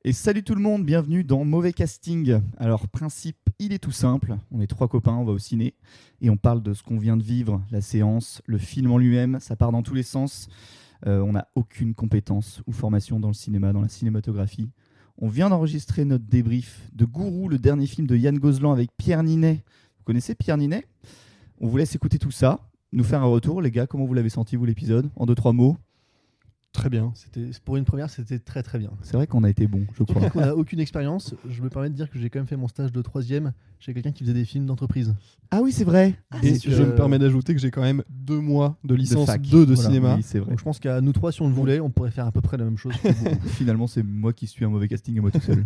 Et salut tout le monde, bienvenue dans Mauvais Casting. Alors, principe, il est tout simple. On est 3 copains, on va au ciné et on parle de ce qu'on vient de vivre, la séance, le film en lui-même, ça part dans tous les sens. On n'a aucune compétence ou formation dans le cinéma, dans la cinématographie. On vient d'enregistrer notre débrief de Gourou, le dernier film de Yann Gozlan avec Pierre Ninet. Vous connaissez Pierre Ninet ? On vous laisse écouter tout ça, nous faire un retour. Les gars, comment vous l'avez senti, vous, l'épisode ? En 2-3 mots ? Très bien. Pour une première, c'était très très bien. C'est vrai qu'on a été bon, je crois. On n'a aucune expérience. Je me permets de dire que j'ai quand même fait mon stage de 3e chez quelqu'un qui faisait des films d'entreprise. Ah oui, c'est vrai. Et je me permets d'ajouter que j'ai quand même 2 mois de licence 2 de voilà, cinéma. Oui, c'est vrai. Donc je pense qu'à nous 3, si on le voulait, on pourrait faire à peu près la même chose. Finalement, c'est moi qui suis un mauvais casting et moi tout seul.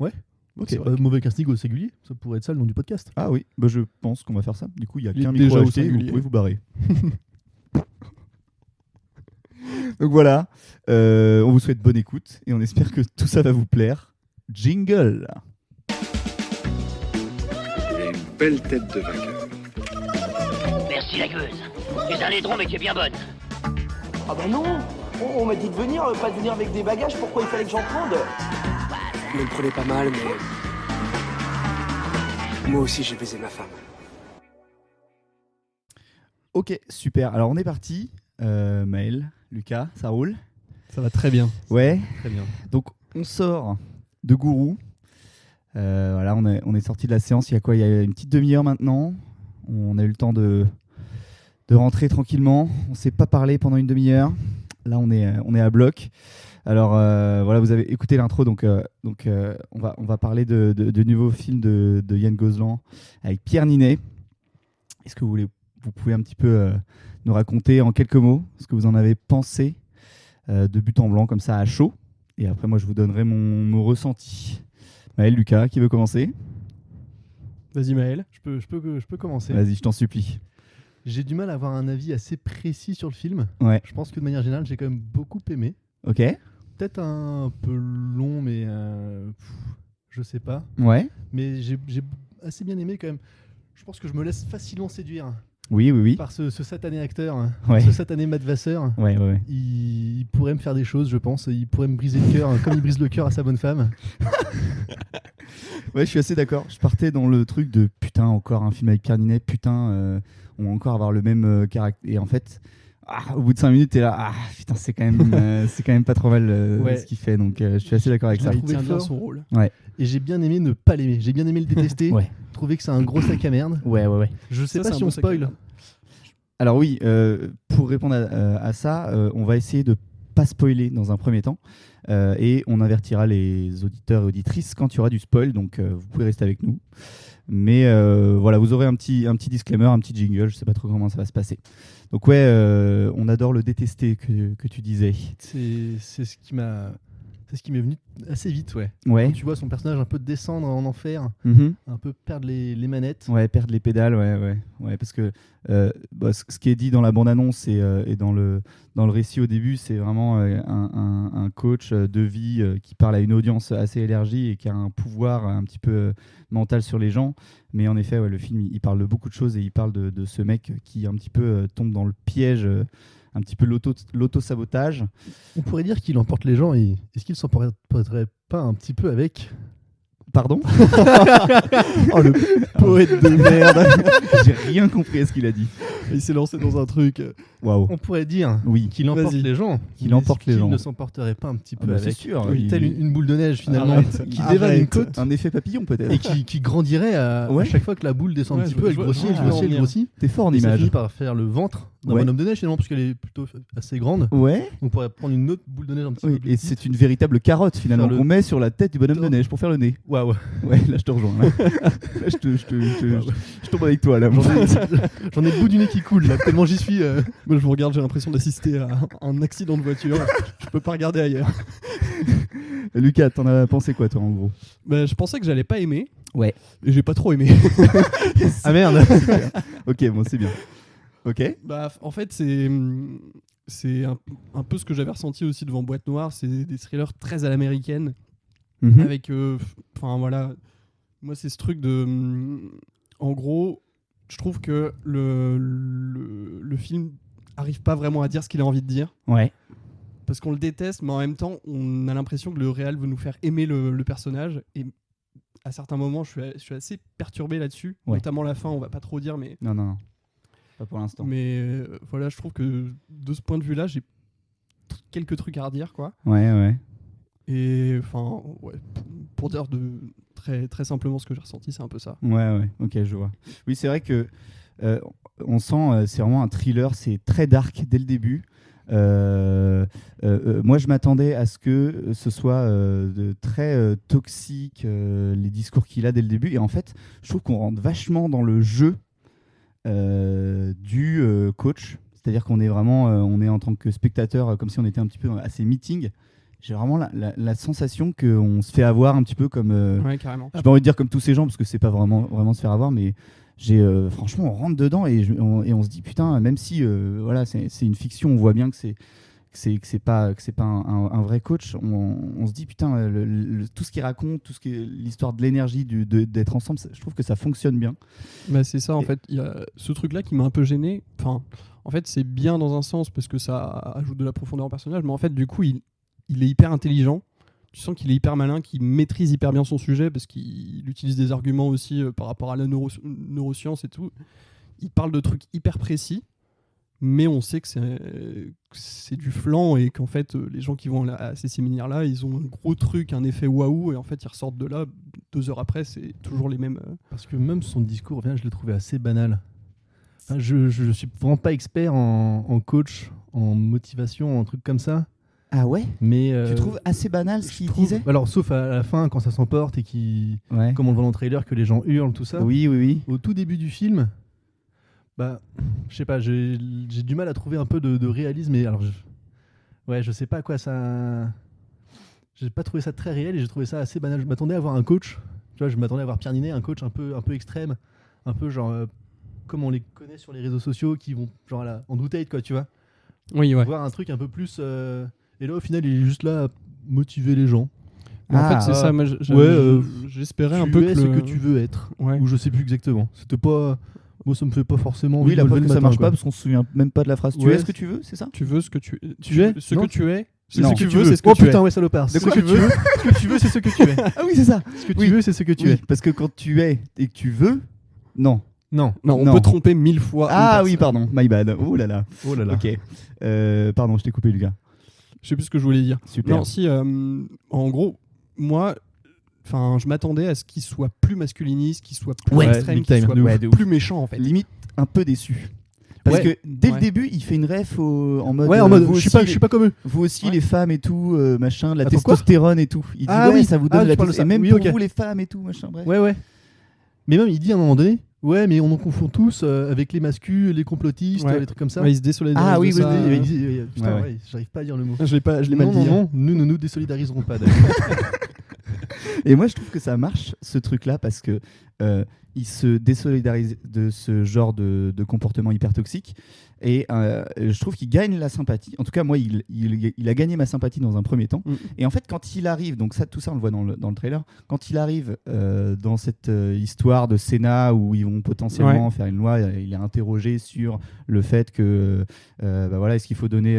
Ouais. Ok. Mauvais casting au singulier, ça pourrait être ça le nom du podcast. Ah oui, bah je pense qu'on va faire ça. Du coup, il y a Il est qu'un déjà micro à au acheter, vous singulier. pouvez vous barrer. Donc voilà, on vous souhaite bonne écoute et on espère que tout ça va vous plaire. Jingle. Il a une belle tête de vainqueur. Merci la gueuse. Tu es un laidron mais tu es bien bonne. Ah bah non, on m'a dit de venir, pas de venir avec des bagages, pourquoi il fallait que j'en prenne? Ne me prenez pas mal, mais... Moi aussi, j'ai baisé ma femme. Ok, super. Alors on est parti. Maël, Lucas, ça roule ? Ça va très bien. Ouais. Très bien. Donc on sort de Gourou. Voilà, on est sorti de la séance il y a quoi ? Il y a une petite demi-heure maintenant. On a eu le temps de rentrer tranquillement. On ne s'est pas parlé pendant une demi-heure. Là, on est à bloc. Alors voilà, vous avez écouté l'intro, donc on va parler de nouveaux films de Yann Gozlan avec Pierre Ninet. Est-ce que vous pouvez un petit peu nous raconter en quelques mots ce que vous en avez pensé de but en blanc comme ça à chaud, et après moi je vous donnerai mon ressenti. Maël, Lucas, qui veut commencer ? Vas-y Maël. Je peux commencer. Vas-y, je t'en supplie. J'ai du mal à avoir un avis assez précis sur le film. Ouais. Je pense que de manière générale, j'ai quand même beaucoup aimé. Ok. Peut-être un peu long, mais je sais pas. Ouais. Mais j'ai assez bien aimé quand même. Je pense que je me laisse facilement séduire Oui. par ce satané acteur, Ouais. ce satané Matt Vasseur. Ouais. Il pourrait me faire des choses, je pense. Il pourrait me briser le cœur, comme il brise le cœur à sa bonne femme. Ouais, je suis assez d'accord. Je partais dans le truc de putain, encore un film avec Pierre Ninet, putain, on va encore avoir le même caractère. Et en fait, au bout de 5 minutes, t'es là, putain, c'est quand même pas trop mal ce qu'il fait. Donc je suis assez d'accord avec Je ça. l'ai Il trouvé tient bien fort. son rôle. Et j'ai bien aimé ne pas l'aimer. J'ai bien aimé le détester. Ouais. Trouver que c'est un gros sac à merde. Ouais. Je sais Ça, pas c'est si un on bon sac à spoil. merde. Alors oui, pour répondre à ça, on va essayer de pas spoiler dans un premier temps. Et on avertira les auditeurs et auditrices quand il y aura du spoil, donc vous pouvez rester avec nous. Mais voilà, vous aurez un petit disclaimer, un petit jingle, je sais pas trop comment ça va se passer. Donc ouais, on adore le détester que tu disais. C'est ce qui m'est venu assez vite, ouais. Ouais. Quand tu vois son personnage un peu descendre en enfer, Mhm. un peu perdre les manettes. Ouais, perdre les pédales, ouais, parce que ce qui est dit dans la bande-annonce et dans le récit au début, c'est vraiment un coach de vie qui parle à une audience assez élargie et qui a un pouvoir un petit peu mental sur les gens. Mais en effet, ouais, le film, il parle de beaucoup de choses et il parle de ce mec qui un petit peu tombe dans le piège, un petit peu l'auto-sabotage. On pourrait dire qu'il emporte les gens, et est-ce qu'il s'emporterait pas un petit peu avec? Pardon ? Oh, le poète de merde. J'ai rien compris à ce qu'il a dit. Il s'est lancé dans un truc. Waouh. On pourrait dire Oui. qu'il emporte Vas-y. les gens. Qu'il mais emporte les est-ce gens. qu'il ne s'emporterait pas un petit peu C'est avec? sûr. Telle une boule de neige finalement, Arrête. qui dévale une côte. Un effet papillon peut-être. Et qui grandirait à Ouais. chaque fois que la boule descend un Ouais, petit je peu, vois- elle je vois- grossit, je elle vois grossit, elle venir. grossit. T'es fort en Et ça image. finit par faire le ventre d'un Ouais. bonhomme de neige finalement, parce qu'elle est plutôt assez grande. Ouais. On pourrait prendre une autre boule de neige un petit Oui, peu plus et petite. c'est une véritable carotte finalement Faire le qu'on met sur la tête du bonhomme de tour. neige pour faire le nez. Waouh. Ouais, là je te rejoins. Là, Là, je tombe avec toi là. J'en ai le bout du nez qui coule là, tellement j'y suis. Moi je vous regarde, j'ai l'impression d'assister à un accident de voiture. Je peux pas regarder ailleurs. Lucas, t'en as pensé quoi toi en gros ? Bah, je pensais que j'allais pas aimer. Ouais. Et j'ai pas trop aimé. Ah merde. Ok, bon c'est bien. Ok. Bah, en fait, c'est un peu ce que j'avais ressenti aussi devant Boîte Noire. C'est des thrillers très à l'américaine. Mhm. Avec, enfin voilà, moi c'est ce truc de, en gros, je trouve que le film arrive pas vraiment à dire ce qu'il a envie de dire. Ouais. parce qu'on le déteste, mais en même temps, on a l'impression que le réal veut nous faire aimer le personnage. Et à certains moments, je suis assez perturbé là-dessus, notamment la fin. On va pas trop dire, mais Non. Pas pour l'instant. Mais voilà, je trouve que de ce point de vue-là, j'ai quelques trucs à redire, quoi. Ouais. Et enfin, pour dire très, très simplement ce que j'ai ressenti, c'est un peu ça. Ouais, ok, je vois. Oui, c'est vrai que on sent, c'est vraiment un thriller, c'est très dark dès le début. Moi, je m'attendais à ce que ce soit très toxique, les discours qu'il a dès le début. Et en fait, je trouve qu'on rentre vachement dans le jeu du coach. C'est-à-dire qu'on est vraiment, on est en tant que spectateur, comme si on était un petit peu à ces meetings. J'ai vraiment la sensation qu'on se fait avoir un petit peu comme... Ouais, carrément. J'ai pas envie de dire comme tous ces gens, parce que c'est pas vraiment se faire avoir, mais franchement, on rentre dedans et on se dit, putain, même si voilà, c'est une fiction, on voit bien que c'est pas un vrai coach, on se dit, putain, tout ce qu'il raconte, l'histoire de l'énergie, d'être ensemble, je trouve que ça fonctionne bien. Bah, c'est ça, en fait. Il y a ce truc-là qui m'a un peu gêné. Enfin, en fait, c'est bien dans un sens, parce que ça ajoute de la profondeur au personnage, mais en fait, du coup, il est hyper intelligent. Tu sens qu'il est hyper malin, qu'il maîtrise hyper bien son sujet parce qu'il utilise des arguments aussi par rapport à la neuroscience et tout. Il parle de trucs hyper précis, mais on sait que c'est du flan et qu'en fait, les gens qui vont à ces séminaires-là, ils ont un gros truc, un effet waouh, et en fait, ils ressortent de là, 2 heures après, c'est toujours les mêmes. Parce que même son discours, je l'ai trouvé assez banal. Enfin, je suis vraiment pas expert en coach, en motivation, en trucs comme ça. Ah ouais, mais tu trouves assez banal ce qu'il disait? Alors, sauf à la fin, quand ça s'emporte et comme on le voit dans le trailer, que les gens hurlent, tout ça. Oui. Au tout début du film, je sais pas, j'ai du mal à trouver un peu de réalisme. Et alors, je sais pas à quoi ça. J'ai pas trouvé ça très réel et j'ai trouvé ça assez banal. Je m'attendais à voir un coach. Tu vois, je m'attendais à voir Pierre Ninet, un coach un peu extrême, un peu genre comme on les connaît sur les réseaux sociaux, qui vont genre là, en doutate, quoi, tu vois. Oui, ouais. Voir un truc un peu plus. Et là, au final, il est juste là à motiver les gens. En fait, c'est ça. Moi, j'espérais un peu que ce que tu veux être. Ouais. Ou je sais plus exactement. C'était pas. Moi, ça me fait pas forcément. Oui, la preuve que ça marche quoi. pas parce qu'on se souvient même pas de la phrase. Tu es ce que tu veux, c'est ça? Tu veux ce que tu es. Ce que tu es. C'est ce que tu veux, c'est ce que tu es. Oh putain, ouais, salopard. Ce que tu veux, c'est ce que tu es. Ah oui, c'est ça. Ce que tu veux, c'est ce que tu es. Parce que quand tu es et que tu veux, non. On peut tromper 1000 fois. Ah oui, pardon, my bad. Oh là là. Ok. Pardon, je t'ai coupé, Lucas. Je sais plus ce que je voulais dire. Super. Non, si, en gros, moi, je m'attendais à ce qu'il soit plus masculiniste, qu'il soit plus extrême, qu'il soit plus méchant, en fait. Limite, un peu déçu. Parce que dès le début, il fait une ref en mode. Je suis pas comme eux. Vous aussi, les femmes et tout, machin, la testostérone et tout. Il dit, oui, ça vous donne de la testostérone. Même oui, pour vous, les femmes et tout, machin, bref. Ouais. Mais même, il dit à un moment donné. Ouais, mais on en confond tous avec les mascus, les complotistes, les trucs comme ça. Ouais, ils se désolidarisent. Ah oui, putain, j'arrive pas à dire le mot. Je l'ai mal dit. Non, nous ne nous désolidariserons pas. Et moi, je trouve que ça marche, ce truc-là, parce que il se désolidarise de ce genre de comportement hyper toxique. Et je trouve qu'il gagne la sympathie. En tout cas, moi, il a gagné ma sympathie dans un premier temps. Et en fait, quand il arrive, donc tout ça, on le voit dans le trailer, quand il arrive dans cette histoire de Sénat où ils vont potentiellement faire une loi, il est interrogé sur le fait que, est-ce qu'il faut donner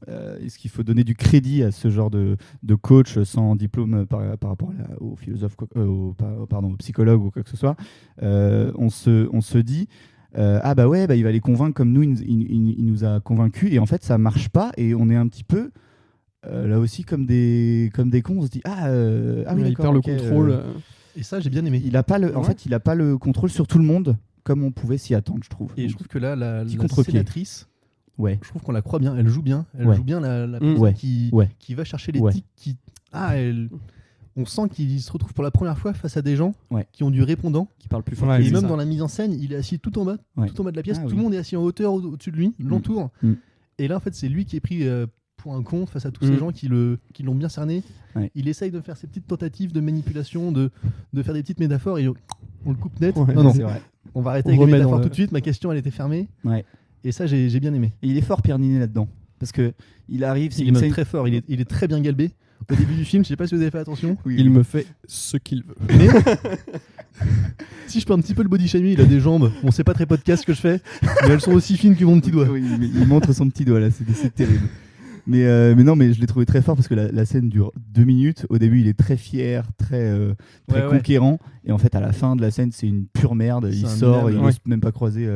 est-ce qu'il faut donner du crédit à ce genre de coach sans diplôme par rapport aux philosophes, aux psychologues ou quoi que ce soit. On se dit il va les convaincre comme nous, il nous a convaincus, et en fait ça marche pas et on est un petit peu là aussi comme des cons. On se dit il perd le contrôle. Et ça, j'ai bien aimé. Il a pas en fait il a pas le contrôle sur tout le monde comme on pouvait s'y attendre, je trouve. Et je trouve que là la sénatrice, je trouve qu'on la croit bien, elle joue bien, joue bien la personne qui va chercher l'éthique, on sent qu'il se retrouve pour la première fois face à des gens qui ont du répondant, qui parlent plus fort. Et même dans la mise en scène, il est assis tout en bas de la pièce, tout le monde est assis en hauteur au-dessus de lui, l'entoure. Et là, en fait, c'est lui qui est pris pour un con face à tous ces gens qui l'ont bien cerné. Il essaye de faire ses petites tentatives de manipulation, de faire des petites métaphores, et on le coupe net. Non, c'est vrai. On va arrêter avec les métaphores tout de suite. Ma question, elle était fermée. Et ça, j'ai bien aimé. Et il est fort, Pierre Ninet, là-dedans. parce que il arrive, c'est Il une est scène très fort, il est très bien galbé. Au début du film, je sais pas si vous avez fait attention. Il me fait ce qu'il veut. Mais si je peux un petit peu le body shaming, il a des jambes. Bon, c'est pas très podcast ce que je fais, mais elles sont aussi fines que mon petit doigt. Oui, mais il montre son petit doigt là, c'est terrible. Mais non, mais je l'ai trouvé très fort parce que la scène dure 2 minutes. Au début, il est très fier, très Ouais. conquérant, et en fait, à la fin de la scène, c'est une pure merde. C'est Il un sort, merde. il Ouais. n'ose même pas croiser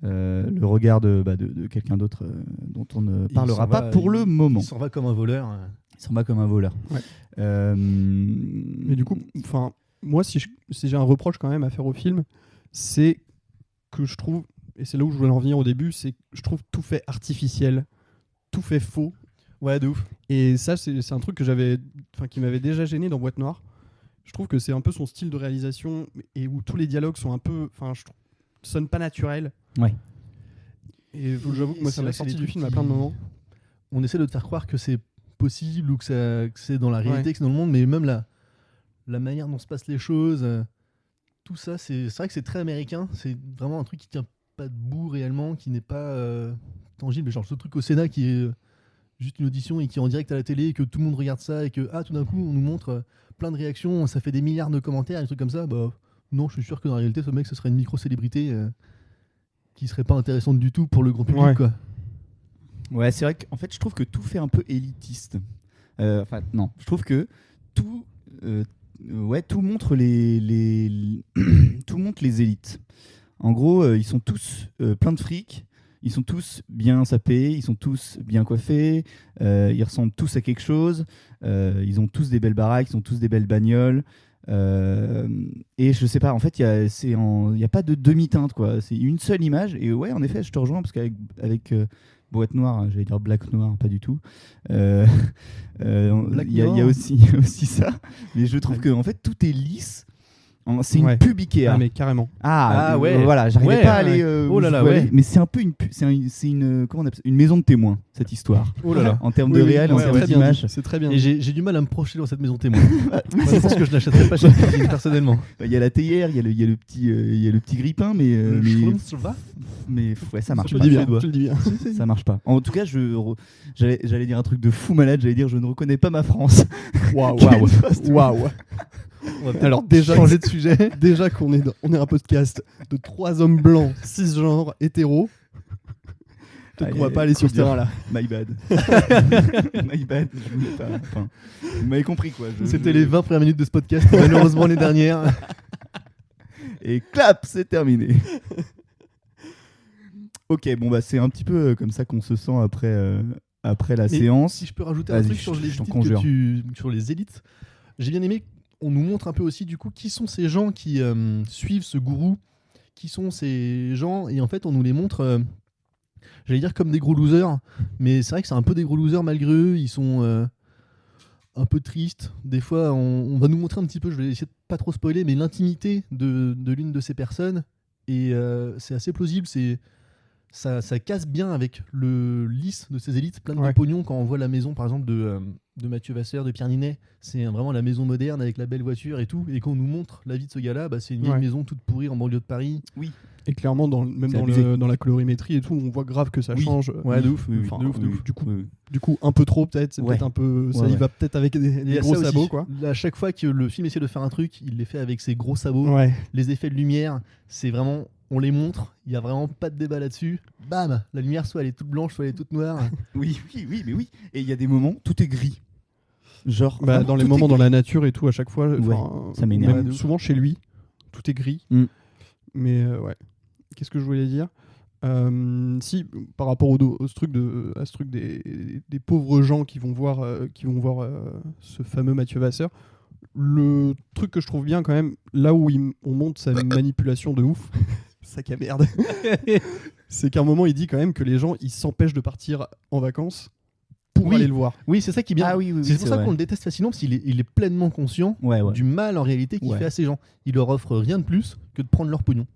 le regard de quelqu'un d'autre dont on ne parlera s'en pas va, pour le moment. Il s'en va comme un voleur. Il s'en va comme un voleur. Ouais. Mais Mais du coup, enfin, moi, si j'ai un reproche quand même à faire au film, c'est que je trouve, et c'est là où je voulais en venir au début, c'est que je trouve tout fait artificiel, tout fait faux. Ouais, de ouf. Et ça, c'est un truc qui m'avait déjà gêné dans Boîte Noire. Je trouve que c'est un peu son style de réalisation et où tous les dialogues sont un peu, sonnent pas naturels. Ouais. Et j'avoue que moi, C'est ça vrai m'a que c'est sorti des du trucs film à plein de moments. On essaie de te faire croire que c'est possible ou que c'est dans la réalité, Ouais. que c'est dans le monde, mais même la manière dont se passent les choses, tout ça, c'est vrai que c'est très américain. C'est vraiment un truc qui tient pas debout réellement, qui n'est pas tangible. Genre ce truc au Sénat qui est juste une audition et qui est en direct à la télé et que tout le monde regarde ça et que tout d'un coup on nous montre plein de réactions, ça fait des milliards de commentaires, des trucs comme ça. Bah non, je suis sûr que dans la réalité, ce mec, ce serait une micro-célébrité qui serait pas intéressante du tout pour le grand public, Ouais. quoi. Ouais, c'est vrai qu'en fait, je trouve que tout fait un peu élitiste. Non, je trouve que tout montre tout montre les élites. En gros, ils sont tous plein de fric, ils sont tous bien sapés, ils sont tous bien coiffés, ils ressemblent tous à quelque chose, ils ont tous des belles baraques, ils ont tous des belles bagnoles. Et je sais pas, en fait, il y a pas de demi-teinte, quoi. C'est une seule image. Et ouais, en effet, je te rejoins parce qu'avec Boîte Noire, j'allais dire Black Noir, pas du tout. Il y a aussi ça. Mais je trouve que en fait, tout est lisse. C'est une Ouais. pub Ikea. Ah, mais carrément. Ah, ouais. Voilà, j'arrivais Ouais, pas à ouais. aller. Oh là là, où aller, ouais. mais c'est un peu comment on appelle ça, une maison de témoins, cette histoire. Oh là là. En termes de réel, en ouais, termes très bien d'image. dit. C'est très bien. Et dit. j'ai du mal à me projeter dans cette maison témoin. Moi, je pense que je l'achèterais pas chez Cuisine, personnellement. Il y a la théière, il y a le petit grippin, mais ouais, ça marche Tu pas. le dis bien. doigts. Tu le dis bien. Ça marche pas. En tout cas, j'allais dire un truc de fou malade. J'allais dire, je ne reconnais pas ma France. Waouh. Waouh. Waouh. On va peut-être Alors déjà, changer de sujet. déjà qu'on est un podcast de 3 hommes blancs, cisgenres, hétéros, peut-être qu'on va pas aller sur ce terrain-là. My bad. My bad. Je voulais pas. Enfin, vous m'avez compris, quoi. C'était les 20 premières minutes de ce podcast, malheureusement les dernières. Et clap, c'est terminé. Ok, bon, bah, c'est un petit peu comme ça qu'on se sent après la Mais séance. Si je peux rajouter un Vas-y, truc sur je les t'en élites conjure. sur les élites, j'ai bien aimé qu'on nous montre un peu aussi du coup qui sont ces gens qui suivent ce gourou, qui sont ces gens, et en fait on nous les montre, j'allais dire comme des gros losers, mais c'est vrai que c'est un peu des gros losers malgré eux, ils sont un peu tristes. Des fois on va nous montrer un petit peu, je vais essayer de pas trop spoiler, mais l'intimité de l'une de ces personnes, et c'est assez plausible, ça casse bien avec le lisse de ces élites, plein de Ouais. pognon. Quand on voit la maison, par exemple, de Mathieu Vasseur, de Pierre Ninet, c'est vraiment la maison moderne avec la belle voiture et tout. Et quand on nous montre la vie de ce gars-là, c'est une vieille Ouais. maison toute pourrie en banlieue de Paris. Et clairement, même C'est dans, abusé. dans la colorimétrie et tout, on voit grave que ça Oui. change. Ouais, de ouf. Enfin, de ouf. Du coup, un peu trop peut-être. C'est Ouais. peut-être un peu. Ça Ouais, y ouais. va peut-être avec Et il y des a gros ça aussi. sabots, quoi. À chaque fois que le film essaie de faire un truc, il les fait avec ses gros sabots. Ouais. Les effets de lumière, c'est vraiment. On les montre, il n'y a vraiment pas de débat là-dessus. Bam, la lumière, soit elle est toute blanche, soit elle est toute noire. Oui. Mais oui. Et il y a des moments, tout est gris. Genre. Bah, vraiment, dans les tout est moments dans gris. la nature et tout, à chaque fois. Ouais, enfin, ça m'énerve. même souvent chez lui, tout est gris. Mm. Mais ouais. Qu'est-ce que je voulais dire si, par rapport à ce truc des pauvres gens qui vont voir ce fameux Mathieu Vasseur, le truc que je trouve bien quand même, là où on monte sa manipulation de ouf, sac à merde, c'est qu'à un moment il dit quand même que les gens ils s'empêchent de partir en vacances pour Oui. aller le voir. Oui, c'est ça qui est bien. Ah oui, c'est pour ça vrai. qu'on le déteste facilement, parce qu'il est pleinement conscient Ouais. du mal en réalité qu'il Ouais. fait à ces gens. Il leur offre rien de plus que de prendre leur pognon.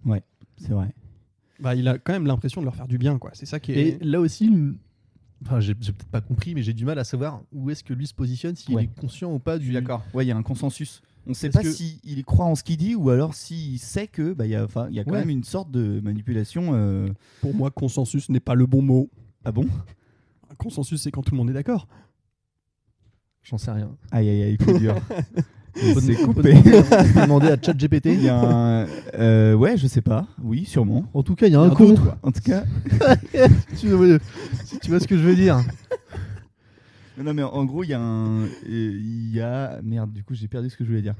C'est vrai. Bah, il a quand même l'impression de leur faire du bien, quoi. C'est ça qui Et est. là aussi, enfin, j'ai peut-être pas compris, mais j'ai du mal à savoir où est-ce que lui se positionne, s'il Ouais. est conscient ou pas Je suis du. d'accord. Ouais, il y a un consensus. On ne sait Parce pas que- s'il croit en ce qu'il dit ou alors s'il sait que il y a quand Ouais. même une sorte de manipulation. Pour moi, consensus n'est pas le bon mot. Ah bon? consensus, c'est quand tout le monde est d'accord. J'en sais rien. Aïe, aïe, aïe, coup dur. C'est On peut coupé. demander à ChatGPT. Il y a un... ouais, je sais pas. Oui, sûrement. En tout cas, il y a un Un con. doute, quoi. En tout cas... Si tu vois ce que je veux dire. Non, mais en gros, il y a un... Il y a... Merde, du coup, j'ai perdu ce que je voulais dire.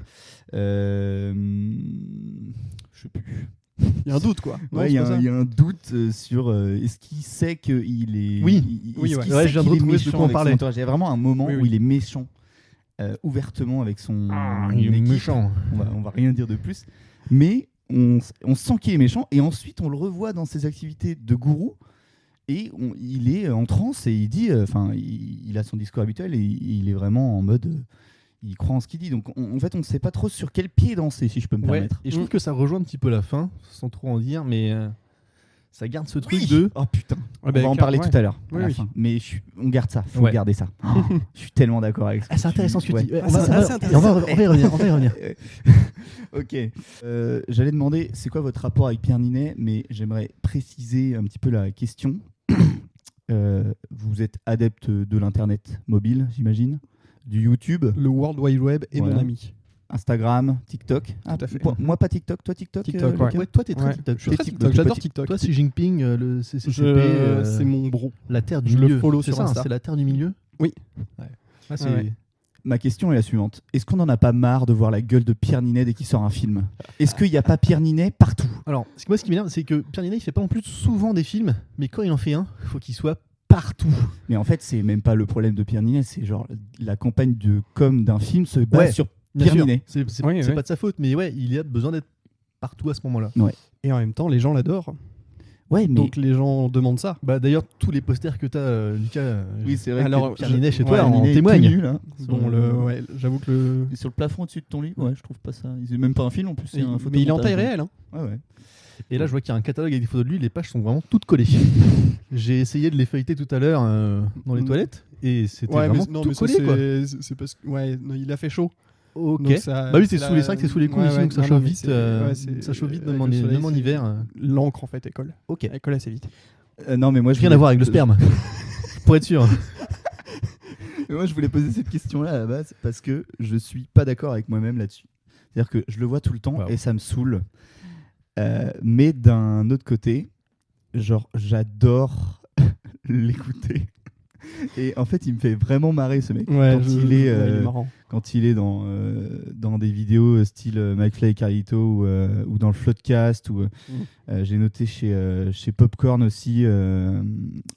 Je sais plus. Il y a un doute, quoi. Non, Ouais, c'est pas ça. il y a un doute sur est-ce qu'il sait qu'il est. Oui. Oui, est-ce ouais. qu'il Ouais, sait je viens de qu'il est retrouver ce de méchant quoi on avec son parlait. entourage. Il y a vraiment un moment Oui, où oui. il est méchant ouvertement avec son. Il est équipe. méchant. On va rien dire de plus. Mais on sent qu'il est méchant et ensuite on le revoit dans ses activités de gourou. Et il est en transe et il dit, il a son discours habituel et il est vraiment en mode, il croit en ce qu'il dit. Donc en fait, on ne sait pas trop sur quel pied danser, si je peux me Ouais. permettre. Et je trouve que ça rejoint un petit peu la fin, sans trop en dire, mais ça garde ce truc Oui. de. Oh putain, Ah, on bah, va en car- parler ouais. tout à l'heure. à Oui, la oui. fin. Mais on garde ça, faut Ouais. garder ça. Oh, je suis tellement d'accord avec ça. Ah, c'est intéressant ce que tu dis. Ouais, Ah, c'est assez intéressant. on va y revenir. On va y revenir. Ok. J'allais demander, c'est quoi votre rapport avec Pierre Ninet, mais j'aimerais préciser un petit peu la question. Vous êtes adepte de l'internet mobile, j'imagine, du YouTube, Le World Wide Web est Voilà. mon ami. Instagram, TikTok. Tout à fait. Moi, pas TikTok. Toi, TikTok. TikTok, Lucas Ouais, toi, t'es très Ouais. TikTok. Je suis très T'es TikTok. TikTok. J'adore Petit- TikTok. Toi, Xi Jinping, le CCCP, C'est mon bro. la terre du je le milieu. follow C'est sur ça, Insta. c'est la terre du milieu. Oui. Ouais. Ah, c'est- Ah ouais. Ma question est la suivante. Est-ce qu'on n'en a pas marre de voir la gueule de Pierre Ninet dès qu'il sort un film? Est-ce qu'il n'y a pas Pierre Ninet partout? Alors, moi, ce qui m'énerve, c'est que Pierre Ninet, il fait pas non plus souvent des films, mais quand il en fait un, il faut qu'il soit partout. Mais en fait, c'est même pas le problème de Pierre Ninet, c'est genre la campagne de com d'un film se base Ouais. sur Bien Pierre sûr, Ninet. c'est Oui, c'est oui. pas de sa faute, mais ouais, il a besoin d'être partout à ce moment-là. Et en même temps, les gens l'adorent. Ouais, mais Donc les gens demandent ça. Bah d'ailleurs, tous les posters que t'as, Lucas, oui, c'est vrai. Alors, que Pierre Ninet chez ouais, toi Pierre en Ninet est témoigne. tout nu, là. Bon, ouais, j'avoue que le. Et sur le plafond au-dessus de ton lit, ouais, je trouve pas ça. C'est même pas un film en plus, c'est un Mais il est en taille photomontage. réelle. Hein. Ouais, ouais. Et là, je vois qu'il y a un catalogue avec des photos de lui, les pages sont vraiment toutes collées. J'ai essayé de les feuilleter tout à l'heure dans les toilettes, et c'était Ouais, mais vraiment non, tout mais ça, collé, quoi. c'est parce que. Ouais, non, il a fait chaud. Ok. Donc ça- Bah oui, c'est c'est sous la- les 5, c'est sous les coups Ouais, ici, ouais, donc ça non, chauffe mais vite. Ça chauffe vite, avec même en, le soleil, même en c'est- hiver. L'encre en fait, elle colle. Ok. Elle colle assez vite. Non, mais moi, Rien à voir avec le sperme. Pour être sûr. Moi, je voulais poser cette question-là à la base parce que je suis pas d'accord avec moi-même là-dessus. C'est-à-dire que je le vois tout le temps Wow. et ça me saoule. Mais d'un autre côté, genre, j'adore l'écouter. Et en fait, il me fait vraiment marrer ce mec. Ouais, quand, il est, ouais, il est marrant. quand il est dans des vidéos style McFly et Carlito ou dans le Floodcast. J'ai noté chez Popcorn aussi.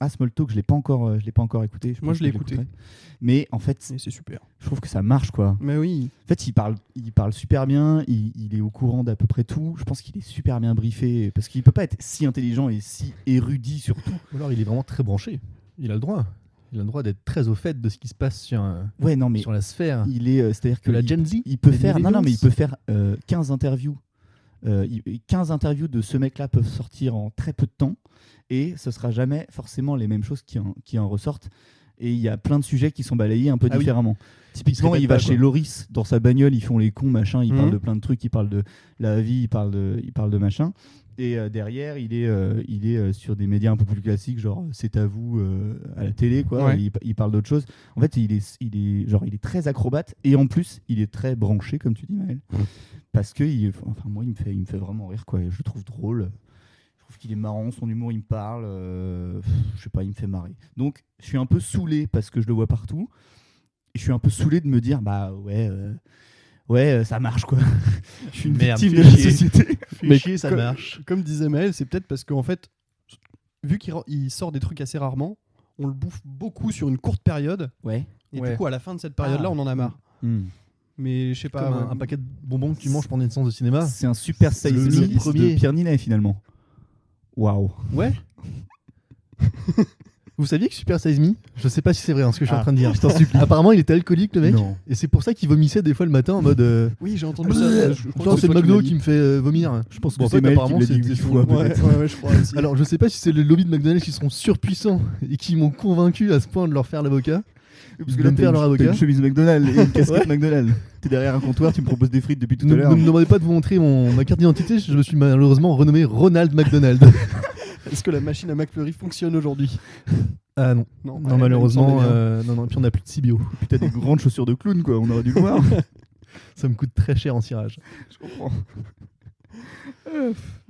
Small Talk, je l'ai pas encore écouté. Moi, pense je l'ai que écouté. l'écouterai. Mais en fait, Et c'est super. je trouve que ça marche, quoi. Mais oui. En fait, il parle super bien, il est au courant d'à peu près tout. Je pense qu'il est super bien briefé parce qu'il peut pas être si intelligent et si érudit surtout. Ou alors il est vraiment très branché. Il a le droit. Il a le droit d'être très au fait de ce qui se passe sur Ouais, non, mais sur la sphère il est, c'est-à-dire que de la il- Gen Z. il peut des faire, non, mais il millennials. peut faire 15 interviews. 15 interviews de ce mec-là peuvent sortir en très peu de temps et ce sera jamais forcément les mêmes choses qui en ressortent. Et il y a plein de sujets qui sont balayés un peu Ah oui. différemment. Typiquement, répètent il va pas, chez quoi. Loris dans sa bagnole, ils font les cons, machin, ils Mhm. parlent de plein de trucs, ils parlent de la vie, ils parlent de machin. Et derrière, il est sur des médias un peu plus classiques, genre C'est à vous à la télé, quoi. Ouais. Il parle d'autre chose. En fait, il est très acrobate et en plus, il est très branché, comme tu dis, Maël. Parce que moi, il me fait vraiment rire, quoi. Je le trouve drôle. Je trouve qu'il est marrant, son humour, il me parle. Je sais pas, il me fait marrer. Donc, je suis un peu saoulé parce que je le vois partout. Et je suis un peu saoulé de me dire, bah ouais, ça marche, quoi. Je suis une Merde, victime fais de la chier. société. Fais chier, ça comme- marche. Comme disait Maël, c'est peut-être parce qu'en fait, vu qu'il sort des trucs assez rarement, on le bouffe beaucoup sur une courte période. Ouais. Et Ouais. du coup, à la fin de cette période-là, Ah. on en a marre. Mais je sais pas. Comme ouais. un paquet de bonbons que tu manges pendant une séance de cinéma. C'est un super C'est le size me premier. de Pierre Ninet, finalement. Waouh. Ouais. Vous saviez que Super Size Me, je sais pas si c'est vrai ce que je suis en train de dire. Je t'en supplie. Apparemment, il était alcoolique le mec. Non. Et c'est pour ça qu'il vomissait des fois le matin en mode. Oui, j'ai entendu ça. Je crois Non, que c'est le toi qui McDo me l'as qui dit. me fait vomir. Je pense Bon, que en c'est fait, Maël qui apparemment, me l'a dit c'est 8 son- fois, Ouais, peut-être. ouais, je crois aussi. Alors, je sais pas si c'est le lobby de McDonald's qui sont surpuissants et qui m'ont convaincu à ce point de leur faire l'avocat. Parce que de là, me t'as faire leur t'as avocat. une chemise McDonald's et une casquette Ouais. McDonald's. T'es derrière un comptoir, tu me proposes des frites depuis tout Ne à l'heure. me demandez pas de vous montrer ma carte d'identité, je me suis malheureusement renommé Ronald McDonald. Est-ce que la machine à McFlurry fonctionne aujourd'hui? Ah non, Non, non ouais, malheureusement, il me semblait non, et puis on n'a plus de CBO. Puis t'as des grandes chaussures de clown, quoi. On aurait dû le voir. Ça me coûte très cher en cirage. Je comprends.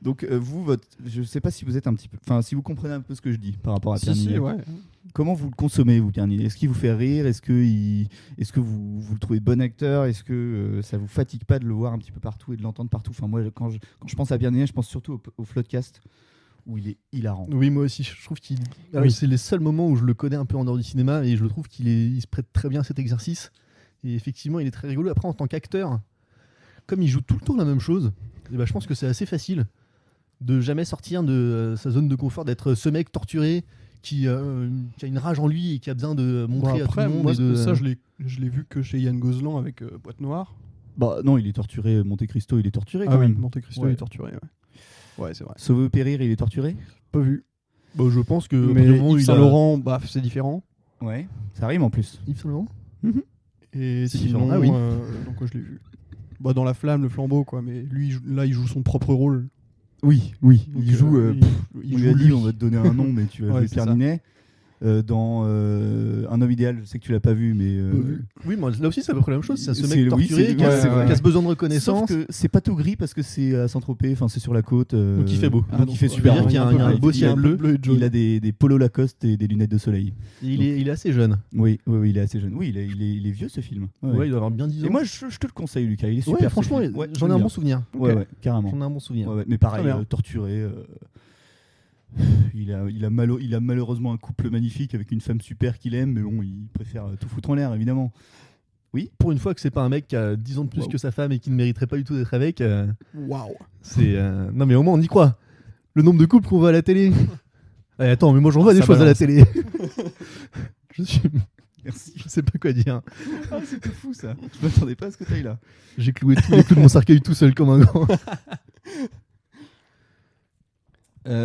Donc vous, je sais pas si vous êtes un petit peu, enfin si vous comprenez un peu ce que je dis par rapport à Si, Pierre si, Ninet. ouais. Comment vous le consommez, vous, Pierre Ninet? Est-ce qu'il vous fait rire? Est-ce que vous le trouvez bon acteur? Est-ce que ça vous fatigue pas de le voir un petit peu partout et de l'entendre partout? Enfin moi, quand je pense à Pierre Ninet, je pense surtout au Floodcast où il est hilarant. Oui, moi aussi, je trouve qu'il. Oui. C'est les seuls moments où je le connais un peu en dehors du cinéma et je trouve il se prête très bien à cet exercice. Et effectivement, il est très rigolo. Après, en tant qu'acteur, comme il joue tout le temps la même chose, et je pense que c'est assez facile de jamais sortir de sa zone de confort, d'être ce mec torturé qui a une rage en lui et qui a besoin de montrer Après, à tout le monde. moi, et de... ça, je l'ai vu que chez Yann Gozlan avec Boîte Noire. Bah non, il est torturé. Monte Cristo, il est torturé quand Ah oui, même. Monte Cristo Ouais. il est torturé. Ouais, c'est vrai. Sauver ou périr, il est torturé. Pas vu. Bah, je pense que. Mais du moment où Yves il a- Saint-Laurent, bah, c'est différent. Ouais, ça rime en plus. Yves Saint-Laurent Et C'est sinon, différent. Ah oui. donc je l'ai vu. Bah, dans La Flamme, le flambeau, quoi. Mais lui, il joue son propre rôle. Oui. Donc, Il joue. il On lui joue a dit, lui. on va te donner un nom, mais tu vas Ouais, jouer c'est Pierre ça. Ninet. Dans Un homme idéal, je sais que tu l'as pas vu, mais. Oui, moi, là aussi, c'est à peu près la même chose. C'est ce C'est- mec oui, torturé c'est- qui a ouais, ouais. ce besoin de Sauf reconnaissance. que c'est pas tout gris parce que c'est à Saint-Tropez, enfin c'est sur la côte. Donc il fait beau. Donc il fait on super veut dire beau. qu'il y a un beau ciel bleu. et jaune. Il a des polos Lacoste et des lunettes de soleil. Il est assez jeune. Oui, il est assez jeune. Oui, il est vieux ce film. Ouais. Ouais, il doit avoir bien 10 ans. Et moi je te le conseille, Lucas. Il est super. Ouais, ce franchement, film. Ouais, j'en ai j'aime un bien. bon souvenir. Ouais, carrément. J'en ai un bon souvenir. Ouais, mais pareil, Très bien. torturé. Il a malheureusement un couple magnifique avec une femme super qu'il aime, mais bon, il préfère tout foutre en l'air, évidemment. Pour une fois que c'est pas un mec qui a 10 ans de plus Wow. que sa femme et qui ne mériterait pas du tout d'être avec, Waouh. c'est. Non, mais au moins on y croit. Le nombre de couples qu'on voit à la télé. Eh, attends, mais moi j'en vois des Ça choses à la balance. télé. Merci. Je sais pas quoi dire. Ah, c'était fou ça. Je m'attendais pas à ce que t'ailles là. J'ai cloué tous les clous de mon cercueil tout seul comme un grand.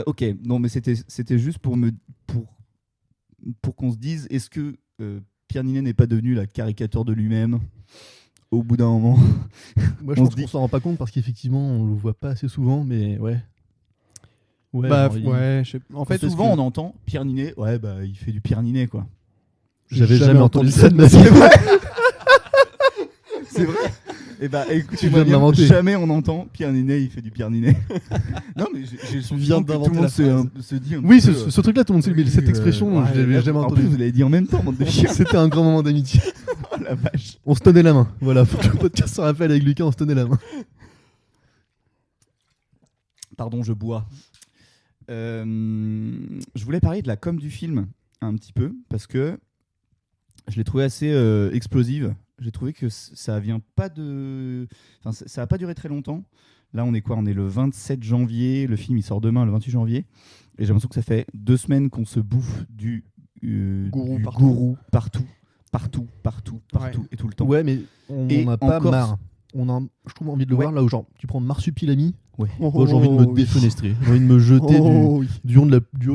Ok, non mais c'était juste pour qu'on se dise, est-ce que Pierre Ninet n'est pas devenu la caricature de lui-même au bout d'un moment? Moi je On pense se dit- qu'on s'en rend pas compte parce qu'effectivement on le voit pas assez souvent, mais ouais. Ouais, Bah, genre, ouais, en fait, souvent on entend Pierre Ninet, ouais bah il fait du Pierre Ninet quoi. J'avais jamais jamais entendu entendu ça de ma vie. C'est vrai. Et bah écoutez, Tu viens de l'inventer. jamais on entend Pierre Ninet, il fait du Pierre Ninet. Non mais j'ai le souvenir que tout le d'inventer monde la se dit. un Oui, petit peu, ce truc-là, tout le monde sait, mais cette expression, ouais, je l'avais là, jamais en entendu. plus vous l'avez dit en même temps, bande de chiens. C'était un grand moment d'amitié. Oh la vache. On se tenait la main. Voilà, pour que le podcast se rappelle avec Lucas, on se tenait la main. Pardon, je bois. Je voulais parler de la com du film un petit peu parce que je l'ai trouvé assez explosive. J'ai trouvé que ça vient pas de, enfin, ça a pas duré très longtemps. Là, on est quoi? On est le 27 janvier. Le film il sort demain, le 28 janvier. Et j'ai l'impression que ça fait 2 semaines qu'on se bouffe du Gourou du partout. gourou partout et tout le temps. Ouais, mais on Et n'a pas encore- marre. On a, je trouve, envie de le Ouais. voir là où, genre, tu prends Marsupilami. Ouais. Moi, j'ai envie de me oui. défenestrer. J'ai envie de me jeter Oh, oui. du haut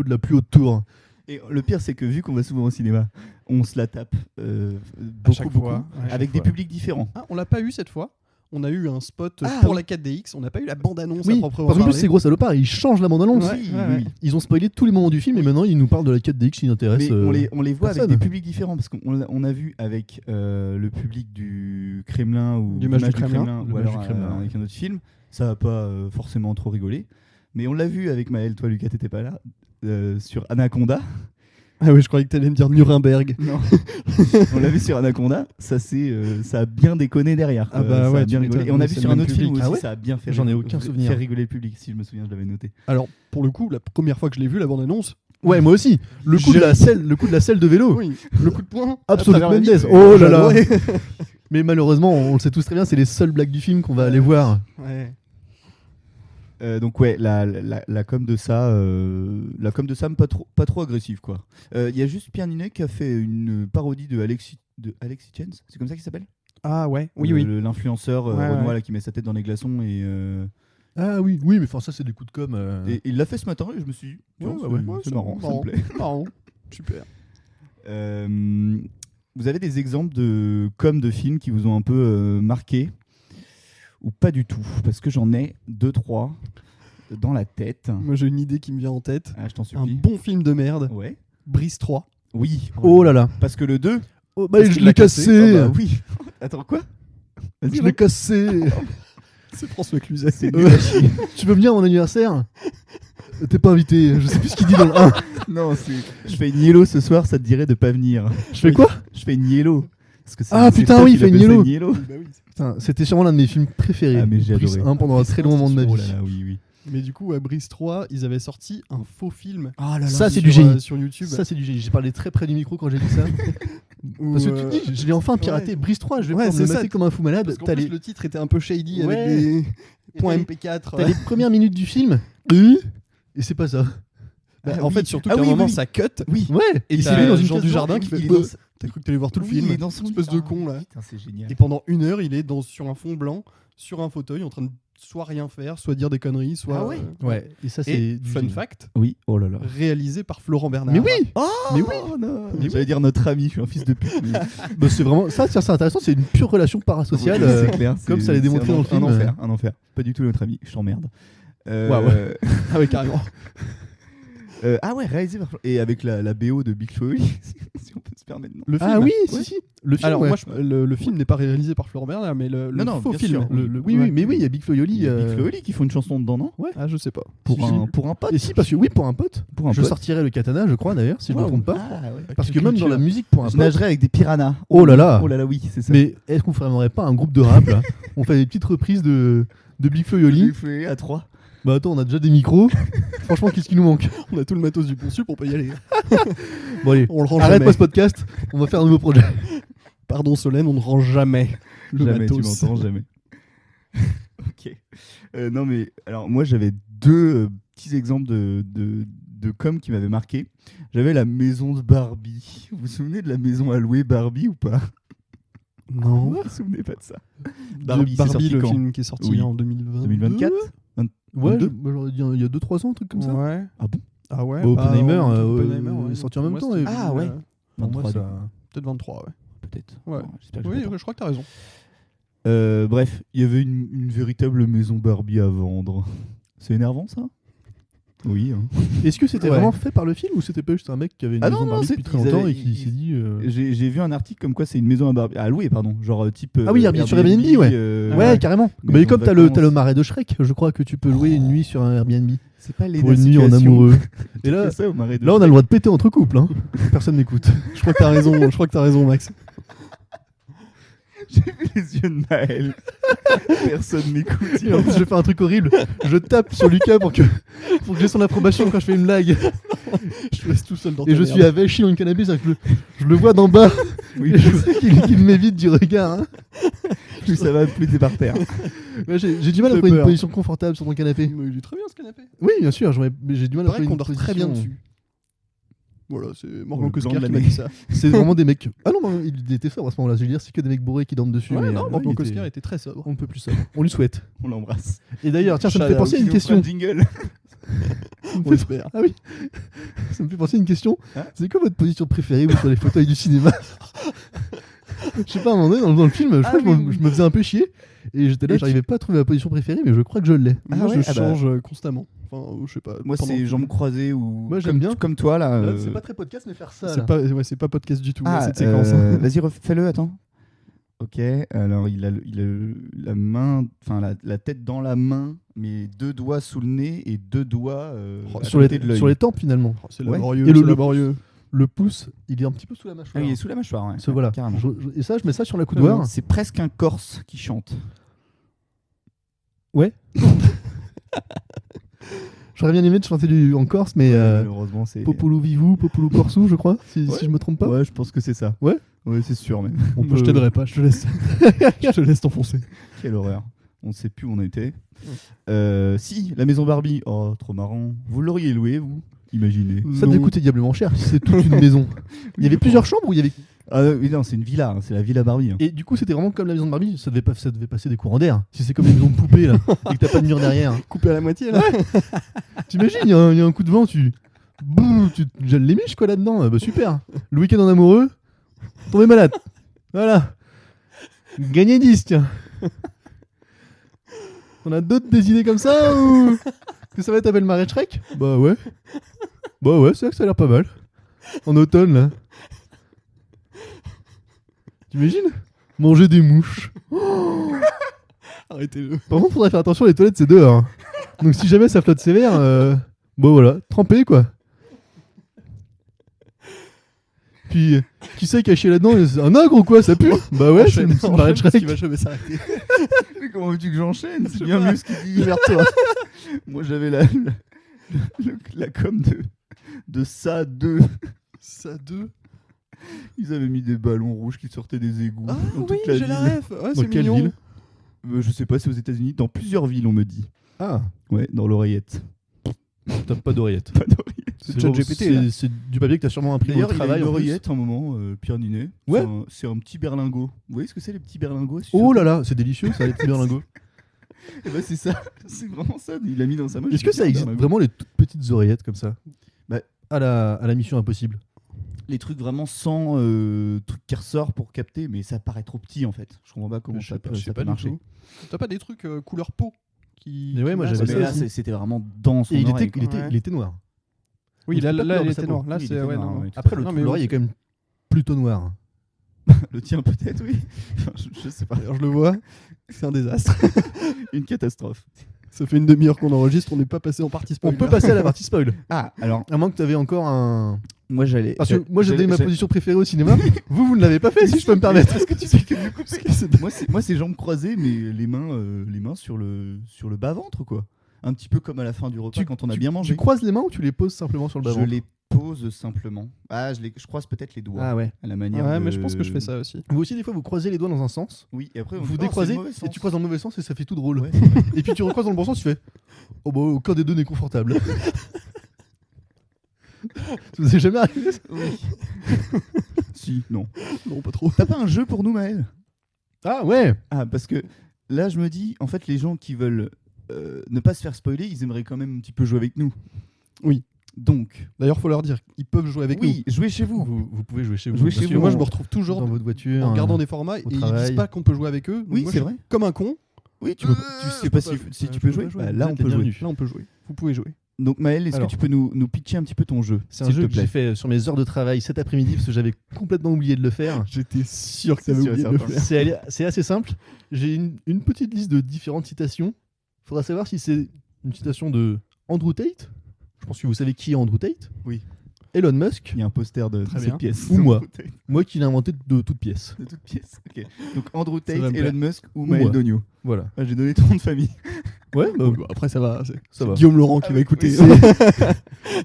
de la plus haute tour. Et le pire, c'est que vu qu'on va souvent au cinéma, on se la tape À chaque beaucoup, fois, ouais, à chaque avec des fois. publics différents. Ah, on l'a pas eu cette fois. On a eu un spot Ah, pour oui. la 4DX. On n'a pas eu la bande-annonce à Oui, proprement parce qu'en plus, parler. c'est gros salopard. Ils changent la bande-annonce. Ouais, Oui, ouais, oui. ouais. Ils ont spoilé tous les moments du film et maintenant ils nous parlent de la 4DX qui intéresse. Mais on les voit avec personne. des publics différents parce qu'on a vu avec le public du Kremlin ou Du Match du Match Kremlin. Le ou Match alors du Kremlin, ouais. avec un autre film. Ça va pas forcément trop rigoler. Mais on l'a vu avec Maël, toi Lucas t'étais pas là, sur Anaconda. Ah oui, je croyais que t'allais me dire Nuremberg. Non. On l'a vu sur Anaconda, ça a bien déconné derrière. Ah quoi. bah Ça ouais, a tu bien rigolé. m'étonnes, Et on a mais vu c'est sur le un même autre film public. aussi, Ah ouais ça a bien fait J'en ai rigoler- aucun souvenir. fait rigoler le public, si je me souviens, je l'avais noté. Alors, pour le coup, la première fois que je l'ai vu, la bande-annonce. Ouais, moi aussi. Le coup de la selle de vélo. Oui, le coup de poing. Absolument à travers la Mendes. vitre. Oh là là. Ouais. Mais malheureusement, on le sait tous très bien, c'est les seules blagues du film qu'on va aller voir. Ouais. Donc ouais, la com de ça, pas trop agressive quoi. Il y a juste Pierre Ninet qui a fait une parodie de Alexis Chance, c'est comme ça qu'il s'appelle. Ah ouais, oui. L'influenceur Ouais, Renoir ouais. là, qui met sa tête dans les glaçons Ah oui, oui, mais enfin ça c'est des coups de com. et il l'a fait ce matin et je me suis dit, tiens, Ouais, c'est marrant, ça me plaît. Marrant. Super. Vous avez des exemples de com de films qui vous ont un peu marqué ou pas du tout? Parce que j'en ai 2-3 dans la tête. Moi, j'ai une idée qui me vient en tête. Ah, je t'en Un supplie. bon film de merde, Ouais. Brise 3. Oui. Oh là là. Parce que le 2. Oh, bah, Parce je qu'il l'ai l'a cassé. Ah bah oui. Attends, quoi? Vas-y, Je l'ai cassé. C'est François Cluzet. C'est nul à chier. Tu veux venir à mon anniversaire? T'es pas invité. Je sais plus ce qu'il dit dans le 1. Non, je fais une yellow ce soir, ça te dirait de pas venir. Je fais quoi? Je fais une yellow. Parce que Ah, c'est putain, Fred oui, qui il fait une appelle ça yellow. Bah oui. Putain, c'était sûrement l'un de mes films préférés. Ah, mais j'ai Brice adoré. 1 pendant un très long moment de ma vie. Oh là là, oui, oui. Mais du coup, à Brice 3, ils avaient sorti un faux film. Ah là Ça, c'est sur, du génie. Sur YouTube. Ça, c'est du génie. J'ai parlé très près du micro quand j'ai dit ça. Où, Parce que tu te dis, je l'ai enfin piraté. ouais. Brice 3, je vais Ouais, pouvoir me c'est mater ça. comme un fou malade. Parce qu'en T'as plus, les... le titre était un peu shady Ouais. avec des points les- MP4. t'as les premières minutes du film. Et c'est pas ça. Bah, Ah en oui. fait, surtout Ah qu'à un oui, moment, oui. ça cut. Oui. Ouais. Et il t'as s'est mis dans une Jean case Dujardin blanche. qui fait il est dans- T'as cru que t'allais voir tout le Oui, film. il est dans son Espèce de con, là. Putain, c'est génial. Et pendant 1 heure, il est sur un fond blanc, sur un fauteuil, en train de soit rien faire, soit dire des conneries, soit. Ah ouais. Ouais. Et ça, c'est Et du fun génie. fact, Oui, oh là là. réalisé par Florent Bernard. Mais oui. Oh Mais oui. non. Mais J'allais dire notre ami, je suis un fils de pute. mais- Bah, c'est vraiment ça. Tiens, c'est intéressant. C'est une pure relation parasociale. Oui, c'est clair, comme c'est- ça l'est démontré c'est dans le film. Un enfer, un enfer. Pas du tout notre ami, je t'emmerde. Ouais. Ah ouais, carrément. Ah ouais, réalisé par... Et avec la BO de Big Flo et Oli, si on peut se permettre. Non. Le film. Ah oui, Ouais. si. Le film. Alors, ouais. moi, le film n'est pas réalisé par Florent Bernard, mais le Non, faux bien film. sûr. Oui, Ouais. mais oui, il y a Big Flo et Oli. Il y a Big Flo et Oli qui font une chanson dedans, non? Ah, je sais pas. Pour un pote. Et si, parce que oui, pour un pote. Pour un Je pote. sortirai le katana, je crois d'ailleurs, si je ne me Wow. trompe pas. Ah, ouais. Parce que Quelle même dans culture. la musique, pour un Je pote. nagerai avec des piranhas. Oh là là. Oh là là, oui, c'est ça. Mais est-ce qu'on ferait pas un groupe de rap là? On fait des petites reprises de Big Flo et Oli. Big Flo et Oli à 3. Bah attends, on a déjà des micros. Franchement, qu'est-ce qui nous manque? On a tout le matos du Bon Sup, on peut y aller. Bon allez, On le range arrête jamais. pas ce podcast. On va faire un nouveau projet. Pardon Solène, on ne range jamais le Jamais, tu matos. m'entends, jamais. Ok. Non, mais alors moi j'avais deux petits exemples de com qui m'avaient marqué. J'avais la maison de Barbie. Vous vous souvenez de la maison à louer Barbie ou pas? Non. Vous vous souvenez pas de ça? Barbie, c'est sorti le quand? film qui est sorti Oui. en 2020. 2024? Ouais, 22? bah, j'aurais dit il y a 2-3 ans, un truc comme ça. Ouais. Ah bon? Ah ouais. Bah, Oppenheimer, Oppenheimer, ouais. sorti en Pour même moi, temps, c'était- Ah ouais. Pour moi, 23, ça... Peut-être 23, ouais. peut-être. Ouais. Bon, j'espère que Oui, je me je crois que t'as raison. Bref, il y avait une véritable maison Barbie à vendre. C'est énervant ça? Oui. Hein. Est-ce que c'était Ouais. vraiment fait par le film ou c'était pas juste un mec qui avait une Ah maison non, non, Barbie c'est- depuis très ils longtemps avaient- et qui s'est dit. J'ai vu un article comme quoi c'est une maison à louer, pardon. Genre type. Ah oui, sur Airbnb, ouais. Ouais, carrément. Maison Mais comme de t'as le vacances. marais de Shrek, je crois que tu peux louer une nuit sur un Airbnb C'est pas les pour une nuit en amoureux. Et là, ça, au marais de là, on a le droit de péter entre couples. Hein. Personne n'écoute. Je crois que t'as raison, Max. J'ai vu les yeux de Maël. Personne m'écoute. Et en plus, je fais un truc horrible. Je tape sur Lucas pour que j'ai son approbation quand je fais une blague. Je te laisse tout seul dans Et ta je merde. suis avachi dans le canapé, c'est-à-dire que je le vois d'en bas. Oui, Et je vois qu'il m'évite du regard. Hein. plus ça va, plus t'es par terre. Ouais, j'ai du mal à Fais trouver une peur. position confortable sur ton canapé. Mais il est très bien ce canapé. Oui, bien sûr, mais j'ai du mal à C'est vrai trouver qu'on une dort position. très bien dessus. Voilà, c'est Morgan le Coscar blanc de qui la m'a dit ça. C'est vraiment des mecs. Ah non, non, il était sobre à ce moment-là. Je veux dire, c'est que des mecs bourrés qui dorment dessus. Ouais, mais, non, il Morgan était- Coscar était très sobre. On ne peut plus ça. On lui souhaite. On l'embrasse. Et d'ailleurs, tiens, ça me Shout fait out. penser à une Qui nous fera question. le jingle. On l'espère. Ah oui. Ça me fait penser à une question. Hein C'est quoi votre position préférée vous, sur les fauteuils du cinéma? Je sais pas, à un moment donné, dans le film, je crois que je me faisais un peu chier. Et j'étais là, Et j'arrivais pas à trouver ma position préférée, mais je crois que je l'ai. Ah Moi, ouais, je ah bah. change constamment. Enfin, je sais pas. Moi, pendant c'est le jambes film. croisées ou. Moi, j'aime comme- bien. Comme toi, là. C'est pas très podcast, mais faire ça. C'est pas, ouais, c'est pas podcast du tout, Ah, cette séquence. Vas-y, fais-le, attends. Ok, alors il a la main, enfin la tête dans la main, mais 2 doigts sous le nez et 2 doigts à sur côté de l'œil. les tempes finalement. Oh, c'est Ouais. laborieux. Et le- c'est laborieux. Le pouce, il est un petit peu sous la mâchoire. Ah, il est sous la mâchoire, ouais. Ce voilà. Carrément. Et ça, je mets ça sur la coudoir. C'est presque un Corse qui chante. Ouais. J'aurais bien aimé de chanter en Corse, mais Malheureusement, c'est. Popolo Vivou, Popolo Corsou, je crois, si Ouais. si je me trompe pas. Ouais, je pense que c'est ça. Ouais. Ouais, c'est sûr même. Moi, je t'aiderai pas, je te laisse. Je te laisse t'enfoncer. Quelle horreur. On ne sait plus où on était. Si, la maison Barbie. Oh, trop marrant. Vous l'auriez loué, vous? Imaginez. Ça devait coûter diablement cher si c'est toute une maison. Il y avait plusieurs chambres ou il y avait. Ah oui, non, c'est une villa. Hein, c'est la villa Barbie. Hein. Et du coup, c'était vraiment comme la maison de Barbie, ça devait passer des courants d'air. Si c'est comme une maison de poupée là, et que t'as pas de mur derrière. Coupé à la moitié, là. T'imagines, il y a un coup de vent, tu gèles les miches quoi là-dedans. Bah super. Le week-end en amoureux, tombé malade. Voilà. Gagné 10, tiens. On a d'autres des idées comme ça ou que ça va être appelé le marais de Shrek? Bah ouais. Bah ouais, c'est vrai que ça a l'air pas mal. En automne, là. T'imagines ? Manger des mouches. Arrêtez-le. Par contre, faudrait faire attention, les toilettes, c'est dehors. Donc si jamais ça flotte sévère, bon voilà, trempé, quoi. Puis, qui c'est qui a chié là-dedans ? Un ogre ou quoi ? Ça pue ? Bah ouais, c'est une marée de Shrek. Il va jamais s'arrêter. Mais comment veux-tu que j'enchaîne ? C'est bien mieux ce qu'il dit vers toi. Moi, j'avais la com de ça 2. Ça 2. Ils avaient mis des ballons rouges qui sortaient des égouts Ah dans oui, toute la j'ai la ville. ref. Ouais, Dans c'est quelle mignon. ville ? Je sais pas, c'est aux États-Unis. Dans plusieurs villes, on me dit. Ah, Ouais, dans l'oreillette. t'as pas d'oreillette. Pas d'oreillette. C'est ChatGPT, là. c'est du papier que t'as sûrement imprimé au D'ailleurs, il y a travail. une en plus. oreillette, un moment, Pierre Ninet. Ouais. C'est un petit berlingot. Vous voyez ce que c'est, les petits berlingots ? Oh là là, c'est délicieux ça, les petits berlingots. Et bah, c'est ça. C'est vraiment ça. Il a mis dans sa main. Est-ce que ça existe vraiment les toutes petites oreillettes comme ça ? Bah, à la Mission Impossible. Les trucs vraiment sans truc qui ressort pour capter, mais ça paraît trop petit en fait. Je comprends pas comment Je ça sais pas, peut, je sais ça pas peut du marcher. tout. T'as pas des trucs couleur peau qui. Mais ouais, moi, qui j'avais massent Mais ça là, aussi. c'était vraiment dans son Et il oreille. était, quoi. Ouais. il était noir. Oui, là, Pas là, couleur il de était sa peau. noir. Là, Oui, il c'est. était Ouais, noir, non. ouais. Après, le Non, trou mais de l'oreille est quand même plutôt noir. Le tien peut-être, oui. Enfin, je sais pas. Alors, je le vois. C'est un désastre. Une catastrophe. Ça fait une demi-heure qu'on enregistre. On n'est pas passé en partie On spoiler. peut passer à la partie spoil. Ah, alors, À moins que tu avais encore un. moi j'allais. Parce que moi j'ai donné ma j'allais- position préférée au cinéma. Vous ne l'avez pas fait, si je peux me permettre. Est-ce que tu sais que du coup, moi c'est jambes croisées, mais les mains sur le bas-ventre, quoi. Un petit peu comme à la fin du repas quand on a bien mangé. Tu croises les mains ou tu les poses simplement sur le Je bas-ventre ? les pose simplement. Ah, je croise peut-être les doigts. Ah ouais. À la manière Ouais, de- mais je pense que je fais ça aussi. Vous aussi, des fois, vous croisez les doigts dans un sens, Oui, et après on vous dit, oh, décroisez, c'est le mauvais et sens. tu croises dans le mauvais sens et ça fait tout drôle. Ouais, c'est vrai. Et puis tu recroises dans le bon sens, tu fais oh bah aucun des deux n'est confortable. Ça vous est jamais arrivé ça ? Oui. Si, non. Non, pas trop. T'as pas un jeu pour nous, Maël ? Ah ouais. Ah, parce que là, je me dis, en fait, les gens qui veulent ne pas se faire spoiler, ils aimeraient quand même un petit peu jouer avec nous. Oui. Donc, D'ailleurs, faut leur dire, ils peuvent jouer avec oui, jouez chez vous. Vous pouvez jouer chez vous. Jouez bien chez sûr. vous. Moi, je me retrouve toujours dans votre voiture. en regardant des formats et au ils travail. disent pas qu'on peut jouer avec eux. Donc Oui, moi, c'est je- vrai. Comme un con. Oui, tu peux- sais pas si tu peux jouer. Bah, là, Vous on êtes les peut jouer. bienvenus. Là, on peut jouer. Vous pouvez jouer. Donc, Maël, est-ce que Alors. tu peux nous pitcher un petit peu ton jeu, C'est un s'il jeu te que j'ai plaît fait sur mes heures de travail cet après-midi parce que j'avais complètement oublié de le faire. J'étais sûr que C'est t'avais sûr et oublié de le certain. faire. C'est assez simple. J'ai une petite liste de différentes citations. Faudra savoir si c'est une citation de Andrew Tate. Je pense que vous savez qui est Andrew Tate. Oui. Elon Musk. Il y a un poster de Très cette bien. pièce. Ou moi. Andrew Tate. Moi qui l'ai inventé de toutes pièces. De toute pièce. Ok. Donc, Andrew Ça va Tate, me Elon plaire. Musk ou Ou Maël moi. Dogno. Voilà. Ah, j'ai donné ton nom de famille. Ouais, bah, Bah, après, ça va. C'est va. Guillaume Laurent qui Ah va oui, écouter. oui,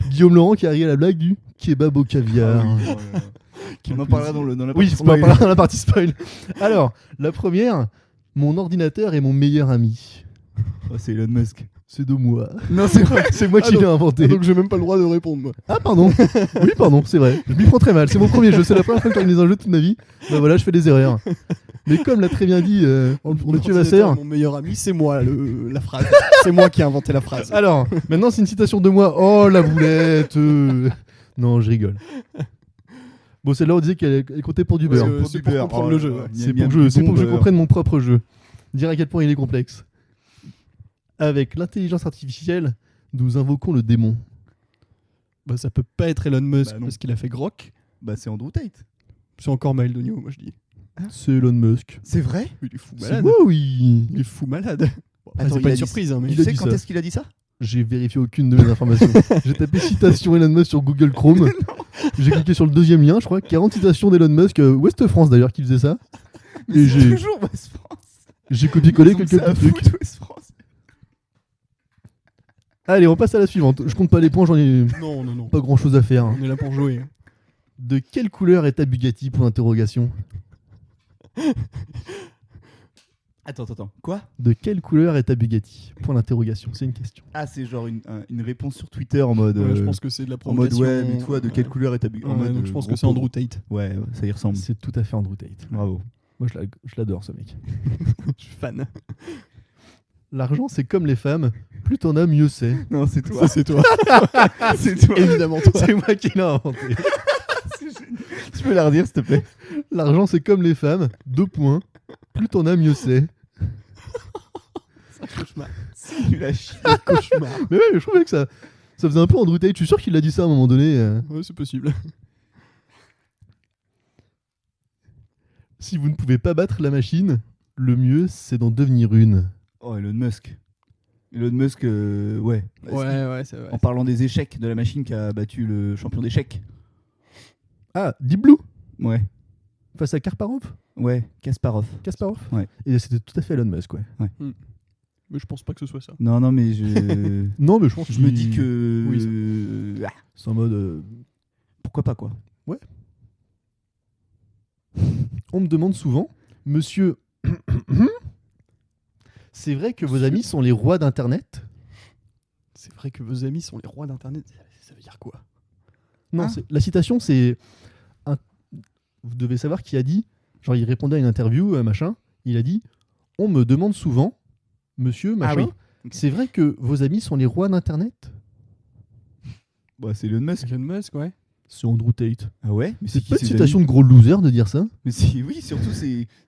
Guillaume Laurent qui a ri à la blague du kebab au caviar. Ah oui, oh là là. On en parlera dans la Oui, partie on en spoil. parlera dans la partie spoil. Alors, la première, mon ordinateur est mon meilleur ami. Oh, c'est Elon Musk. C'est de moi. Non, c'est vrai. C'est moi qui l'ai inventé. Donc, j'ai même pas le droit de répondre, moi. Ah pardon. Oui pardon, c'est vrai. Je m'y prends très mal. C'est mon premier jeu. C'est la première fois que j'organise un jeu de toute ma vie. Bah voilà, je fais des erreurs. Mais comme l'a très bien dit Mathieu Vasseur. Mon meilleur ami, c'est moi, la phrase. C'est moi qui ai inventé la phrase. Alors, maintenant c'est une citation de moi. Oh la boulette. Non, je rigole. Bon, celle-là on disait qu'elle comptait pour du beurre. que c'est pour comprendre le jeu, ouais. C'est pour que je comprenne mon propre jeu. Dire à quel point il est complexe. Avec l'intelligence artificielle, nous invoquons le démon. Bah, ça peut pas être Elon Musk Bah, non. parce qu'il a fait Grok. Bah, c'est Andrew Tate. C'est encore Maël Dogno, moi je dis. C'est Elon Musk. C'est vrai? Il est fou C'est malade. moi, oui. Il est fou malade. Bon, après, Attends, c'est il pas a une dit- surprise, hein, mais Tu Il a sais dit quand ça. est-ce qu'il a dit ça? J'ai vérifié aucune de mes informations. J'ai tapé citation Elon Musk sur Google Chrome. J'ai cliqué sur le deuxième lien, je crois. 40 citations d'Elon Musk. Ouest France d'ailleurs qui faisait ça. Et C'est j'ai toujours West France. copié-collé Ils ont quelques ça à petits trucs. foutre, West France. Allez, on passe à la suivante. Je compte pas les points, j'en ai non, non, non. pas grand chose à faire. On est là pour jouer. De quelle couleur est ta Bugatti pour interrogation? Attends. Quoi? De quelle couleur est ta Bugatti? Point d'interrogation, c'est une question. Ah, c'est genre une réponse sur Twitter en mode. Ouais, je pense que c'est de la En mode provocation. web et toi, de quelle couleur est ta Ouais, en mode, donc je pense que gros c'est Andrew pauvre. Tate. Ouais, ça y ressemble. C'est tout à fait Andrew Tate. Bravo. Moi, je l'adore, ce mec. Je suis fan. L'argent, c'est comme les femmes. Plus t'en as, mieux c'est. Non, c'est Ça, c'est toi. c'est toi. Évidemment toi. C'est moi qui l'ai inventé. Tu peux la redire, s'il te plaît? L'argent, c'est comme les femmes. 2 points. Plus t'en as, mieux c'est. Cauchemar. C'est nul à chier. Cauchemar. Mais ouais, je trouvais que ça faisait un peu Andrew Tate. Je suis sûr qu'il a dit ça à un moment donné. Ouais, c'est possible. Si vous ne pouvez pas battre la machine, le mieux c'est d'en devenir une. Oh, Elon Musk. Elon Musk, ouais. Ouais, c'est vrai. En parlant des échecs, de la machine qui a battu le champion d'échecs. Ah, Deep Blue Ouais. face à Kasparov. Ouais, Kasparov. Kasparov. Ouais. Et c'était tout à fait Elon Musk, ouais. Mais je pense pas que ce soit ça. Non, mais je. Non, mais je pense Je me dis que. Oui, c'est en mode. Pourquoi pas, quoi. On me demande souvent, monsieur, c'est vrai que vos amis sont les rois d'Internet? C'est vrai que vos amis sont les rois d'Internet. Ça veut dire quoi? Non, Ah. la citation, c'est. Vous devez savoir qui a dit. Genre, il répondait à une interview, machin. Il a dit, on me demande souvent, monsieur, machin, oui. Ok. c'est vrai que vos amis sont les rois d'Internet? Bah, c'est Elon Musk. Elon Musk, ouais. C'est Andrew Tate. Ah ouais? Mais C'est qui pas une ses citation amis de gros loser de dire ça? Mais si, oui, surtout,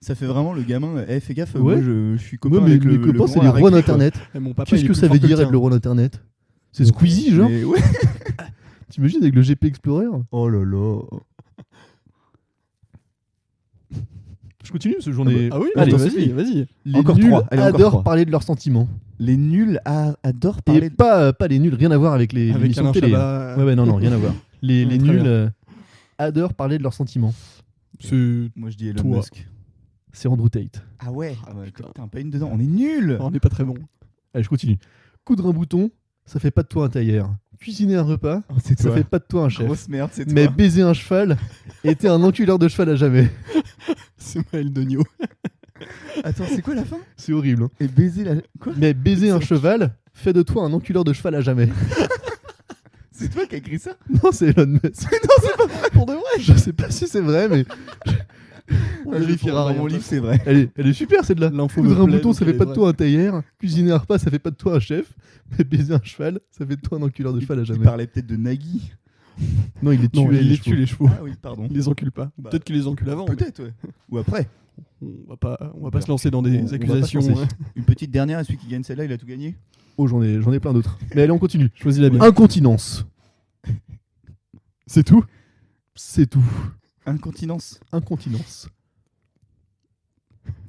ça fait vraiment le gamin. Fais gaffe, Ouais. moi je suis copain Moi, mes avec le copains, grand c'est à les la rois récré, d'Internet. Et mon papa, Qu'est-ce il est que plus ça fort veut que dire le être tien. le roi d'Internet? C'est Squeezie, genre? Mais ouais. T'imagines avec le GP Explorer? Oh là là. Je continue parce que j'en ai. Ah oui, Allez, vas-y, vas-y. Les Encore nuls 3. Allez, encore adorent 3. parler de leurs sentiments. Les nuls adorent Et parler. pas les nuls, rien à voir avec les Avec émissions Alain de télé. Chabat. Ouais, non, rien à voir. Les Très nuls bien. adorent parler de leurs sentiments. C'est... Moi je dis Elon Toi. Musk. C'est Andrew Tate. Ah ouais. putain. Putain, pas une dedans. On est nuls. On n'est pas très bon. Allez, je continue. Coudre un bouton, ça fait pas de toi un tailleur. Cuisiner un repas, Oh, c'est ça toi. fait pas de toi un chef. Grosse merde, c'est toi. Mais baiser un cheval, et t'es un enculeur de cheval à jamais. C'est Maël Degnaud. Attends, c'est quoi la fin? C'est horrible. Hein. Et baiser la. Quoi? Mais baiser un cheval fait de toi un enculeur de cheval à jamais. C'est toi qui as écrit ça? Non, c'est Elon Musk. Non, c'est pas vrai pour de vrai. Je sais pas si c'est vrai, mais On vérifiera dans mon rien. livre, c'est vrai. elle est super celle-là. L'info Coudre me un plaît, bouton, donc ça elle fait est pas de vraie. toi un tailleur. Cuisiner un repas, ça fait pas de toi un chef. Mais baiser un cheval, ça fait de toi un enculeur de cheval à Il jamais. parlait peut-être de Nagui. Non, il est Non, tué. il les tue les chevaux. Ah oui, pardon. Il les encule pas. Bah, Peut-être qu'il les encule avant. mais Peut-être, ouais. Ou après. On va pas se lancer dans des On va pas accusations. se lancer. hein. Une petite dernière, et celui qui gagne celle-là, il a tout gagné. Oh, j'en ai plein d'autres. Mais allez, on continue. Choisis la mienne. Incontinence. C'est tout. C'est tout. Incontinence. Incontinence.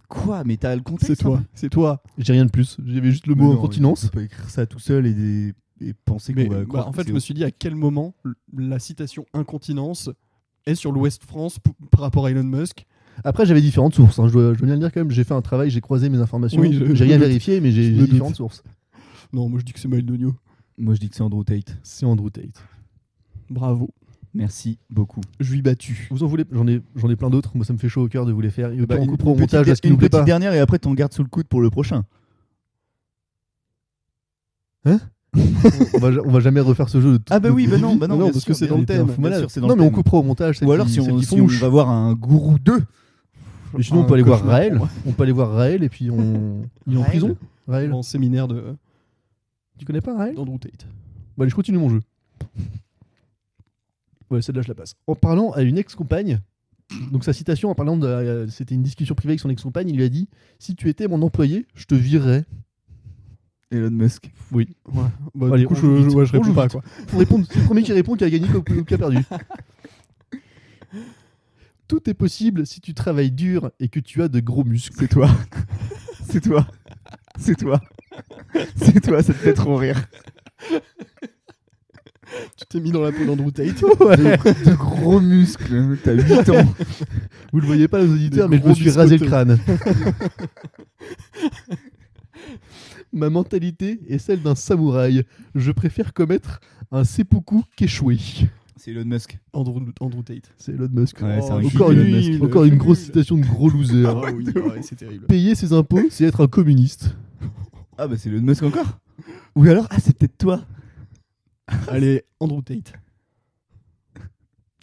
Quoi? Mais t'as le contexte? C'est toi. hein C'est toi. J'ai rien de plus. J'avais juste le Mais mot non, incontinence. On peut pas écrire ça tout seul et penser Mais qu'on va bah, croire en que fait, c'est je me suis dit à quel moment la citation incontinence est sur l'Ouest France par rapport à Elon Musk. Après, j'avais différentes sources. Hein. Je dois bien le dire quand même. J'ai fait un travail, j'ai croisé mes informations. Oui, je j'ai rien me doute. vérifié, mais Je j'ai me doute. différentes sources. Non, moi je dis que c'est Maël Degnaud. Moi, je dis que c'est Andrew Tate. C'est Andrew Tate. Bravo. Merci beaucoup. Je lui battu. Vous en voulez? J'en ai plein d'autres. Moi, ça me fait chaud au cœur de vous les faire. Et au pire, on Une coupera au petite montage à ce qui une nous plaît petite pas. dernière et après, t'en gardes sous le coude pour le prochain. on va jamais refaire ce jeu. De Ah bah oui, bah non, bien parce que sûr, c'est dans bien le thème. sûr, bien sûr, c'est dans Non, le mais on thème. coupera au montage. Ou alors, si on va voir un gourou 2. Mais sinon, on Un peut aller voir cauchemar Raël. pour moi. On peut aller voir Raël et puis il est en Raël prison. Raël. En séminaire de Tu connais pas Raël? d'Andrew Tate. Bon, allez, je continue mon jeu. Ouais, celle-là, je la passe. En parlant à une ex-compagne, donc sa citation, en parlant de. C'était une discussion privée avec son ex-compagne, il lui a dit: si tu étais mon employé, je te virerais. Elon Musk. Oui. Ouais. Bah, Allez, du coup, on joue vite. je On réponds joue pas vite. quoi. Faut répondre, c'est le premier qui répond qui a gagné ou qui a perdu. Tout est possible si tu travailles dur et que tu as de gros muscles. C'est toi. C'est toi. C'est toi. C'est toi, ça te fait trop rire. Tu t'es mis dans la peau d'Andrew Tate. Ouais. De gros muscles. T'as 8 ans. Vous le voyez pas, les auditeurs, Des mais je me gros suis rasé le biscotteux. crâne. Ma mentalité est celle d'un samouraï. Je préfère commettre un seppuku qu'échouer. C'est Elon Musk. Andrew Tate. C'est Elon Musk. Ouais, c'est un encore geek, une, Elon Musk. encore une grosse citation de gros loser. Ah oui, ouais, c'est terrible. Payer ses impôts, c'est être un communiste. Ah bah c'est Elon Musk encore. Ou alors, ah c'est peut-être toi. Allez, Andrew Tate.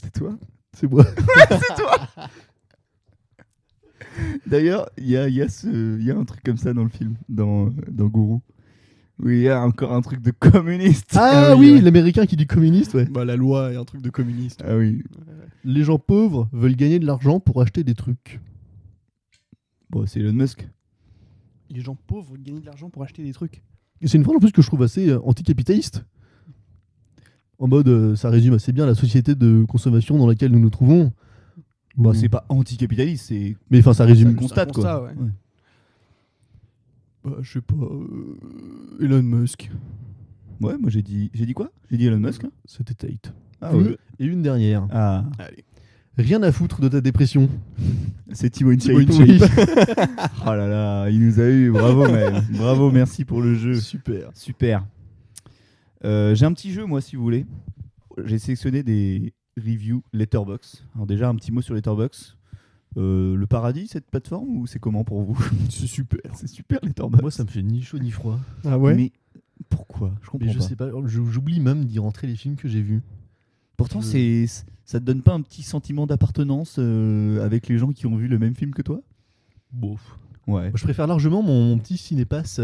C'est toi. C'est moi. D'ailleurs, il y a un truc comme ça dans le film, dans Gourou. Où il y a encore un truc de communiste. Ah oui, l'américain qui dit communiste, ouais. Bah, la loi est un truc de communiste. Ah oui. Les gens pauvres veulent gagner de l'argent pour acheter des trucs. Bon, c'est Elon Musk. Les gens pauvres gagnent de l'argent pour acheter des trucs. Et c'est une phrase en plus que je trouve assez anticapitaliste. En mode, ça résume assez bien la société de consommation dans laquelle nous nous trouvons. Bah, c'est pas anticapitaliste, c'est. Mais enfin, ça Ça résume. constate, constat, quoi. ouais. Ouais. Bah, je sais pas. Elon Musk. Ouais, moi j'ai dit quoi? J'ai dit Elon Musk. Hein. C'était Tate. Ah ouais. Et une dernière. Ah, Allez. Rien à foutre de ta dépression. c'est Thibaut Thibaut InShape. InShape. Oh là là, il nous a eu. Bravo, Maël. Bravo, merci pour le jeu. Super. Super. J'ai un petit jeu, moi, si vous voulez. J'ai sélectionné des reviews Letterboxd. Alors déjà, un petit mot sur Letterboxd. Le paradis, cette plateforme, ou c'est comment pour vous? C'est super. C'est super, Letterboxd. Moi, ça me fait ni chaud ni froid. Ah ouais. Mais pourquoi? Je comprends Mais je pas. sais pas. J'oublie même d'y rentrer les films que j'ai vus. Pourtant, Je- ça te donne pas un petit sentiment d'appartenance avec les gens qui ont vu le même film que toi? Bon. Ouais. Moi, je préfère largement mon petit cinépass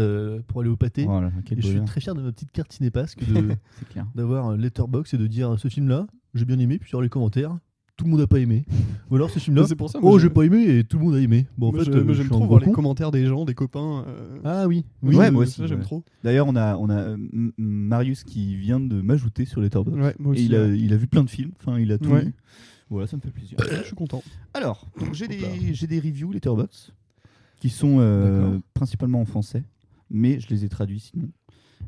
pour aller au pâté. Voilà, quel Et je suis bonheur. très fier de ma petite carte cinépass que C'est clair. d'avoir un letterbox et de dire ce film-là, j'ai bien aimé, puis sur les commentaires, tout le monde a pas aimé. Ou alors ce film-là, C'est pour ça. moi, oh je- j'ai pas aimé et tout le monde a aimé. Bon, en moi, fait, moi, je j'aime suis un trop gros voir les con. commentaires des gens, des copains. Ah oui. Ouais, moi aussi, Ça, j'aime ouais. trop. D'ailleurs, on a Marius qui vient de m'ajouter sur Letterboxd. Ouais, moi Et aussi. il a vu plein de films. Enfin, il a tout Ouais. vu. Voilà, ça me fait plaisir. Je suis content. Alors, donc j'ai des reviews Letterboxd qui sont D'accord. principalement en français, mais je les ai traduits sinon.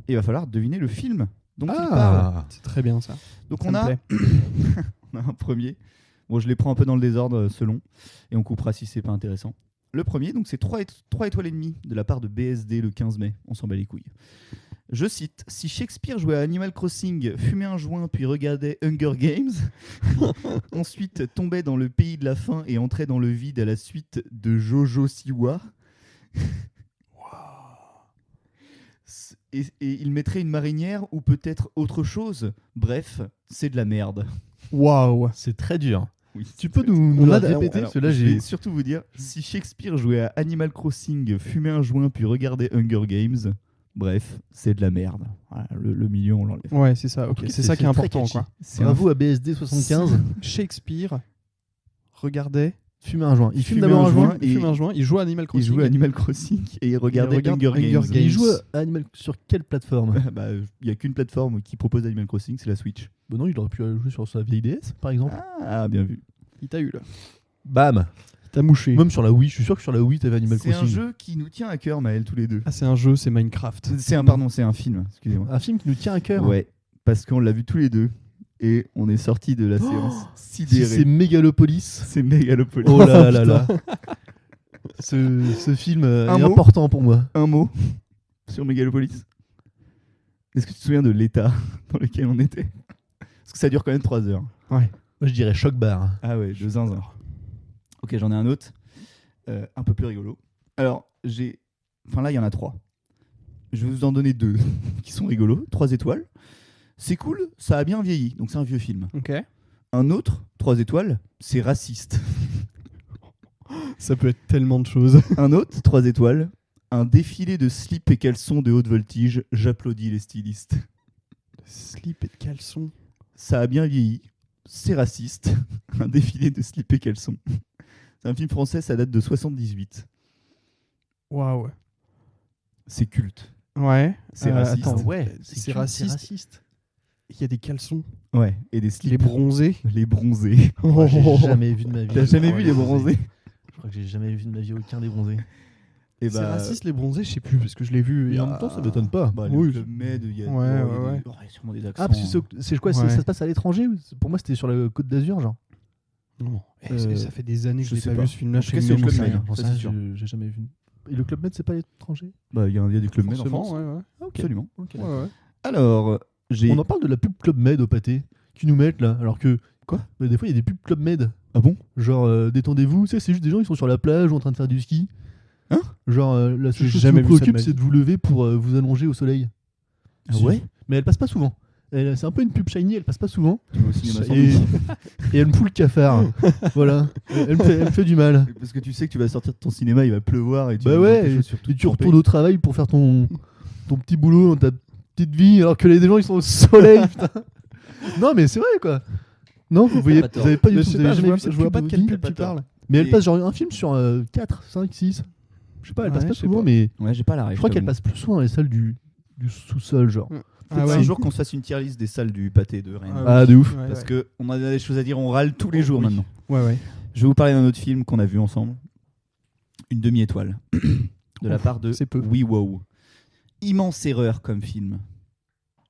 Et il va falloir deviner le film dont il parle. Ah. C'est très bien ça. Donc Ça on me a, plaît. on a un premier. Bon, je les prends un peu dans le désordre selon, et on coupera si c'est pas intéressant. Le premier, donc c'est 3 étoiles et demie de la part de BSD le 15 mai. On s'en bat les couilles. Je cite: si Shakespeare jouait à Animal Crossing, fumait un joint puis regardait Hunger Games, ensuite tombait dans le pays de la faim et entrait dans le vide à la suite de Jojo Siwa, et il mettrait une marinière ou peut-être autre chose. Bref, c'est de la merde. Waouh. C'est très dur. Oui. Tu peux nous la répéter Alors, parce que là je vais j'ai. surtout vous dire, si Shakespeare jouait à Animal Crossing, fumait un joint puis regardait Hunger Games, bref, c'est de la merde. Voilà, le milieu, on l'enlève. Ouais, c'est ça. Ok, Ok, c'est ça qui est très important, catchy. quoi. C'est Bravo à BSD 75. Shakespeare regardait. Fumer un joint. Il fume Fumer d'abord un un joint. joint. Il fume un joint. Il joue à Animal Il Crossing. jouait à Animal Crossing et il regardait regarde Hunger Games. Hunger Games. Il joue à Animal sur quelle plateforme? Bah, il n'y a qu'une plateforme qui propose Animal Crossing, c'est la Switch. Bah non, il aurait pu jouer sur sa vieille DS par exemple. Ah, bien vu. Il t'a eu là. Bam. Il t'a mouché. Même sur la Wii, je suis sûr que sur la Wii t'avais Animal C'est Crossing. un jeu qui nous tient à cœur, Maël, tous les deux. Ah, c'est un jeu, c'est Minecraft. C'est un film, excusez-moi. Un film qui nous tient à cœur. Ouais, parce qu'on l'a vu tous les deux et on est sorti de la séance Si sidérés. c'est Megalopolis. C'est Megalopolis. Oh là là là. Ce film Un est mot important pour moi. Un mot sur Megalopolis. Est-ce que tu te souviens de l'état dans lequel on était? Parce que ça dure quand même 3 heures. Moi je dirais Choc Bar. Ah ouais, de zinzin. Ok, j'en ai un autre. Un peu plus rigolo. Alors, Enfin là, il y en a 3. Je vais vous en donner 2 qui sont rigolos. 3 étoiles. C'est cool, ça a bien vieilli. Donc c'est un vieux film. Ok. Un autre, 3 étoiles, c'est raciste. Ça peut être tellement de choses. Un autre, 3 étoiles, un défilé de slip et caleçons de haute voltige. J'applaudis les stylistes. Slip et de caleçon. Ça a bien vieilli. C'est raciste. Un défilé de slip et caleçons. C'est un film français, ça date de 78. Waouh. C'est culte. Ouais. C'est raciste. Attends, ouais, c'est raciste. Il y a des caleçons. Ouais, et des slips. Les bronzés. Les bronzés. Moi, j'ai jamais vu de ma vie. T'as jamais vu les bronzés? Je crois que j'ai jamais vu de ma vie aucun des bronzés. Et C'est raciste les bronzés, je sais plus parce que je l'ai vu. il y Et a- en même temps, ça m'étonne pas. Bah, Oui. le Club Med, il y a, Ouais, il y a ouais, des- il y a sûrement des accents. Ah, parce que c'est quoi Ouais. ça se passe à l'étranger ou Pour moi, c'était sur la Côte d'Azur, genre. Non. Euh, Ça fait des années que je je sais l'ai pas pas. vu ce film-là. En tout cas, c'est au Club Med. J'en Ça, sais c'est rien, sûr. j'ai jamais vu. Et le Club Med, c'est pas à l'étranger? Bah, il y a des Club Med en Forcément, France. ouais, ouais. Ah, ok. Absolument. Ok. Ouais, ouais. Alors, j'ai. On en parle de la pub Club Med au pâté qui nous mettent là, alors que. Quoi? Bah, des fois, il y a des pubs Club Med. Ah bon? Genre, détendez-vous, tu sais, c'est juste des gens qui sont sur la plage ou en train de faire du ski. Hein? Genre, la seule J'ai chose qui jamais vous vu ça de préoccupe, ma c'est vie. de vous lever pour vous allonger au soleil. Ah Si. ouais? Mais elle passe pas souvent. C'est un peu une pub shiny, elle passe pas souvent. Tu vas au cinéma sans Et, doute. et elle me fout le cafard. Voilà. Elle me fait du mal. Parce que tu sais que tu vas sortir de ton cinéma, il va pleuvoir et tu Bah vas ouais, avoir tes et chaussures toutes tu trempées. retournes au travail pour faire ton petit boulot dans ta petite vie, alors que les gens ils sont au soleil, putain. Non, mais c'est vrai quoi. Non, vous voyez, Pas tort. vous avez pas du Mais tout, je sais vous avez pas, je jamais vois vu cette je vois pub pas de de quelle vie. pub Pas tu tort. parles. Mais elle Et- passe genre un film sur 4, 5, 6. Je sais pas, elle passe Ouais, pas je sais souvent, pas. mais Ouais, j'ai pas la ref. je crois qu'elle j'avoue. passe plus souvent dans les salles du sous-sol, genre. Ah C'est ouais. un jour qu'on se fasse une tier list des salles du pâté de Rennes. Ah, de ouf. Ouais, Parce ouais. que on a des choses à dire, on râle tous les jours Oui. maintenant. Ouais, ouais. Je vais vous parler d'un autre film qu'on a vu ensemble. Une demi-étoile. De la part de c'est peu. WeWow. Immense erreur comme film.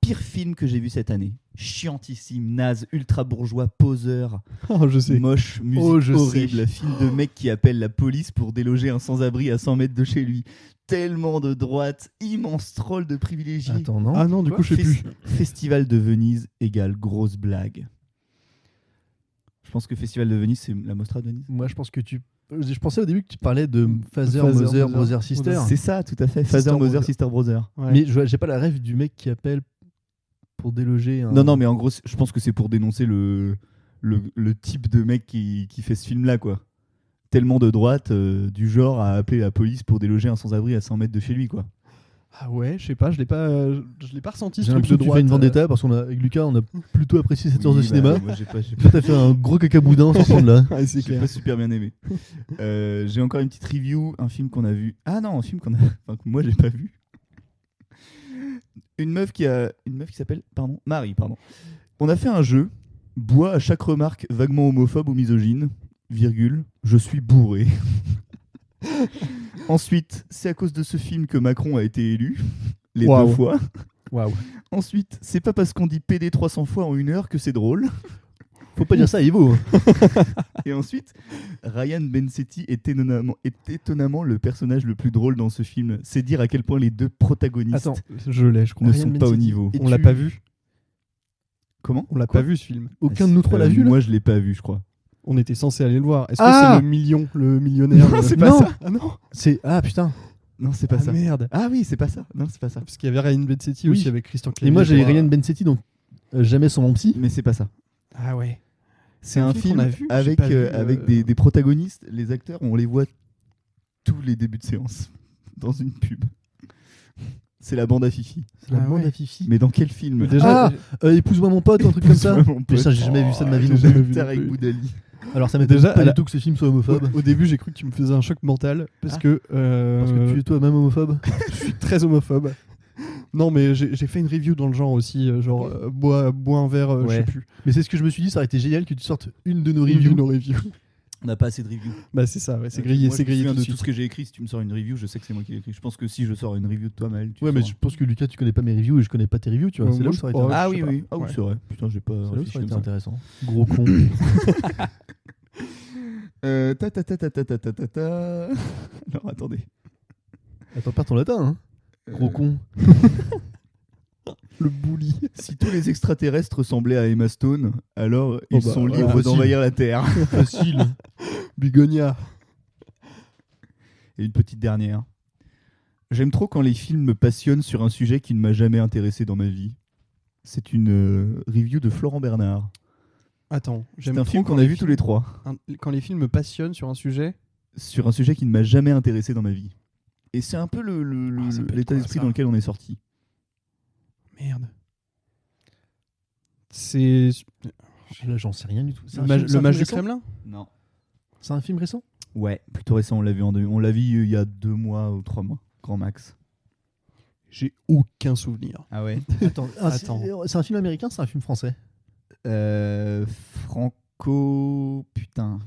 Pire film que j'ai vu cette année. Chiantissime, naze, ultra bourgeois, poseur, Oh, je sais. moche, musique je horrible, sais. film de mec qui appelle la police pour déloger un sans-abri à 100 mètres de chez lui. Tellement de droite, immense troll de privilégiés. Attends, non. Ah non, du coup, je sais plus. Festival de Venise égale grosse blague. Je pense que Festival de Venise, c'est la Mostra de Venise. Moi, je pense que je pensais au début que tu parlais de Father, Father, Mother, Mother, Brother, Sister. C'est ça, tout à fait. Sister Father, Mother, Brother. Sister, Brother. Ouais. Mais j'ai pas la rêve du mec qui appelle pour déloger un... Non, mais en gros, je pense que c'est pour dénoncer le type de mec qui fait ce film-là, quoi. Tellement de droite, du genre à appeler la police pour déloger un sans-abri à 100 mètres de chez lui, quoi. Ah ouais, je sais pas, je l'ai pas ressenti. J'ai ce truc l'impression de que tu droite, fais une vendetta parce qu'avec Lucas, on a plutôt apprécié cette séance de Oui, cinéma. moi, j'ai pas Toi, t'as fait un gros cacaboudin sur ce film-là. Ouais, c'est j'ai clair. pas super bien aimé. J'ai encore une petite review, un film qu'on a vu. Ah non, un film que moi j'ai pas vu. Une meuf qui s'appelle Marie. On a fait un jeu. Bois à chaque remarque vaguement homophobe ou misogyne. Virgule. Je suis bourré. Ensuite, c'est à cause de ce film que Macron a été élu. Les Waouh. 2 fois. Waouh. Ensuite, c'est pas parce qu'on dit PD 300 fois en 1 heure que c'est drôle. Faut pas dire ça à Ivo. Et ensuite, Ryan Bensetti est étonnamment le personnage le plus drôle dans ce film. C'est dire à quel point les deux protagonistes Attends, Je l'ai, je crois. ne Ryan sont pas au Bensetti. niveau. Et On l'a tu- pas vu. Comment On l'a Quoi pas vu ce film. aucun de nous trois l'a vu là Moi, je l'ai pas vu, je crois. On était censé aller le voir. Est-ce Ah que c'est le millionnaire Non, le- c'est pas Non. ça. Ah non. Ah putain. Non, c'est pas Ah ça. merde. Ah oui, c'est pas ça. Non, c'est pas ça. Parce qu'il y avait Ryan Bensetti Oui. aussi avec Christian Clavier. Et moi j'avais pour, Ryan Bensetti, donc jamais sans mon psy. Mais c'est pas ça. Ah ouais. C'est un film qu'on a vu, j'ai avec, pas vu, avec des protagonistes. Les acteurs, on les voit tous les débuts de séance dans une pub. C'est la bande à Fifi. C'est la Ah bande ouais. à Fifi. Mais dans quel film Déjà, Épouse-moi mon pote ou un truc comme ça. Épouse-moi mon pote. Putain, j'ai jamais vu ça de ma vie j'ai non jamais plus. vu non Tarek plus. Boudali. Alors ça m'étonne Déjà, pas à du la- tout que ce film soit homophobe. au début, j'ai cru que tu me faisais un choc mental parce Ah. que Parce que tu es toi-même homophobe. je suis très homophobe. Non, mais j'ai fait une review dans le genre aussi, bois un verre, je sais Ouais. plus. Mais c'est ce que je me suis dit, ça aurait été génial que tu sortes une de nos reviews. Nos reviews. On n'a pas assez de reviews. Bah c'est ça, ouais, c'est grillé, Moi, c'est je me grillé souviens tout de de tout suite. ce que j'ai écrit. Si tu me sors une review, je sais que c'est moi qui l'ai écrit. Je pense que si je sors une review de toi, Maël, tu Ouais, mais sors. je pense que Lucas, tu connais pas mes reviews et je connais pas tes reviews, tu vois. Ouais, C'est là moi, où ça aurait je- été ouais. Ah je oui, sais oui. pas. Ah oui, Ouais. c'est vrai. Putain, j'ai pas c'est là où réfléchi ça aurait été comme ça. intéressant. Gros con. Ta. Alors attendez. Attends, perds ton latin, hein. Gros con. Le bully. Si tous les extraterrestres ressemblaient à Emma Stone, alors ils bah, sont voilà, libres facile. d'envahir la Terre. Facile. Bigonia. Et une petite dernière. J'aime trop quand les films me passionnent sur un sujet qui ne m'a jamais intéressé dans ma vie. C'est une review de Florent Bernard. Attends, C'est j'aime un trop film quand qu'on a les vu tous films- les trois. Quand les films me passionnent sur un sujet. Sur un sujet qui ne m'a jamais intéressé dans ma vie. Et c'est un peu Ah, ça peut être l'état quoi, d'esprit ça dans lequel on est sorti. Merde. C'est Là, j'en sais rien du tout. C'est un le film- c'est un mage film du récent Kremlin. Non. C'est un film récent Ouais, plutôt récent. On l'a vu on l'a vu il y a 2 mois ou 3 mois, grand max. J'ai aucun souvenir. Ah ouais. Attends, Attends. c'est un film américain, c'est un film français. Franco. Putain.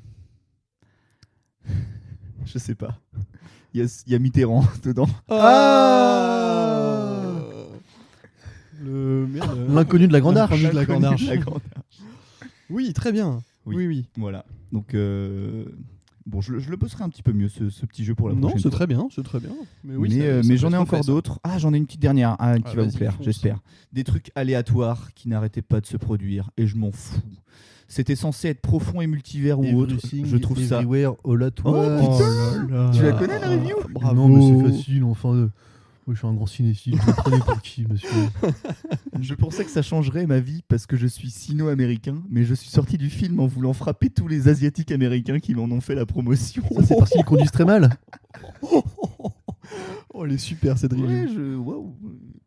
Je sais pas. Il y a Mitterrand dedans. Ah Le merde. L'inconnu de la Grande Arche. L'inconnu de la Grande Arche. La Grande Arche. Oui, très bien. Oui. Oui, oui. Voilà. Donc, bon, je le bosserai un petit peu mieux, ce petit jeu pour la Non, prochaine c'est fois. très bien, c'est très bien. Mais oui, mais j'en ai encore d'autres. Ah, j'en ai une petite dernière qui Ah, va vous vas-y, plaire, fonce. j'espère. Des trucs aléatoires qui n'arrêtaient pas de se produire et je m'en fous. C'était censé être profond et multivers ou autre. Everything, Je trouve ça. Everywhere, All at Oh, Once. Oh là là. Tu la connais, la review Bravo. Non, mais c'est facile, enfin. Moi, je suis un grand cinéphile. Vous me prenez pour qui, monsieur? Je pensais que ça changerait ma vie parce que je suis sino-américain, mais je suis sorti du film en voulant frapper tous les asiatiques américains qui m'en ont fait la promotion. Ça, c'est parce qu'ils conduisent très mal. Oh, elle est super cette review. Ouais, waouh,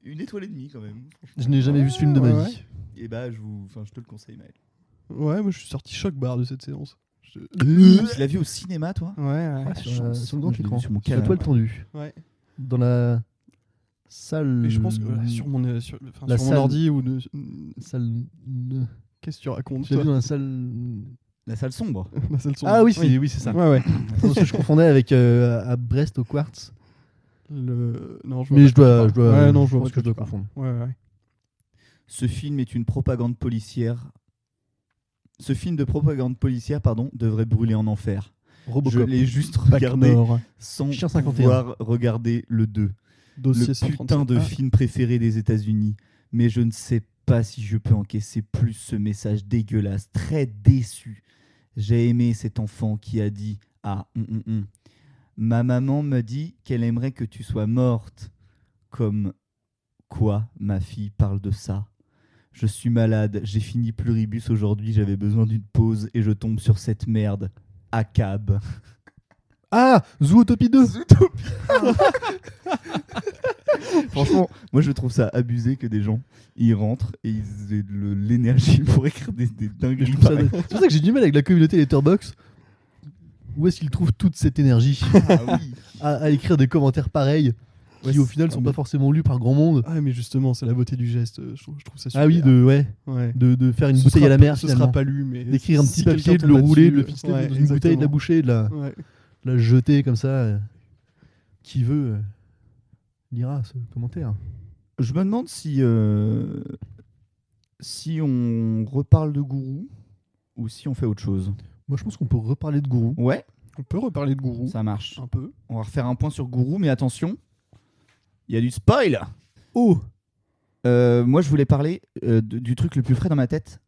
1 étoile et demie quand même. franchement. Je n'ai jamais vu ce film de ma Ouais, vie. Et bah, je te le conseille, Maël. Ouais, moi je suis sorti choc barre de cette séance. Tu l'as vu au cinéma, toi? Ouais, ouais. Ouais, sur le Moi, grand je l'ai vu écran. sur mon Sur la canapé. toile tendue. Ouais. Dans la salle. Mais je pense que sur mon, La sur mon salle. ordi ou de. Salle. Qu'est-ce que tu racontes Je l'ai toi vu dans la salle. La salle sombre. La salle sombre. Ah oui, c'est ça. Ouais, ouais. Parce que je confondais avec à Brest au Quartz. Non, je vois Mais pas je dois. de quoi tu parles. Ouais, non, je pense vois que je dois pas de quoi confondre. tu parles. Ouais, ouais. Ce film est une propagande policière. Ce film de propagande policière, devrait brûler en enfer. Je Robocop. l'ai juste Bac regardé Nord, sans Chien 51. pouvoir regarder le 2. dossier Le 137. putain de Ah, film préféré des États-Unis. Mais je ne sais pas si je peux encaisser plus ce message dégueulasse. Très déçu. J'ai aimé cet enfant qui a dit « Ah, ma maman me dit qu'elle aimerait que tu sois morte. » Comme quoi ma fille parle de ça. Je suis malade, j'ai fini pluribus aujourd'hui, j'avais besoin d'une pause et je tombe sur cette merde. ACAB. Ah, Zootopie 2. Franchement, moi je trouve ça abusé que des gens ils rentrent et ils aient l'énergie pour écrire des dingueries. pareilles. C'est pour ça que j'ai du mal avec la communauté Letterboxd. Où est-ce qu'ils trouvent toute cette énergie Ah oui. à écrire des commentaires pareils qui au final sont pas forcément lus par grand monde? Ah, mais justement, c'est la beauté du geste. Je trouve ça super. Ah oui, Ouais. de faire une Ce bouteille sera à la pas- mer Ce finalement. sera pas lu, mais. D'écrire un si petit papier, quelqu'un de le tombe rouler, de le là-dessus, ficeler ouais, dans une bouteille, de la exactement. boucher, de Ouais. la jeter comme ça. Qui veut lira ce commentaire. Je me demande si on reparle de Gourou ou si on fait autre chose. Moi je pense qu'on peut reparler de Gourou. Ouais, On peut reparler de Gourou. ça marche. Un peu. On va refaire un point sur Gourou, mais attention, il y a du spoil. Oh, Moi je voulais parler du truc le plus frais dans ma tête.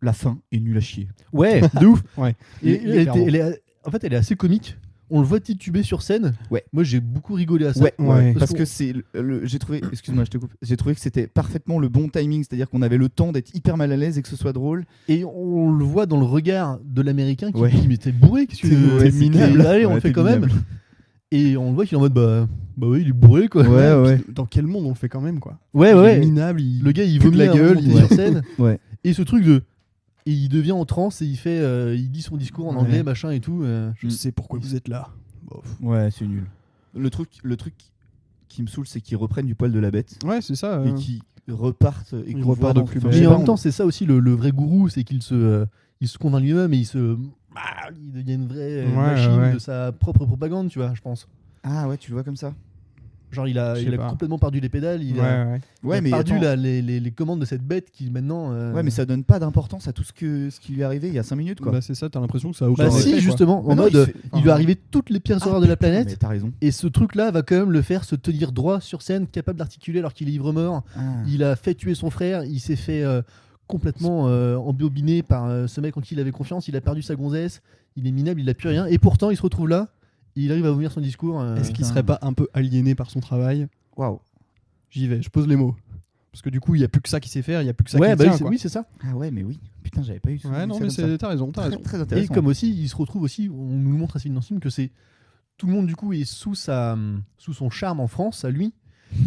La fin est nulle à chier. ouais, de ouf. Ouais. Et Clairement. en fait, elle est assez comique. On le voit tituber sur scène. Ouais. Moi, j'ai beaucoup rigolé à ça. Ouais. Parce que c'est j'ai trouvé, excuse-moi, je te coupe. J'ai trouvé que c'était parfaitement le bon timing, c'est-à-dire qu'on avait le temps d'être hyper mal à l'aise et que ce soit drôle. Et on le voit dans le regard de l'américain qui Ouais. dit mais t'es bourré, qu'est-ce que Ouais, t'es c'est minable. clair. Allez, on Ouais, le fait t'es quand même. minable. Et on le voit qu'il est en mode bah oui, il est bourré quoi. Ouais. Dans quel monde on le fait quand même, quoi. Ouais, Il est ouais. minable, Le gars, il pue de vomit la à un gueule. moment donné sur scène. Ouais. Et ce truc de et il devient en transe et il fait il dit son discours en Ouais. anglais machin et tout. Je sais pourquoi vous êtes là. Bof. Ouais, c'est nul. Le truc qui me saoule, c'est qu'ils reprennent du poil de la bête Ouais, c'est ça. et qu'ils repartent et Ils qu'on repartent voit de dans- plus enfin, belle. je sais Mais pas, en même temps, c'est ça aussi le vrai gourou, c'est qu'il se convainc lui-même et il devient une vraie Ouais, machine ouais. de sa propre propagande, tu vois, je pense. Ah ouais, tu le vois comme ça. Genre il a Je sais pas. complètement perdu les pédales, il Ouais, a, ouais. il Ouais, a mais perdu attends. les commandes de cette bête qui maintenant. Ouais, mais ça donne pas d'importance à tout ce qui lui est arrivé il y a 5 minutes, quoi. Bah, c'est ça, t'as l'impression que ça a Bah aucun si, effet, quoi. justement, Mais en non, mode il fait- il lui est arrivé toutes les pires horreurs de la putain, planète. Mais t'as raison. Et ce truc-là va quand même le faire se tenir droit sur scène, capable d'articuler alors qu'il est ivre-mort. Ah. Il a fait tuer son frère, il s'est fait complètement embobiner par ce mec en qui il avait confiance, il a perdu sa gonzesse, il est minable, il a plus rien. Et pourtant, il se retrouve là, et il arrive à vomir son discours. Est-ce qu'il putain. serait pas un peu aliéné par son travail? Waouh. J'y vais, je pose les mots. Parce que du coup, il y a plus que ça qui sait faire, il y a plus que ça Ouais, qui bah tient, oui, quoi. oui, c'est ça. Ah ouais, mais oui. Putain, j'avais pas eu ça. Ouais, non, ça mais comme ça. t'as raison, t'as Très, raison. très Et intéressant. comme aussi, il se retrouve aussi, on nous le montre assez vite dans ce film, que c'est tout le monde du coup est sous son charme en France, à lui,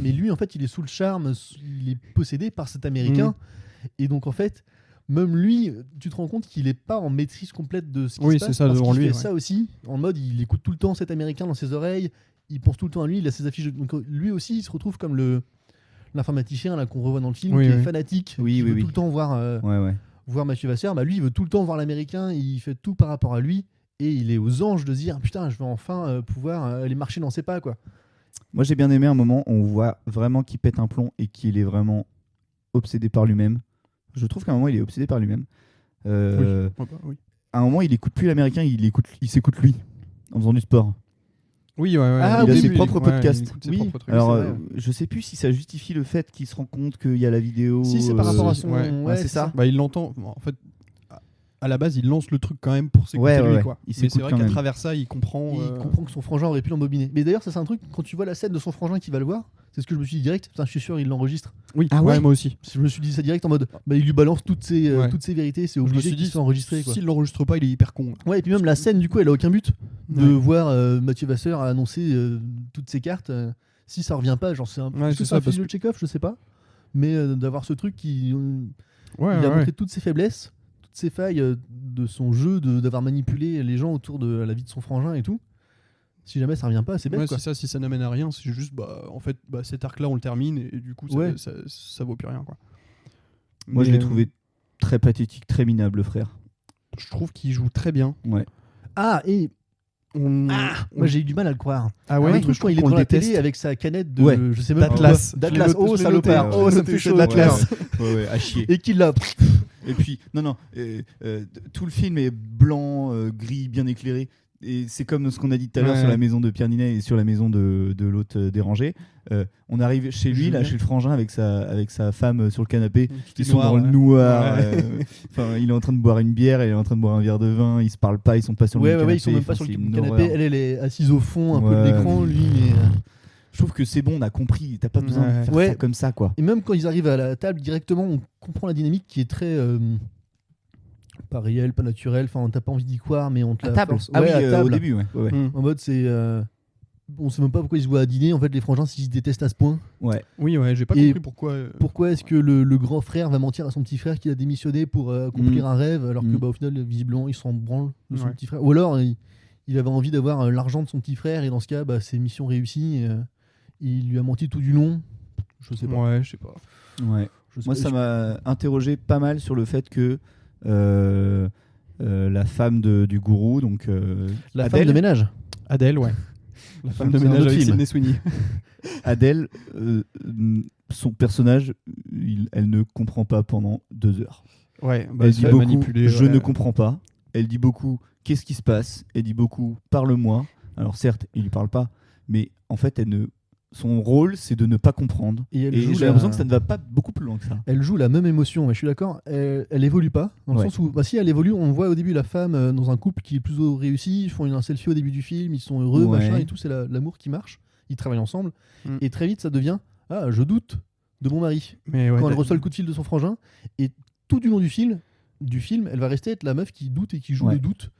mais lui en fait il est sous le charme, il est possédé par cet Américain, et donc en fait même lui, tu te rends compte qu'il est pas en maîtrise complète de ce qui Oui, se c'est passe, ça, parce devant qu'il lui, fait ouais. ça aussi, en mode il écoute tout le temps cet Américain dans ses oreilles, il pense tout le temps à lui, il a ses affiches, donc lui aussi il se retrouve comme l'informaticien là qu'on revoit dans le film, Oui, qui est oui. fanatique, Oui, qui oui, veut oui. tout le temps Ouais. voir Mathieu Vasseur, bah lui il veut tout le temps voir l'américain, il fait tout par rapport à lui et il est aux anges de se dire putain je vais enfin pouvoir aller marcher dans ses pas quoi. Moi, j'ai bien aimé un moment où on voit vraiment qu'il pète un plomb et qu'il est vraiment obsédé par lui-même. Je trouve qu'à un moment, il est obsédé par lui-même. Ouais, bah, oui. À un moment, il écoute plus l'américain, il s'écoute lui en faisant du sport. Oui, ouais, ouais. Ah, Au il a début, ses propres podcasts. il écoute ses Oui. propres trucs. Alors, c'est vrai. je sais plus si ça justifie le fait qu'il se rend compte qu'il y a la vidéo. Si c'est par rapport à son ouais, c'est ça. Bah, il l'entend. En fait, à la base, il lance le truc quand même pour s'écouter Ouais, lui, ouais. quoi. Il Mais s'écoute c'est vrai quand qu'à même. travers ça, il comprend. Il comprend que son frangin aurait pu l'embobiner. Mais d'ailleurs ça c'est un truc, quand tu vois la scène de son frangin qui va le voir, c'est ce que je me suis dit direct, putain je suis sûr il l'enregistre. Oui, Ah ouais moi aussi. Je me suis dit ça direct en mode bah il lui balance toutes ses vérités, c'est Je me obligé suis qu'il dit, soit enregistré quoi. s'il l'enregistre pas, il est hyper con. Ouais, et puis même la scène du coup elle a aucun but de Ouais. voir Mathieu Vasseur annoncer toutes ses cartes, si ça revient pas, genre c'est un Ouais, est-ce que c'est c'est ça, un parce fusil de Tchekhov, je sais pas, mais d'avoir ce truc qui Ouais, il a ouais, montré toutes ses faiblesses, toutes ses failles de son jeu, d'avoir manipulé les gens autour de la vie de son frangin et tout. Si jamais ça revient pas, c'est bête Ouais, quoi. c'est ça, si ça n'amène à rien, c'est juste, bah, en fait, bah, cet arc-là, on le termine et du coup, Ouais. ça vaut plus rien, quoi. Moi, je Mais, l'ai trouvé très pathétique, très minable, le frère. je trouve qu'il joue très bien. Ah, et Moi moi j'ai eu du mal à le croire. Ah Le ouais, truc quand il est qu'on devant le la télé déteste. avec sa canette de Ouais. je sais même D'Atlas. plus quoi. D'Atlas. Je l'ai Oh noté, salopard. ouais. Oh ça me fait chaud. D'Atlas. Ouais, à chier. Et qu'il l'a. Et puis, non, tout le film est blanc, gris, bien éclairé. Et c'est comme ce qu'on a dit tout à l'heure Ouais. sur la maison de Pierre Ninet et sur la maison de l'autre dérangé. On arrive chez lui, là, Julien. chez le frangin, avec sa femme sur le canapé. Tout Ils est sont noir, dans le ouais. noir. Ouais. Enfin, il est en train de boire une bière, elle est en train de boire un verre de vin. Ils se parlent pas, ils sont pas sur le Ouais, même ouais, canapé. ils sont même pas Enfin, sur c'est le une canapé. horreur. Elle est assise au fond, un peu de Ouais. l'écran, lui. Mais Je trouve que c'est bon, on a compris. T'as pas besoin de faire Ouais. ça comme ça, quoi. et même quand ils arrivent à la table directement, on comprend la dynamique qui est très pas réelle, pas naturelle. Enfin, t'as pas envie d'y croire, mais on te la force. Ah Ouais, oui, à au table. début, ouais. En mode c'est on sait même pas pourquoi ils se voient à dîner. En fait, les frangins, s'ils se détestent à ce point. Ouais. Oui, ouais, j'ai pas Et compris pourquoi. Pourquoi est-ce que le grand frère va mentir à son petit frère qu'il a démissionné pour accomplir un rêve, alors que au final, visiblement, il s'en branle de son Ouais. petit frère. Ou alors, il avait envie d'avoir l'argent de son petit frère, et dans ce cas, c'est mission réussie. Il lui a menti tout du long. Je sais pas. Ouais, je sais pas. Ouais. Je sais Moi, pas. ça m'a interrogé pas mal sur le fait que la femme du gourou, donc La Adèle, femme de ménage. Adèle, ouais. La femme de C'est un ménage autre avec film. Sidney Sweeney. Adèle, son personnage, elle ne comprend pas pendant 2 heures. Ouais, bah, Elle se dit fait beaucoup, manipuler. je ouais. ne comprends pas. Elle dit beaucoup, qu'est-ce qui se passe. Elle dit beaucoup, parle-moi. Alors certes, il lui parle pas, mais en fait, son rôle, c'est de ne pas comprendre. Et elle Et joue j'ai la- l'impression que ça ne va pas beaucoup plus loin que ça. Elle joue la même émotion, mais je suis d'accord. Elle évolue pas, dans le Ouais. sens où, si elle évolue, on voit au début la femme dans un couple qui est plutôt réussi. Ils font un selfie au début du film, ils sont heureux, Ouais. machin et tout. C'est l'amour qui marche. Ils travaillent ensemble. Mm. Et très vite, ça devient je doute de mon mari. Mais ouais, Quand elle reçoit le coup de fil de son frangin, et tout du long du film, elle va rester être la meuf qui doute et qui joue Ouais. le doute.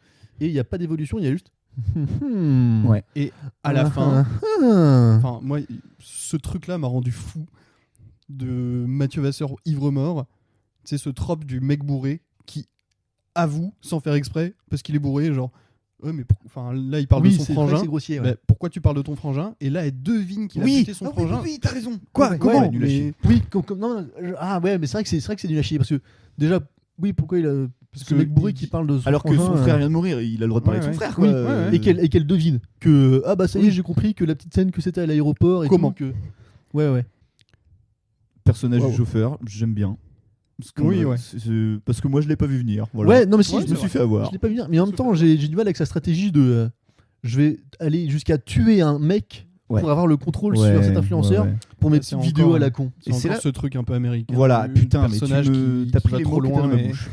Et il n'y a pas d'évolution, il y a juste. Ouais. Et à la fin, Ah. enfin, moi, ce truc-là m'a rendu fou de Mathieu Vasseur ivre-mort. C'est ce trope du mec bourré qui avoue sans faire exprès parce qu'il est bourré, genre. Ouais, mais enfin, là, il parle Oui, de son c'est vrai que frangin. c'est grossier. Ouais. Bah, pourquoi tu parles de ton frangin? Et là, elle devine qu'il a buté son frangin. oui, t'as raison. Quoi? Ouais, Comment? ouais, nul à chier. Oui, non, ouais, mais c'est vrai que c'est nul à chier parce que déjà, oui, pourquoi il a. Parce que que le mec bourré il- qui parle de son Alors que frangin, son frère vient de mourir, il a le droit de parler Ouais, de son ouais. frère. Quoi. Oui, ouais, ouais. et qu'elle devine que ça y est, Oui. j'ai compris que la petite scène que c'était à l'aéroport et Comment tout, que ouais. Personnage Wow. du chauffeur, j'aime bien. Parce que, Oui, ouais. parce que moi, je l'ai pas vu venir. Voilà. Ouais, non mais si, Ouais, je me suis fait avoir. je l'ai pas vu venir, mais en même temps, j'ai du mal avec sa stratégie de je vais aller jusqu'à tuer un mec Ouais. pour avoir le contrôle Ouais, sur cet influenceur ouais, ouais. pour mes C'est petites vidéos encore- à la con. C'est Et c'est encore là- ce truc un peu américain. Voilà, du putain, mais personnage t'as qui pris va les trop mots que t'as dans loin ma et, bouche.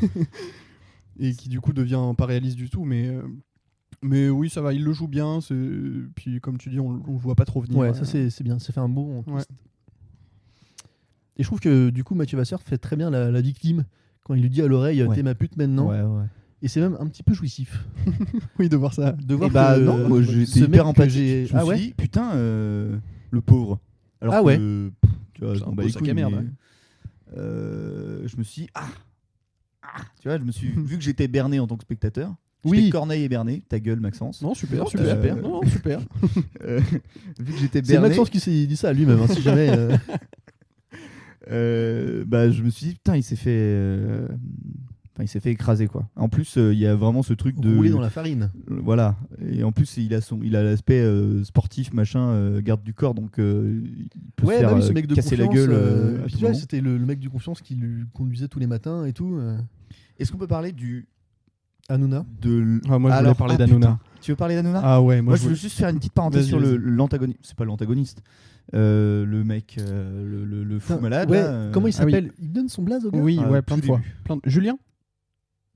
et qui du coup devient pas réaliste du tout. Mais oui, ça va, il le joue bien. Puis comme tu dis, on le voit pas trop venir. Ouais, ça c'est bien, ça fait un bon Ouais. twist. Et je trouve que du coup Mathieu Vasseur fait très bien la victime quand il lui dit à l'oreille Ouais. t'es ma pute maintenant. Ouais, ouais. Et c'est même un petit peu jouissif Oui, de voir ça. de voir Et bah que non, moi ce j'étais mec hyper que empathique. j'ai- Je me Ah suis ouais dit, putain, le pauvre. Alors Ah que, ouais. Tu vois, C'est je un m'en beau bats les sac couilles, à merde, mais, je me suis dit, tu vois, vu que j'étais berné en tant que spectateur. Oui. J'étais Corneille et berné, ta gueule Maxence. Non, super, Non, super. super. Non, super. Vu que j'étais C'est berné, Maxence qui s'est dit ça à lui-même, si jamais. bah, je me suis dit, putain, il s'est fait écraser quoi. En plus, il y a vraiment ce truc de Rouler dans la farine. voilà. Et en plus, il a l'aspect sportif machin, garde du corps, donc il peut se Ouais, faire bah oui, ce mec de casser confiance. la gueule. Et à puis tout tu vois, moment. c'était le mec du confiance qui lui conduisait tous les matins et tout. Est-ce qu'on peut parler Hanouna. Ah, moi, je voulais Alors, parler putain. d'Hanouna. Tu veux parler d'Hanouna? Ah ouais, Moi, je veux juste faire une petite parenthèse Vas-y, sur vas-y. l'antagoniste. C'est pas l'antagoniste. Le mec, le fou Putain, malade. ouais, là, comment il Ah oui. s'appelle Il donne son blaze au gars Oui, Ah, ouais, plein tout de fois. début. Julien?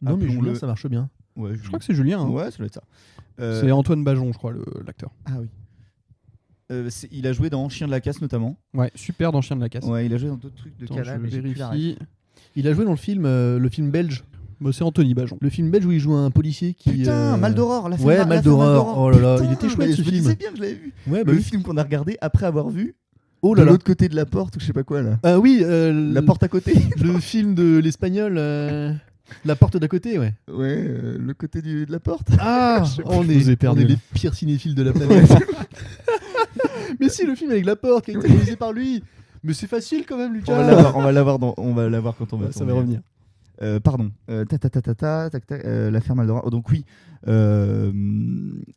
Non, mais appelons-le. Julien, ça marche bien. Ouais, Je crois que c'est Julien. hein. Ouais, ça doit être ça. C'est Antoine Bajon, je crois, l'acteur. Ah oui. Il a joué dans Chien de la casse notamment. Ouais, super dans Chien de la casse. Ouais, il a joué dans d'autres trucs de Attends, Canal. je mais j'ai plus la ref. vérifie. Il a joué dans le film belge. Bah, c'est Anthony Bajon. Le film belge où il joue un policier qui. Putain, Mal d'Aurore, la Ouais, fin Mal d'Aurore. Oh là là, il était chouette, mais ce je me film. disais bien que je l'avais vu. Ouais, bah Le oui. film qu'on a regardé après avoir vu Oh de là là. l'autre côté de la porte ou je sais pas quoi là. Ah oui, La porte à côté. le film de l'espagnol. La porte d'à côté, ouais. Ouais, le côté de la porte. Ah, on je vous ai est perdu, là. les pires cinéphiles de la planète. Mais si, le film avec la porte qui a été réalisé par lui. Mais c'est facile quand même, On Lucas. va l'avoir, on va l'avoir quand on va. Ouais, ça va revenir. Pardon. La ferme Aldora. Donc oui,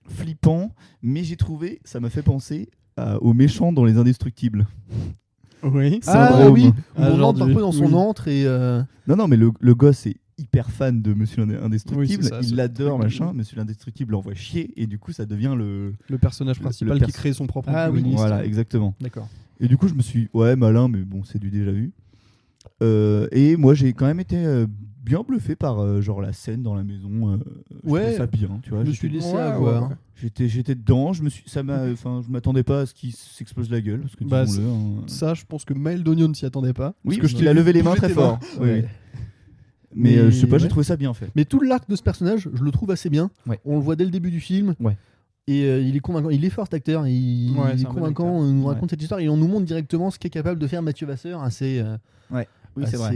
flippant, mais j'ai trouvé, ça m'a fait penser aux méchants dans Les Indestructibles. Oui. Syndrome. oui, Ah, on genre rentre un du- peu dans son oui. antre et... Non, mais le gosse est hyper fan de Monsieur Indestructible. Oui, c'est ça, Il ce l'adore, truc. machin. Monsieur l'Indestructible l'envoie chier et du coup, ça devient le Le personnage principal qui crée son propre antagoniste. Voilà, exactement. D'accord. Et du coup, je me suis malin, mais bon, c'est du déjà vu. Et moi, j'ai quand même été bien bluffé par genre la scène dans la maison. Je Ouais. trouvais ça bien, tu vois. Je me suis laissé Ouais, avoir. ouais. J'étais dedans. Je m'attendais pas à ce qu'il s'explose la gueule, parce que Bah, disons-le, hein. Ça, je pense que Maël Dognon ne s'y attendait pas. Oui, parce que il a levé les mains très tes fort. Oui, Ouais. oui. Mais je sais pas, j'ai ouais. trouvé ça bien fait. Mais tout l'arc de ce personnage, je le trouve assez bien. Ouais. On le voit dès le début du film. Ouais. Et il est convaincant. Il est fort, cet acteur. Il Ouais, est c'est un bon convaincant. acteur. On nous Ouais. raconte cette histoire et on nous montre directement ce qu'est capable de faire Mathieu Vasseur. Oui, c'est vrai.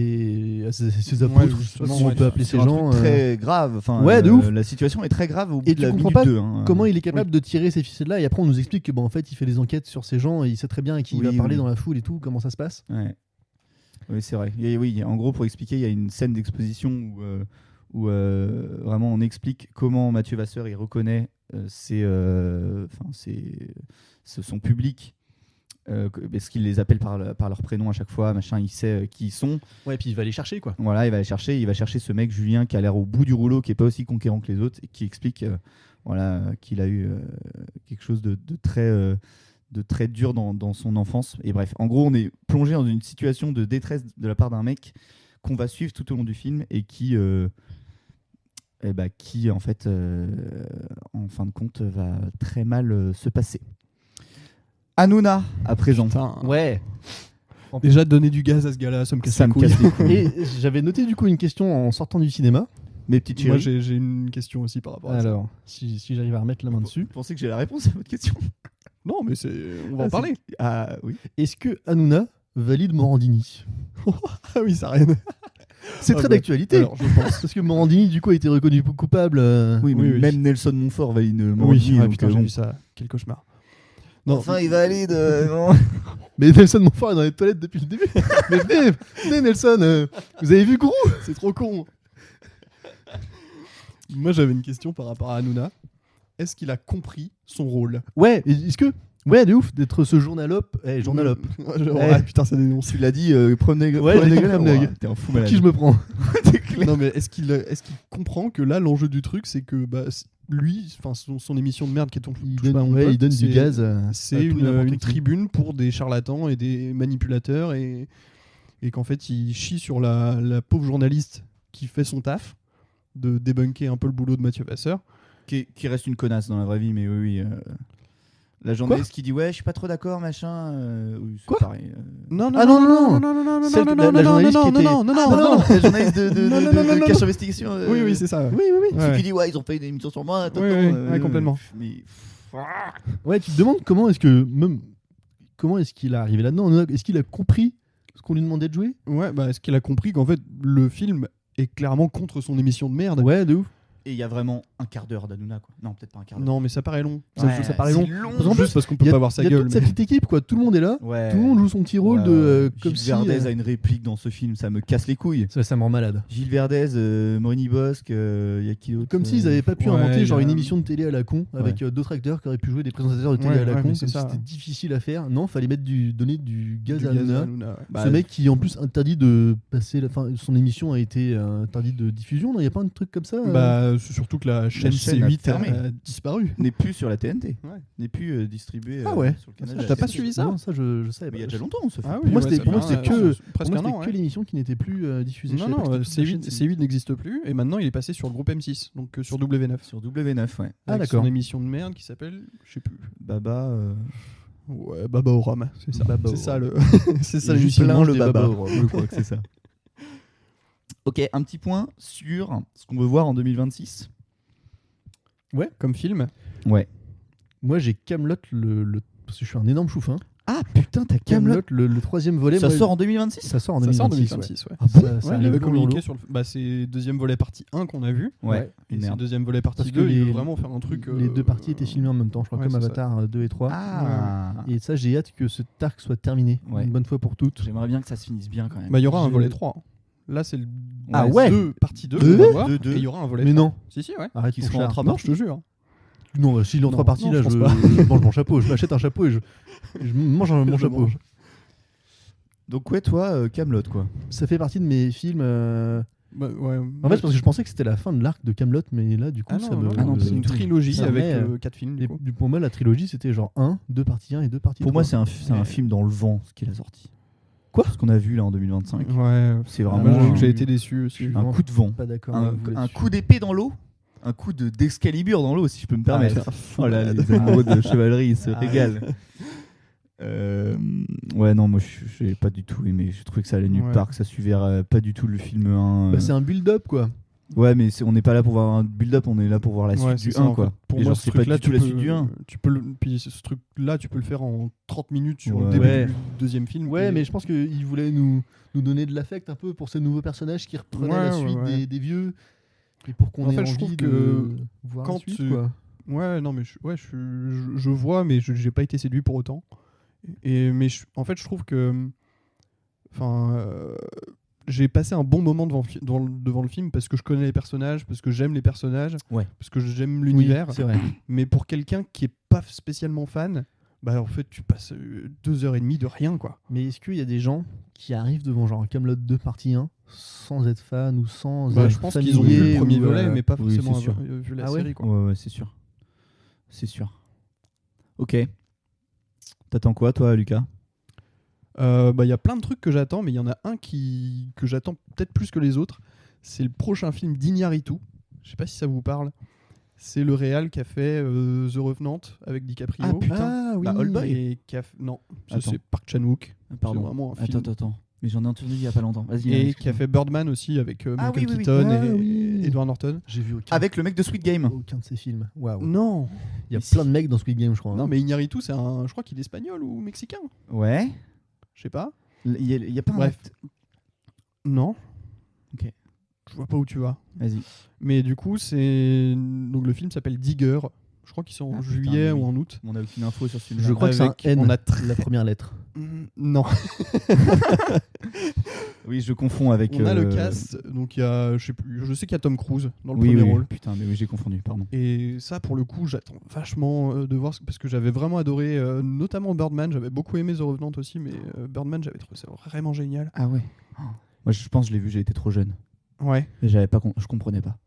Ses apôtres, je sais pas justement, comment on ouais, peut appeler C'est ces un gens. truc très grave. Enfin, Ouais, de ouf. La situation est très grave au bout Et de tu la comprends minute pas 2. Hein. Comment il est capable de tirer ces ficelles-là. Et après, on nous explique que, en fait, il fait des enquêtes sur ces gens et il sait très bien à qui il va Oui, parler oui. dans la foule et tout, comment ça se passe. Ouais. Oui, c'est vrai. Oui, en gros, pour expliquer, il y a une scène d'exposition où vraiment on explique comment Mathieu Vasseur il reconnaît son public. Parce qu'il les appelle par leur prénom à chaque fois, machin, il sait qui ils sont. Ouais, et puis il va les chercher, quoi. Voilà, il va chercher ce mec Julien qui a l'air au bout du rouleau, qui est pas aussi conquérant que les autres et qui explique qu'il a eu quelque chose de très dur dans son enfance. Et bref, en gros, on est plongé dans une situation de détresse de la part d'un mec qu'on va suivre tout au long du film et qui en fait, en fin de compte, va très mal se passer. Hanouna, à présent. Putain. Ouais. Déjà, donner du gaz à ce gars-là, ça me casse Ça les me couilles. casse les couilles. Et j'avais noté du coup une question en sortant du cinéma. Mes petites Moi, chéries. j'ai une question aussi par rapport à ça. Alors, si j'arrive à remettre la main dessus. Vous pensez que j'ai la réponse à votre question? Non, mais on va en parler. Ah oui. Est-ce que Hanouna valide Morandini? Ah oui, ça rien. C'est Ah très bah, d'actualité. alors, je pense. Parce que Morandini, du coup, a été reconnu coupable. Oui, mais oui. même Nelson Montfort valide Oui, Morandini, ouais, donc, putain, j'ai bon. vu ça. Quel cauchemar. Non, Enfin, il valide. Non. Mais Nelson Montfort est dans les toilettes depuis le début. Mais venez Nelson, vous avez vu Grou? c'est trop con. Moi, j'avais une question par rapport à Hanouna. Est-ce qu'il a compris son rôle? Ouais, est-ce que. Ouais, de ouf, d'être ce journalope. Journalope. Ouais, putain, ça dénonce. Tu l'as dit, prenez Ouais, j'ai dit prenez gueule. T'es un fou Pour malade. qui je me prends? Non, mais est-ce qu'il comprend que là, l'enjeu du truc, c'est que lui, enfin, son émission de merde qui est ton Il donne du gaz. À C'est tout et n'importe une qui. tribune pour des charlatans et des manipulateurs et qu'en fait il chie sur la pauvre journaliste qui fait son taf de débunker un peu le boulot de Mathieu Vasseur. Qui reste une connasse dans la vraie vie, mais oui. La journaliste qui dit ouais, je suis pas trop d'accord, machin. Oui, c'est Quoi pareil. Non, Ah, non. Celle non, que la journaliste qui était- non, La journaliste de Cache Investigation. Oui, oui, c'est ça. Oui. Celle qui dit ouais, ils ont fait une émission sur moi. Attends, Oui, complètement. Mais Ouais, tu te demandes comment est-ce qu'il est arrivé là-dedans? Est-ce qu'il a compris ce qu'on lui demandait de jouer? Ouais, bah, est-ce qu'il a compris qu'en fait le film est clairement contre son émission de merde? Ouais, de ouf. Et il y a vraiment un quart d'heure d'Hanouna, quoi. Non, peut-être pas un quart d'heure. Non, mais ça paraît long. Ouais, ça paraît c'est long. Parce qu'en Juste parce qu'on peut Il y a, pas voir sa il y a gueule. toute sa mais- petite équipe, quoi. Tout le monde est là. Ouais. Tout le monde joue son petit rôle comme Gilles si. Verdez a une réplique dans ce film, ça me casse les couilles. Ça me rend malade. Gilles Verdez, Morini Bosque, il y a qui d'autre Comme s'ils n'avaient pas pu ouais, inventer il y genre a- une émission de télé à la con avec d'autres acteurs qui auraient pu jouer des présentateurs de télé Ouais, à la ouais, con. mais c'est Comme si ça. c'était difficile à faire. Non, fallait donner du gaz Du à gaz à Hanouna. Hanouna, ouais. Bah, Ce mec qui en plus interdit de passer son émission a été interdite de diffusion. Il n'y a pas un truc comme ça Bah, surtout que la chaîne chaîne a C8 fermé. a disparu. n'est plus sur la TNT, Ouais. n'est plus distribué Ah ouais. sur le canal. Ah, de t'as la pas TNT. suivi ça? Non, ça je savais Mais pas. il y a déjà longtemps, ce film. Ah oui, Pour moi, ouais, c'était- ça pour moi, fait c'était que- presque Pour moi, un an. c'était que l'émission qui n'était plus diffusée. Non, Je savais pas non, que c'était C8, une chaîne, C8 n'existe plus et maintenant il est passé sur le groupe M6, donc sur W9. Sur W9, ouais. Ah, Avec d'accord. son émission de merde qui s'appelle, je sais plus. Baba. Ouais, Baba au rhum, c'est ça. Baba C'est au ça rhum. le. C'est ça il l'émission. mange des le baba. babas. Je crois que c'est ça. Ok, un petit point sur ce qu'on veut voir en 2026. Comme film. Ouais. Moi, j'ai Camelot parce que je suis un énorme choufin. Ah putain, t'as Camelot, Camelot. le troisième volet. Ça moi, sort en 2026. Ça sort en Ça sort en 2026. 2026, ouais. Ah bon Ouais, Ça il arrive avait comme communiqué l'eau. sur le. Bah, c'est deuxième volet partie 1 qu'on a vu. Ouais. Et Une c'est merde. deuxième volet partie Parce que 2. Il veut les- vraiment faire un truc. Les deux parties étaient filmées en même temps, je crois, ouais, comme c'est ça. Avatar 2 et 3. Ah. Et ça, j'ai hâte que ce arc soit terminé Ouais. une bonne fois pour toutes. J'aimerais bien que ça se finisse bien quand même. Bah, il y aura un J'ai- volet 3. Là, c'est le Ah ouais. partie 2. Deux on va voir, Deux, deux. et il y aura un volet. Mais 3. non. Si, si, ouais. Arrête Qui ton seront en char. 3 Non, je te jure. Non, s'il est en Non, 3 parties, non, là, je je pense pas. je mange mon chapeau. Je m'achète un chapeau et je mange mon Je chapeau. mange. Donc ouais, toi, Kaamelott quoi. Ça fait partie de mes films. Bah, ouais. En fait, parce que je pensais que c'était la fin de l'arc de Kaamelott, mais là, du coup, Ah ça non, me. non, Ah non, c'est pas une du tout. trilogie Ça avec met, 4 films. Et Du coup. pour moi, la trilogie, c'était genre 2 parties 1 et 2 parties Pour 3. moi, c'est un film dans le vent, ce qu'il a sorti. Quoi ? Ce qu'on a vu là en 2025. Ouais. C'est Moi, vraiment j'avoue un, que j'ai été déçu aussi. Je- un coup de vent. Pas d'accord. Un, avec vous un là-dessus. coup d'épée dans l'eau. Un coup d'Excalibur dans l'eau, si je peux me permettre. Ah, Oh là, les amoureux de chevalerie, ils se régalent. Ouais, non, moi j'ai pas du tout aimé. J'ai trouvé que ça allait nulle Ouais. part, que ça suivait pas du tout le film 1. Bah, c'est un build-up, quoi. Ouais, mais on n'est pas là pour voir un build-up, on est là pour voir la Ouais, suite du c'est ça, 1, en quoi. fait. Pour Et moi, genre, ce c'est pas truc-là, du tout la suite du 1. tu peux puis ce truc-là, tu peux le faire en 30 minutes sur Ouais. le début Ouais. du deuxième film. Ouais, et- mais je pense qu'il voulait nous donner de l'affect un peu pour ces nouveaux personnages qui reprenaient la Ouais, suite ouais. des vieux. Et pour qu'on En ait fait, je envie trouve de que voir quand la suite, tu- quoi. Ouais, non, mais je vois, mais j'ai pas été séduit pour autant. En fait, je trouve que. Enfin. J'ai passé un bon moment devant le film parce que je connais les personnages, parce que j'aime les personnages, Ouais. parce que j'aime l'univers. Oui, c'est vrai. Mais pour quelqu'un qui est pas spécialement fan, bah en fait, tu passes 2h30 de rien, quoi. Mais est-ce qu'il y a des gens qui arrivent devant genre Kaamelott 2 partie 1 sans être fan ou sans Bah, être je pense qu'ils ont vu familier le premier ou, volet, mais pas oui, forcément c'est sûr. vu la Ah ouais série, quoi. Ouais, c'est sûr. C'est sûr. Ok. T'attends quoi, toi, Lucas ? Bah, y a plein de trucs que j'attends, mais il y en a un que j'attends peut-être plus que les autres. C'est le prochain film d'Iñárritu. Je sais pas si ça vous parle. C'est le réal qui a fait The Revenant avec DiCaprio. Ah, putain. Ah oui. Bah, Oldboy. Et non, ça, Attends. c'est Park Chan-wook. Pardon. C'est vraiment un film. Attends. Mais j'en ai entendu il y a pas longtemps. Vas-y. Et excuse-moi. qui a fait Birdman aussi avec Ah Michael oui, oui, oui. Keaton Ah et oui. Edward Norton. J'ai vu aucun, Avec le mec de Squid Game. aucun de ces films. Waouh. Non, Il y a Mais si. plein de mecs dans Squid Game, je crois. non, hein. mais Iñárritu, je crois qu'il est espagnol ou mexicain. Ouais. Je sais pas. Il y a pas Bref. Non. Ok. Je vois pas où tu vas. Vas-y. Mais du coup, donc le film s'appelle Digger. Je crois qu'il sort en Ah, putain, juillet oui. ou en août. On a aucune info sur ce film. Je crois que c'est un Avec- N, on a la première lettre. Non. Oui, je confonds avec. On a le cast. Donc il y a, je sais plus. Je sais qu'il y a Tom Cruise dans le Oui, premier oui. rôle. Putain, mais oui, j'ai confondu. Pardon. Et ça, pour le coup, j'attends vachement de voir parce que j'avais vraiment adoré, notamment Birdman. J'avais beaucoup aimé The Revenant aussi, mais Birdman, j'avais trouvé ça vraiment génial. Ah ouais. Moi, je pense que je l'ai vu. J'ai été trop jeune. Ouais. Et je comprenais pas.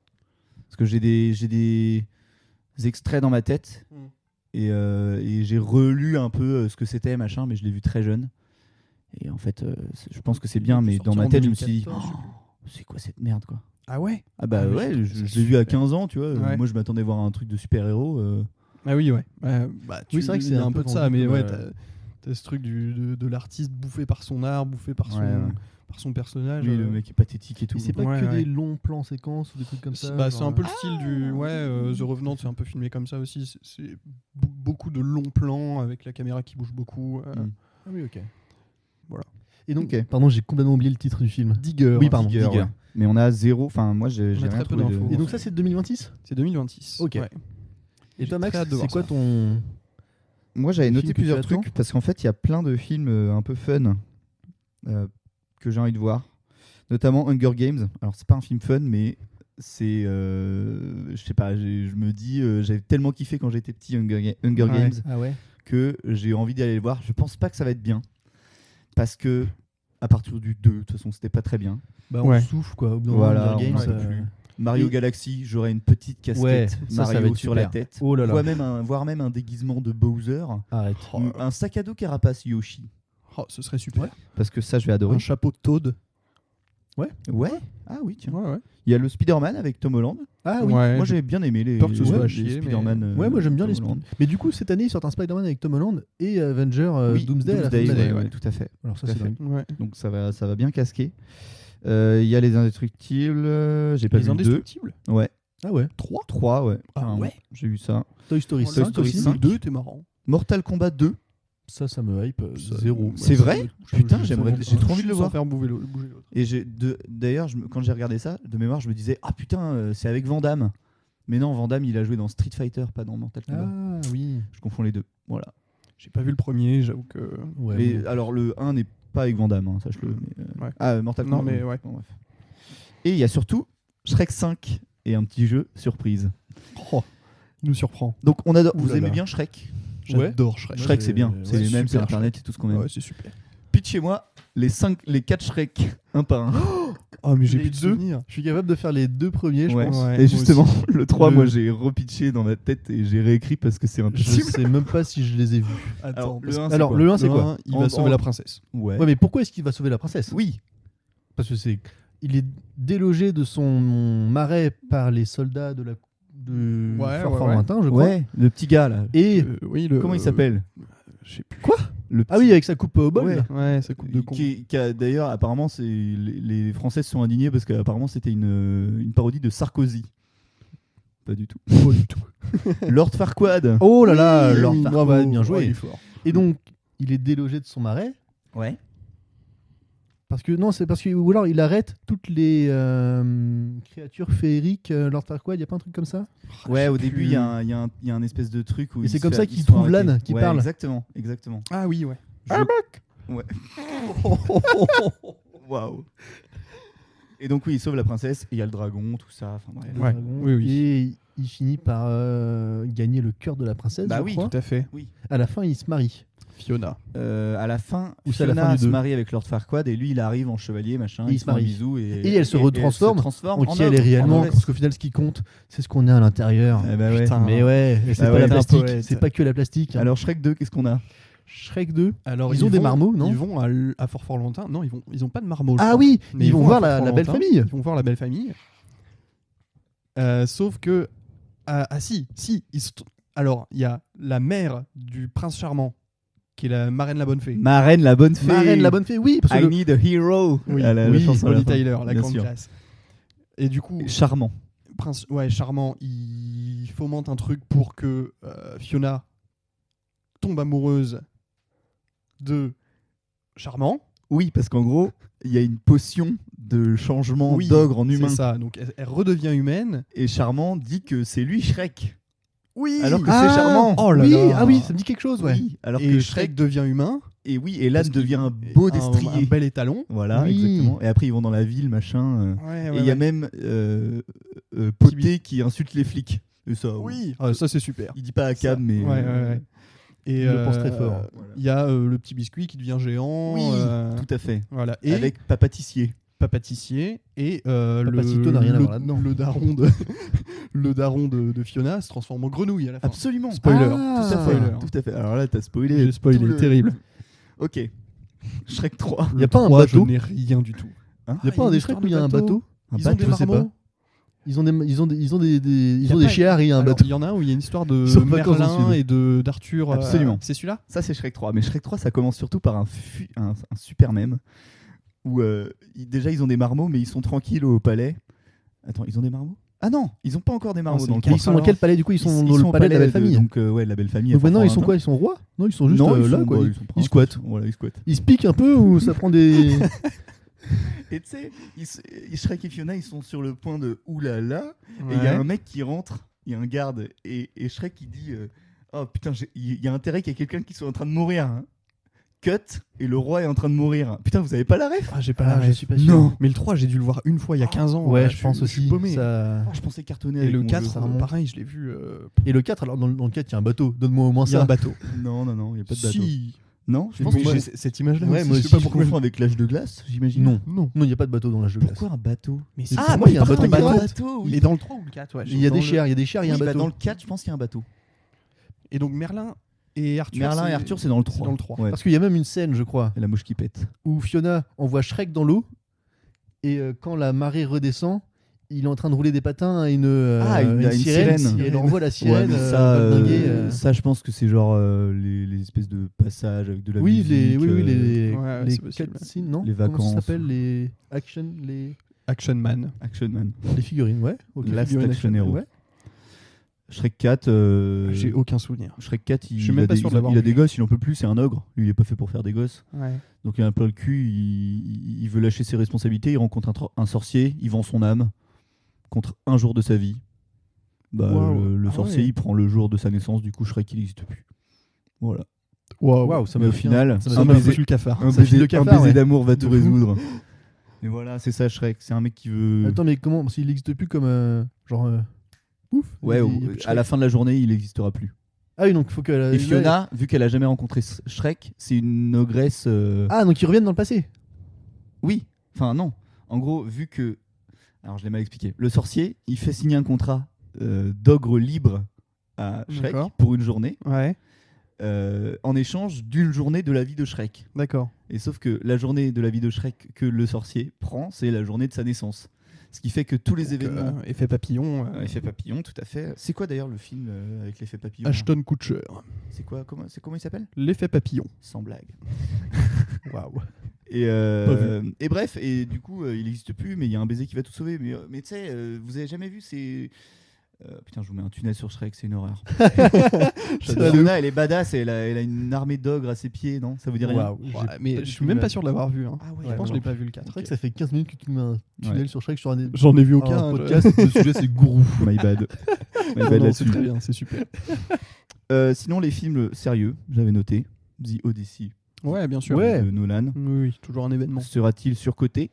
Parce que j'ai des extraits dans ma tête Mm. et j'ai relu un peu ce que c'était machin, mais je l'ai vu très jeune. Et en fait, je pense que c'est bien, mais dans ma Sorti en tête, je me suis dit, 2014, c'est quoi cette merde quoi. Ah ouais. Ah bah Ah, mais ouais, je trouve je ça l'ai vu à super. 15 ans, tu vois. Ouais. Moi, je m'attendais à voir un truc de super-héros. Ah oui, ouais. Bah, Oui, c'est vrai que il y a c'est un peu de ça, mais vendu ouais, comme, t'as ce truc de l'artiste bouffé par son art, bouffé par par son personnage. Oui, le mec est pathétique et tout. Et c'est pas Ouais, que ouais. des longs plans séquences ou des trucs comme ça. Bah, c'est genre, un peu le style du The Revenant, c'est un peu filmé comme ça aussi. C'est beaucoup de longs plans avec la caméra qui bouge beaucoup. Mm. Ah oui, ok. Voilà. Et donc, Ok. pardon, j'ai complètement oublié le titre du film. Digger. Oui, pardon. Digger, Digger. ouais. Mais on a zéro. Enfin, moi, j'ai On a rien très peu trouvé de- d'infos. Et donc ça, c'est 2026 C'est 2026. Ok. Ouais. Et toi, J'ai Max, très hâte de c'est voir quoi ça. ton... Moi, j'avais Les noté films que tu plusieurs attends trucs parce qu'en fait, il y a plein de films un peu fun que j'ai envie de voir, notamment Hunger Games. Alors, c'est pas un film fun, mais c'est, je sais pas, je me dis, j'avais tellement kiffé quand j'étais petit Hunger Ouais. Games Ah ouais. que j'ai envie d'aller le voir. Je pense pas que ça va être bien parce que à partir du 2, de toute façon, c'était pas très bien. Bah, on Ouais. souffle, quoi. Au bout d'un Voilà, moment, Hunger on Games, en peut plus. Mario Et- Galaxy, j'aurai une petite casquette Ouais, ça va Mario être sur la super. tête, Oh là là. voire même un déguisement de Bowser, Arrête. un sac à dos carapace Yoshi, Oh, ce serait super. parce que ça, je vais adorer. Un chapeau de Toad. Ouais. Ah oui, tiens. Ouais, ouais. Il y a le Spider-Man avec Tom Holland. Ah oui. Ouais, Moi, j'ai bien aimé les, peur que ce soit les à chier, Spider-Man. mais- Ouais, moi j'aime bien Tom les Holland. Mais du coup, cette année, ils sortent un Spider-Man avec Tom Holland et Avenger Oui, Doomsday à la fin de Doomsday, l'année. ouais, ouais. tout à fait. Alors ça, tout à c'est fait. dingue. Ouais. Donc ça va bien casquer. Il y a les Indestructibles. J'ai pas Les vu le 2. Indestructibles. Ouais. Ah ouais. 3, ouais. Ah carrément. ouais. J'ai vu ça. Toy Story Toy 5 Story aussi. 5. 2, t'es marrant. Mortal Kombat 2. Ça me hype Ça- zéro. C'est vrai Putain, Je- j'aimerais- je- j'ai trop envie de le sans voir. faire bouger l'autre. Et d'ailleurs, quand j'ai regardé ça, de mémoire, je me disais, ah putain, c'est avec Van Damme. Mais non, Van Damme, il a joué dans Street Fighter, pas dans Mortal Kombat. Ah oui. Je confonds les deux. Voilà. J'ai pas vu le premier, j'avoue que. Ouais. Mais bon. alors, le 1 n'est pas avec Van Damme, hein, sache-le. Mais, Ouais. Ah, Mortal Non, Kombat. mais ouais. Bon, bref. Et il y a surtout Shrek 5 et un petit jeu surprise. Oh, il nous surprend. Donc on adore. Ouh Vous là aimez là. bien Shrek? J'adore Shrek. Shrek c'est bien, c'est ouais, les mêmes sur super internet et tout ce qu'on aime. Ouais, c'est super. Pitchez-moi les 4 Shrek un par un. Oh, mais j'ai Les plus de deux. souvenirs. Je suis capable de faire les 2 premiers, je Ouais. pense. Ouais, Et moi justement, aussi. le 3, Le- moi j'ai repitché dans ma tête et j'ai réécrit parce que c'est Je impossible. sais même pas si je les ai vus. Alors, parce le 1, Alors, le 1, c'est le quoi 1, il En- va sauver en- la princesse. Ouais. Ouais, mais pourquoi est-ce qu'il va sauver la princesse Oui. Parce que il est délogé de son marais par les soldats de Ouais, Fort ouais, Fort ouais. Lointain, je crois. Ouais, le petit gars là. Et Oui, Comment il s'appelle? Je sais plus. quoi Le Ah oui, avec sa coupe au bol. Ouais. là. Ouais, ça coupe de con. qui a d'ailleurs apparemment les Français se sont indignés parce qu'apparemment c'était une parodie de Sarkozy. Pas du tout. Pas du tout. Lord Farquaad. Oh là là, Oui, Lord bravo, Farquaad, bien oh, joué. il est fort. Et donc, il est délogé de son marais. Ouais. Parce que non, c'est parce que ou alors il arrête toutes les créatures féeriques. Lord Farquaad, il y a pas un truc comme ça? Ouais, au sais début plus. il y a un espèce de truc où Et il c'est se comme fait- ça ils qu'il se font trouve arrêter. l'âne qui Ouais, parle. Exactement. Ah oui, ouais. Waouh. Et donc oui, il sauve la princesse et il y a le dragon, tout ça. Enfin bref. Ouais, oui, oui. Et il finit par gagner le cœur de la princesse. Bah je oui, crois. Tout à fait. À la fin, il se marie. Fiona. À la fin, Ou c'est à la Fiona fin du se 2. marie avec Lord Farquaad et lui il arrive en chevalier machin. Et il ils se font un marie. bisou Et elle se retransforme transforme En qui elle est réellement, parce qu'au final, ce qui compte, c'est ce qu'on est à l'intérieur. Eh bah ouais. Putain. Mais ouais, et c'est Bah pas ouais, la t'es un plastique, poète. c'est pas que la plastique. Alors Shrek 2, qu'est-ce qu'on a? Shrek 2. Alors, Ils ont des marmots, non? Ils vont à Fort Lointain. Non, ils ont pas de marmots. je Ah crois. oui, Mais ils vont à voir Fort la belle Lointain. famille. Ils vont voir la belle famille. Sauf que si, alors il y a la mère du prince charmant qui est la marraine la bonne fée. Marraine la bonne fée. Marraine la bonne fée, oui, parce que I need a hero. Oui, La oui, chanson à la Bonnie fin. Tyler, la Bien grande sûr. classe. Et du coup, Charmant. prince, ouais, charmant, il fomente un truc pour que Fiona tombe amoureuse de Charmant. Oui, parce qu'en gros, il y a une potion de changement Oui, d'ogre en humain. C'est ça. Donc elle redevient humaine. Et Charmant dit que c'est lui Shrek. Oui. Alors que c'est Charmant. Oh là oui, là. ah oui, ça me dit quelque chose, ouais. Oui, alors Et que Shrek devient humain. Et oui, et l'âne parce qu'il- devient un beau un destrier. bel étalon. Voilà, Oui. exactement. Et après, ils vont dans la ville, machin. Ouais, Et il y a même Poté qui insulte les flics. Et ça, Oui, ah, ça c'est super. il dit pas à Cam, mais. Ouais. Et Il le pense très fort. Il y a le petit biscuit qui devient géant. Oui, tout à fait. Voilà. Et Avec Papa Tissier. Papatissier et Papacito n'a rien à voir là-dedans. le daron de Fiona se transforme en grenouille à la fin. Absolument. Spoiler. Ah, Tout à fait. spoiler. Tout à fait. Alors là, t'as spoilé. J'ai spoilé, tout le- terrible. Ok. Shrek 3. Il y a pas un 3, bateau? Je n'ai rien du tout. Hein Il y a pas un des Shrek où il y a un bateau? Un Ils ont des bateau, c'est marmots. Ils ont des y a pas- chiards et un Alors, bateau. il y en a un où il y a une histoire de Ils sont en vacances dans Merlin le et de d'Arthur. Absolument. C'est celui-là Ça, c'est Shrek 3. Mais Shrek 3, ça commence surtout par un super mème. Où déjà, ils ont des marmots, mais ils sont tranquilles au palais. Attends, ils ont des marmots? Ah non, ils ont pas encore des marmots c'est dans le le Et ils sont dans quel palais du coup? Ils sont dans le au palais de la belle de- famille. Donc, ouais, la belle famille. à Donc maintenant, ils sont Fort-Lointain. quoi? Ils sont rois? Non, ils sont juste Non, ils là, sont- quoi. bah, Ils sont princes. squattent. Voilà, ils squattent. Ils se piquent un peu ou ça prend des. Et tu sais, Shrek et Fiona, ils sont sur le point de oulala. Et il y a un mec qui rentre, il y a un garde, et Shrek il dit oh putain, il y a intérêt qu'il y ait quelqu'un qui soit en train de mourir. Hein. Cut, et le roi est en train de mourir. Putain, vous avez pas la ref? Ah, j'ai pas Ah, la je ref. suis pas sûr. Non. Mais le 3, j'ai dû le voir une fois il y a 15 ans. Ouais, Là, je pense suis aussi. paumé. Ça... Ah, je pensais cartonner Et avec le mon 4, jeu. ça remonte. pareil, je l'ai vu. Et le 4, alors dans le 4, il y a un bateau. Donne-moi au moins Il y a un ça. bateau. Non, il n'y a pas de bateau. Si. Non, je Je pense pense que que j'ai j'ai cette image-là. Ouais, aussi, moi je aussi, sais pas je pourquoi. confonds avec l'âge de glace, j'imagine. Non, Non. non, il n'y a pas de bateau dans l'âge de glace. Pourquoi un bateau? Mais si, ah, pour moi, moi, il y a un bateau pirate. oui. Et dans le 3 ou le 4, ouais. Il y a Dans des le- chiens, il y a des chiens, il y a un Oui, bah, bateau. dans le 4, je pense qu'il y a un bateau. Et donc Merlin et Arthur. Merlin et Arthur, c'est dans le 3. C'est dans le 3. Ouais. Parce qu'il y a même une scène, je crois, Et la mouche qui pète. où Fiona envoie Shrek dans l'eau et quand la marée redescend, il est en train de rouler des patins à une sirène. Et elle envoie la sirène. Ouais, mais ça, je pense que c'est genre les espèces de passages avec de la Oui, musique. les ouais, les c'est possible. cutscenes, non? Les Comment vacances. ça s'appelle? Les action, Action Man. Action Man. les figurines, ouais. Ok. Last Figurines Action Hero. ouais. Shrek 4. J'ai aucun souvenir. Shrek 4, Je suis même pas sûr de l'avoir il a vu. des gosses, il en peut plus, c'est un ogre. Lui, il est pas fait pour faire des gosses. Ouais. Donc il a un peu le cul, il veut lâcher ses responsabilités, il rencontre un sorcier, il vend son âme contre un jour de sa vie. Bah, Wow. le Ah sorcier, ouais. il prend le jour de sa naissance, du coup Shrek, il n'existe plus. Voilà. Waouh. Waouh, ça Mais m'a au fait final, ça un m'a baiser- fait le cafard. Un Ça file baiser, le cafard, ouais. d'amour va tout De fou. résoudre. Mais voilà, c'est ça Shrek. C'est un mec qui veut. Attends, mais comment? Parce qu'il n'existe plus comme. Genre. Ouf. Ouais, Il- à la fin de la journée, il n'existera plus. Ah oui, donc faut que. Et Fiona, vu qu'elle a jamais rencontré Shrek, c'est une ogresse. Ah, donc ils reviennent dans le passé. Oui. Enfin, non. En gros, vu que. Alors, je l'ai mal expliqué. Le sorcier, il fait signer un contrat d'ogre libre à Shrek D'accord. pour une journée, Ouais, en échange d'une journée de la vie de Shrek. d'accord. Et sauf que la journée de la vie de Shrek que le sorcier prend, c'est la journée de sa naissance. Ce qui fait que tous les événements. Effet papillon. Effet papillon, tout à fait. C'est quoi d'ailleurs le film avec l'effet papillon Ashton Kutcher. C'est quoi comment il s'appelle L'effet papillon. Sans blague. Waouh. Et bref, et du coup, il n'existe plus, mais il y a un baiser qui va tout sauver. Mais tu sais, vous avez jamais vu ces. Putain, je vous mets un tunnel sur Shrek, c'est une horreur. Fiona, elle est badass, et elle a une armée d'ogres à ses pieds, non? Ça vous dit rien? Waouh. Ouais, mais je suis même pas sûr de l'avoir vu. Hein. Ah ouais, Je pense que je l'ai pas vu le 4. C'est vrai que ça fait 15 minutes que tu mets un tunnel sur Shrek sur un J'en ai vu aucun. un podcast. Le sujet, c'est Gourou. My bad. My Non, bad non, là-dessus. c'est très bien, c'est super. Sinon, les films sérieux, j'avais noté. The Odyssey Ouais, bien sûr. Ouais. de Nolan. Oui, oui, toujours un événement. Sera-t-il surcoté?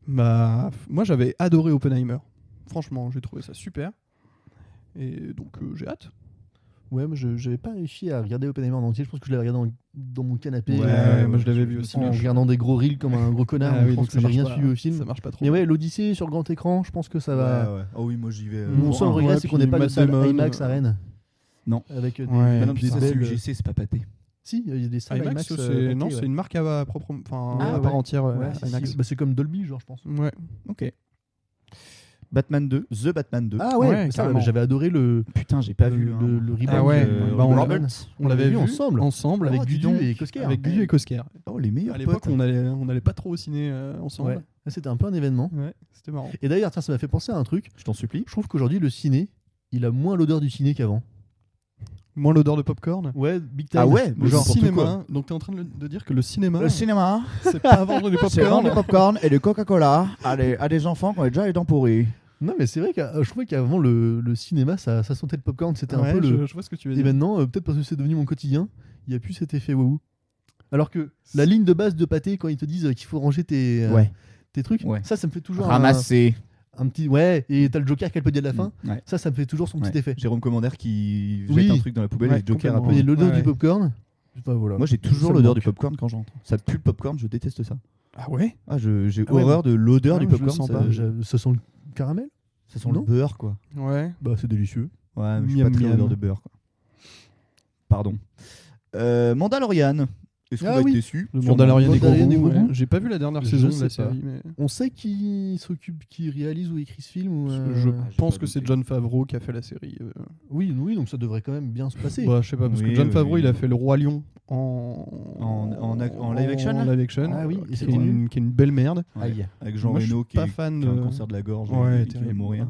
Bah, moi j'avais adoré Oppenheimer. Franchement, j'ai trouvé ça super. Et donc j'ai hâte. Ouais, mais je n'avais pas réussi à regarder Oppenheimer en entier. Je pense que je l'avais regardé dans mon canapé. Moi je l'avais vu aussi. En regardant des gros reels comme un gros connard. Ah oui, je pense donc que j'ai rien marche suivi pas- au film. Ça marche pas trop. Mais ouais, l'Odyssée sur grand écran, je pense que ça va. Ouais. Oh oui, moi j'y vais. Mon seul Ouais, regret, c'est puis qu'on n'ait pas de Matt salle Damon, IMAX à Rennes. Non. Avec des, Ouais, Bah non, des puis ça, c'est belles- UGC, c'est pas pâté. Si, il y a des salles IMAX, IMAX. c'est non, pâtées, c'est ouais. une marque à propre, enfin Ah à ouais. part entière. Ouais, si, IMAX. si. Bah, c'est comme Dolby, genre, je pense. Ouais. Ok. Batman 2, The Batman 2. Ah ouais, Ouais, ça, carrément. j'avais adoré le Putain, j'ai pas vu. le reboot Ah ouais, de bah, on Robert. l'avait- On l'avait vu ensemble. avec avec dis Gudu donc. et Kosker. Avec Gudu et Kosker. Oh, les meilleurs À l'époque, potes. on allait pas trop au ciné ensemble. Ouais. Là, c'était un peu un événement. Ouais, c'était marrant. Et d'ailleurs, tiens, ça m'a fait penser à un truc. Je t'en supplie. Je trouve qu'aujourd'hui, le ciné, il a moins l'odeur du ciné qu'avant. Moins l'odeur de popcorn. Ouais, big time. Ah ouais, Le genre cinéma. Donc t'es en train de dire que le cinéma, Le cinéma, c'est pas vendre du c'est vendre popcorn. du popcorn et du Coca-Cola à des enfants qui ont déjà les dents pourries. Non, mais c'est vrai que je trouvais qu'avant, le cinéma, ça sentait le popcorn. C'était Ouais, un peu le. je vois ce que tu veux Et dire. maintenant, peut-être parce que c'est devenu mon quotidien, il n'y a plus cet effet waouh. Alors que la ligne de base de pâté, quand ils te disent qu'il faut ranger tes trucs, Ouais. ça me fait toujours Ramasser. un petit. Ouais, et t'as le Joker qui a le podium à la fin. Ouais. Ça me fait toujours son petit Ouais. effet. Jérôme Commandeur qui Oui. jette un truc dans la poubelle Ouais, et Joker complètement. après. Et l'odeur Ouais. du popcorn, bah, voilà. Moi j'ai toujours Ça me l'odeur du manque. popcorn quand j'entre. Ça pue le popcorn, je déteste ça. Ah ouais. Ah, j'ai Ah ouais, horreur de l'odeur Ah, du je le popcorn. sens Ça, pas. Ça sent le caramel. ça sent Non. le beurre quoi. Ouais. Bah, c'est délicieux. Ouais, mais je suis Miam, pas très miam. odeur de beurre quoi. Pardon. Mandalorian. Est-ce qu'on Ah va être oui. déçu? Le Sûrement. Mandalorian des Mandalorian des Gourous. Gourous. Ouais. J'ai pas vu la dernière Je saison de sais la pas. série, mais On sait qui s'occupe, qui réalise ou écrit ce film ou, je j'ai pense pas que c'est noté. Jon Favreau qui a fait la série. Oui, donc ça devrait quand même bien se passer. Bah, je sais pas parce Oui, que Jon oui, Favreau oui. il a fait le Roi Lion En live action, là live action. Ah oui, et qui est c'était nul. qui est une belle merde. Ouais. Aïe. Avec Jean Moi, je Reno suis qui pas est- fan qui a un de- cancer de la gorge Ouais, et qui va terrible. mourir.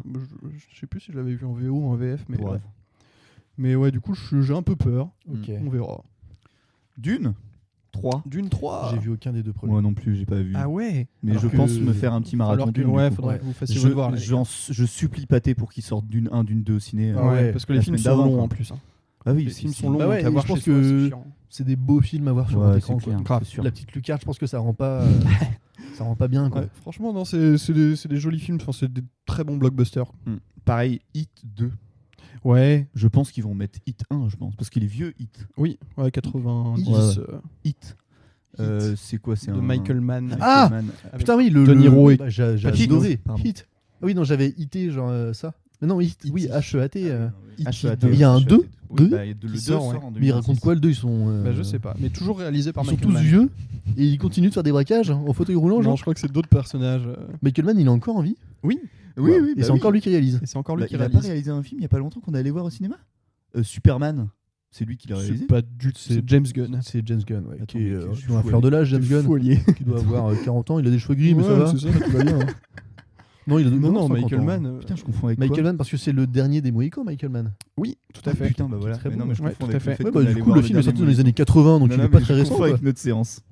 Je sais plus si je l'avais vu en VO ou en VF, mais Ouais. mais ouais, du coup j'ai un peu peur. Ok. On verra. Dune 3. D'une 3. J'ai vu aucun des deux premiers. Moi non plus, j'ai pas vu. Ah ouais. Mais Alors je que- pense me faire un petit marathon Alors que Dune. ouais, du coup. faudrait que vous fassiez Je, votre devoir. les gars. je supplie Pâté pour qu'il sorte Dune 1, Dune 2 au ciné. Ah ouais, parce que la les films semaine sont d'avant, longs quoi. en plus. hein. Ah oui, Les c'est- films c'est- sont longs, Bah ouais, donc à voir je pense chez soi, que- c'est chiant. C'est des beaux films à voir sur Ouais, grand écran. c'est clair, quoi. c'est sûr. La petite lucarne, je pense que ça rend pas, ça rend pas bien. Quoi. Ouais, franchement, non, c'est des jolis films. Enfin, c'est des très bons blockbusters. Pareil, Hit 2. Ouais. Je pense qu'ils vont mettre Hit 1, je pense. Parce qu'il est vieux, Hit. Oui. Ouais, 90. Ouais, ouais. Hit. C'est quoi? C'est de un... Michael Mann. Ah Mann. Avec Putain, oui, De Niro et- bah, j'ai Hit, adoré. pardon. Hit. Ah oui, non, j'avais hité, genre ça. Mais non, Hit, oui, H-E-A-T. H.E.A.T. Il y a un 2? Oui, bah, le 2 Qui sort, sort en Mais ils racontent 2026. quoi le 2? Ils sont. Bah, je sais pas. Mais toujours réalisé par Ils sont Michael tous Mann. vieux et ils continuent de faire des braquages en fauteuil roulant. Non, Genre. je crois que c'est d'autres personnages. Michael Mann, il est encore en vie. Oui. Oui, oui, Et bah c'est oui. encore lui qui réalise. Et c'est encore lui Bah, qui il a pas réalise. réalisé un film il y a pas longtemps qu'on est allé voir au cinéma. Superman, c'est lui qui l'a réalisé. C'est pas du tout. C'est James Gunn. C'est James Gunn, ouais, Attends, qui est mais je suis dans la fou, fleur de l'âge, James Gunn, Folier. qui doit avoir 40 ans. Il a des cheveux gris, mais ça va. C'est ça, tout va bien. hein. Non, il a Non, non, 50 Michael ans. Mann. Putain, je confonds avec Michael quoi Mann, parce que c'est le dernier des Mohicans, Michael Mann. Oui, tout Ah, à fait. putain, bah voilà. Très Mais bon. non, mais je Ouais, confonds tout avec à fait. le fait Ouais, qu'on bah, allait du coup, voir le film est dernier sorti dans les années Mohican. 80, donc Non, il non, est pas mais très je récent. confonds quoi. avec une autre séance.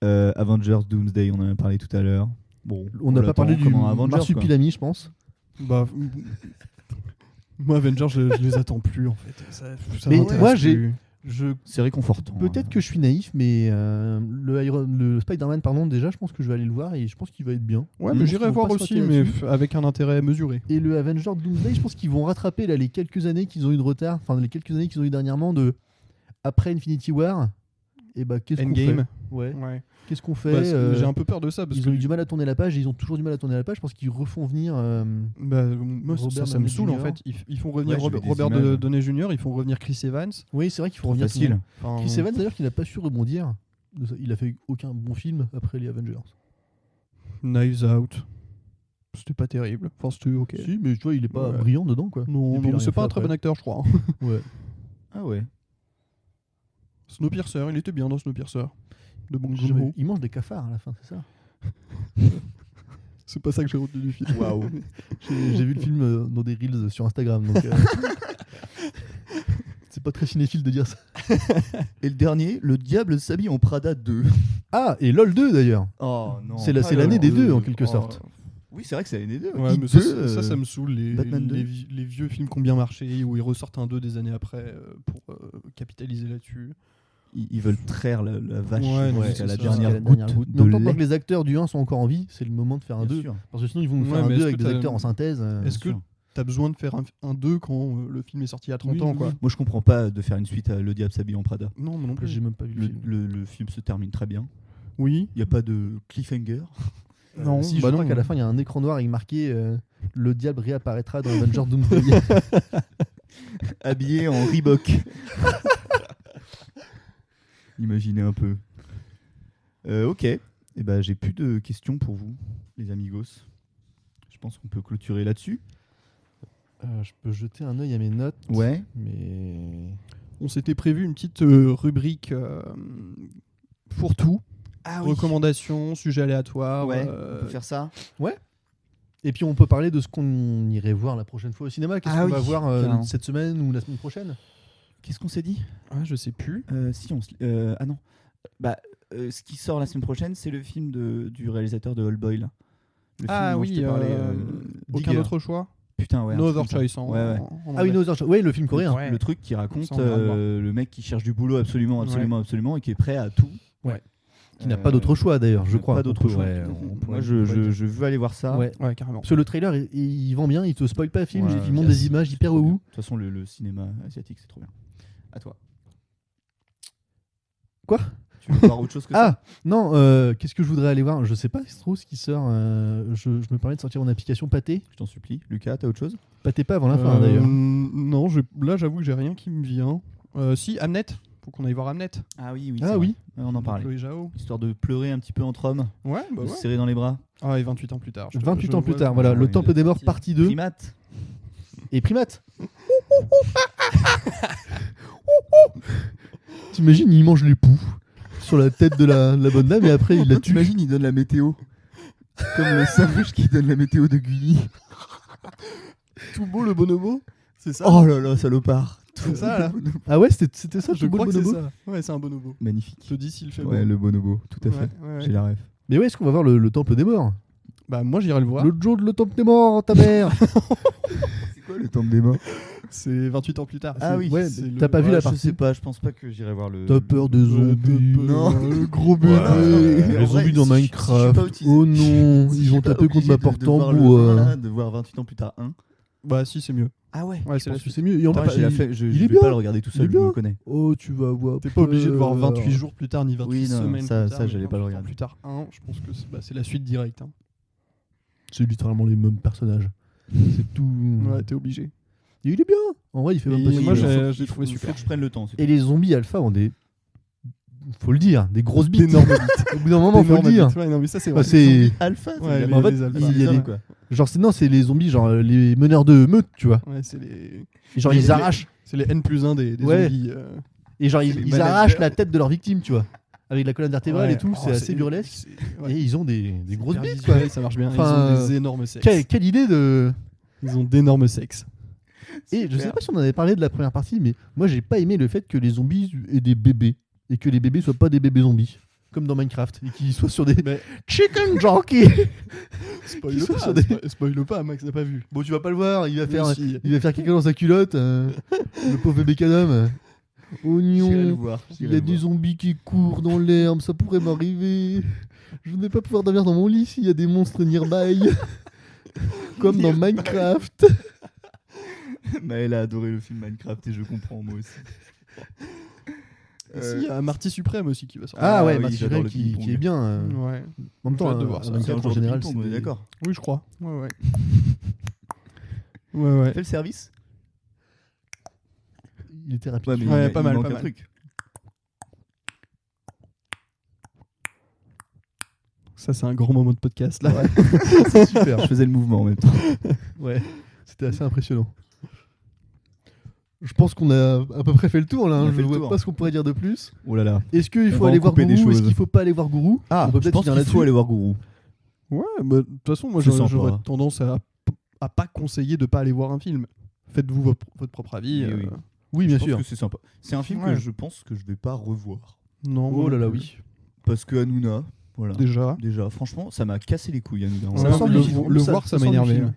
Avengers Doomsday, on en a parlé tout à l'heure. Bon, On n'a pas parlé l'attend du comme un Avengers, quoi. Marsupilami, je pense. Bah, moi, Avengers, je les attends plus en fait. Ça Mais m'intéresse moi, plus. C'est réconfortant. Peut-être que je suis naïf, mais le Spider-Man, déjà, je pense que je vais aller le voir et je pense qu'il va être bien. Ouais, Je mais pense j'irai qu'ils vont voir pas se aussi, rater mais là-dessus. avec un intérêt mesuré. Et le Avengers Doomsday, je pense qu'ils vont rattraper là, les quelques années qu'ils ont eu de retard, enfin les quelques années qu'ils ont eu dernièrement après Infinity War. Et bah, qu'est-ce qu'on fait Endgame. Ouais. Ouais. Qu'est-ce qu'on fait Bah, j'ai un peu peur de ça parce Ils que ont eu du mal à tourner la page et ils ont toujours du mal à tourner la page. Je pense qu'ils refont venir. bah, moi, Robert ça me Downey saoule en Jr. fait. Ils font revenir Ouais, j'ai vu des Robert images. Downey Jr., ils font revenir Chris Evans. Oui, c'est vrai qu'il faut revenir. Facile. Enfin, Chris Evans d'ailleurs qui n'a pas su rebondir. Il a fait aucun bon film après les Avengers. Knives Out. C'était pas terrible. Enfin, c'était ok. Si, mais tu vois, il est pas Ouais. brillant dedans quoi. Non, Et puis, il a non, c'est rien pas fait un très après. bon acteur, je crois. Ouais. Ah ouais. Snowpiercer, il était bien dans Snowpiercer. De Bong Je- Joon-ho. Il mange des cafards à la fin, c'est ça. C'est pas ça que j'ai retenu du film. Waouh. J'ai vu le film dans des reels sur Instagram, donc c'est pas très cinéphile de dire ça. Et le dernier, Le Diable s'habille en Prada 2. Ah, et LOL 2 d'ailleurs. Oh non. C'est l'année des deux en quelque sorte. Oui, c'est vrai que c'est l'année des deux. Ouais, Hit mais 2, ça me saoule. Batman 2. Les vieux films qui ont bien marché, où ils ressortent un 2 des années après pour capitaliser là-dessus. Ils veulent traire la vache Ouais, non, jusqu'à c'est la ça. dernière Jusqu'à la goutte dernière goutte. de Mais en tant lait. que les acteurs du 1 sont encore en vie, c'est le moment de faire un Bien 2. sûr. Parce que sinon, ils vont nous Ouais, faire un mais 2 est-ce avec que des t'as- acteurs en synthèse. Est-ce que sûr. t'as besoin de faire un 2 quand le film est sorti il y a 30 Oui, ans oui, quoi oui. Moi, je comprends pas de faire une suite à Le Diable s'habille en Prada. Non, mais non plus. J'ai même pas vu le film. Le film se termine très bien. Oui. Il n'y a pas de cliffhanger. Non, Si, je bah crois non. qu'à la fin, il y a un écran noir avec marqué le diable réapparaîtra dans Avengers Doomsday. Habillé en Reebok. Imaginez un peu. Ok. Eh ben, j'ai plus de questions pour vous, les amigos. Je pense qu'on peut clôturer là-dessus. Je peux jeter un œil à mes notes. Ouais. Mais. On s'était prévu une petite rubrique fourre-tout. Ah Recommandations, sujets aléatoires. Ouais, on peut faire ça. Et puis on peut parler de ce qu'on irait voir la prochaine fois au cinéma. Qu'est-ce Ah qu'on oui, va voir carrément. cette semaine ou la semaine prochaine? Qu'est-ce qu'on s'est dit Ah, je sais plus. Si on se- Ah non. Bah, ce qui sort la semaine prochaine, c'est le film du réalisateur de Old Boy. Là. Le Ah film dont je oui, t'ai parlé, aucun Digger. autre choix. Putain, ouais. un No truc Other comme ça. Choice. Ouais, ouais. Ah oui, ouais, le film coréen. Ouais. Le truc qui raconte Ça, on ira le voir. le mec qui cherche du boulot absolument, Ouais. absolument, et qui est prêt à tout. Qui n'a pas d'autre choix d'ailleurs, je crois. Pas d'autre On peut- choix. ouais, on pourrait- Moi, on je pourrait dire. veux aller voir ça. Ouais. Ouais, carrément. Parce que le trailer, il vend bien, il te spoil pas le film, Ouais, il montre yes. des images hyper C'est trop bien. wouhou. De toute façon, le cinéma asiatique, c'est trop bien. À toi. Quoi? Tu veux voir autre chose que ça? Ah non, qu'est-ce que je voudrais aller voir? Je sais pas trop ce qui sort. Je me permets de sortir mon application Pathé. Je t'en supplie. Lucas, t'as autre chose? Pathé pas avant la fin d'ailleurs. Non, là j'avoue que j'ai rien qui me vient. Si, Hamnet. Faut qu'on aille voir Hamnet. Ah oui, oui. Ah oui. On en parlait. Chloé Zhao. Histoire de pleurer un petit peu entre hommes, Ouais, bah de ouais. se serrer dans les bras. Ah, et 28 ans plus tard. 28 ans plus vois- tard, voilà, ouais, le ouais, Temple des Morts parti. partie 2 Primate. et Primate. T'imagines, il mange les poux sur la tête de la bonne dame et après il la tue. T'imagines, il donne la météo. Comme le singe qui donne la météo de Gulli. Tout beau le bonobo. C'est ça. Oh là là, salopard. C'est ça là. Ah ouais, c'était ça, Je tout beau crois le que c'est bonobo. ça. Ouais, c'est un bonobo. Magnifique. Je te dis s'il fait Ouais, beau. le bonobo, tout à fait. Ouais, ouais, ouais. J'ai la ref. Mais ouais, est-ce qu'on va voir le Temple des Morts? Bah moi j'irai le voir. Le Joe de le Temple des Morts, ta mère. C'est quoi le temple des morts? C'est 28 ans plus tard. Ah C'est- oui, ouais, c'est t'as pas vu la Je partie? sais pas, je pense pas que j'irai voir le. T'as peur des zombies? Non. Le gros bébé. Ouais. Les En vrai, zombies dans si je- si je suis Minecraft. pas utilisé- Oh non, si ils je suis vont pas taper contre obligé ma de porte en voir le bois. un, là, de voir 28 ans plus tard 1. Bah si, c'est mieux. Ah ouais. Ouais, Je c'est la pense que suite. c'est mieux. Et en Attends, plus, j'ai la flemme, je il est vais bien. pas le regarder tout Il est seul, je bien. me connais. Oh, tu vas voir. T'es pas obligé de voir peur. 28 jours plus tard ni 28 Oui, non, semaines ça- plus ça, tard. j'allais mais pas le 28 ans regarder. Plus tard 1, je pense que c'est la suite directe. Hein. C'est littéralement les mêmes personnages. C'est tout. Ouais, t'es obligé. Et il est bien. En vrai, il fait même Et pas si moi, mal. j'ai trouvé Il faut super. que je prenne le temps. c'est Et les zombies alpha ont des. Faut le dire, des grosses bites. D'énormes bites. Au bout d'un moment, faut le D'énormes dire. bites. Ouais, non, mais ça c'est Enfin, vrai. c'est. Alpha, Ouais, en fait, les alphas. il y a des- quoi. Genre, c'est les zombies, genre les meneurs de meute, tu vois. Ouais, c'est les... Et genre, Les- ils arrachent. c'est les N+1 des Ouais. zombies. Et genre, les ils managers. arrachent la tête de leur victime, tu vois. Avec la colonne vertébrale Ouais. et tout, c'est Oh, assez burlesque. ouais. Et ils ont des grosses Hyper bites, quoi. visuel, ça marche bien. Enfin, Ils ont des énormes sexes. Quelle idée de. Ils ont d'énormes sexes. Et je sais pas si on en avait parlé de la première partie, mais moi j'ai pas aimé le fait que les zombies aient des bébés et que les bébés soient pas des bébés zombies comme dans Minecraft et qu'ils soient sur des Mais- chicken jockey. Spoil Qui sont pas, sur des- spoil pas, Max n'a pas vu. Bon, tu vas pas le voir, il va faire Oui, si. caca dans sa culotte, le pauvre bébé cadom. J'irai le Oignon, voir. il y a des zombies qui courent dans l'herbe, ça pourrait m'arriver. Je ne vais pas pouvoir dormir dans mon lit s'il y a des monstres nearby. Comme dans Minecraft. Maël a adoré le film Minecraft et je comprends moi aussi. Si, il y a Marty Suprême aussi qui va sortir. Ah ouais, oui, bah, j'adore le qui ping-pong. est bien. Ouais. En même temps, J'ai hâte de voir ça. Minecraft, C'est un en genre de général, ping-pong, on est d'accord. Oui, je crois. Ouais. Ouais. Fais le service. Il était rapide. Ouais, mais Ouais, il pas mal, manque pas un mal. truc. Ça, c'est un grand moment de podcast là. C'est super. Je faisais le mouvement en même temps. Ouais, c'était assez impressionnant. Je pense qu'on a à peu près fait le tour là. On a Je fait ne le vois tour. pas ce qu'on pourrait dire de plus. Oh là là. Est-ce qu'il On faut va aller en voir couper des Gourou? Est-ce choses. qu'il faut pas aller voir Gourou? Ah, On peut je peut-être pense finir qu'il faut là-dessus. aller voir Gourou. Ouais, bah, de toute façon, moi C'est j'aurais sympa. tendance à pas conseiller de pas aller voir un film. Faites-vous votre propre avis. Oui, oui. Oui, bien Je pense sûr. que c'est sympa. C'est un film Ouais. que je pense que je vais pas revoir. Non, Oh là là, non plus. oui. Parce que Hanouna, voilà. Déjà. Déjà, franchement, ça m'a cassé les couilles Hanouna. Ça Ouais, sort le du film. le Ça- voir, ça ça m'a sort du énervé. film. là.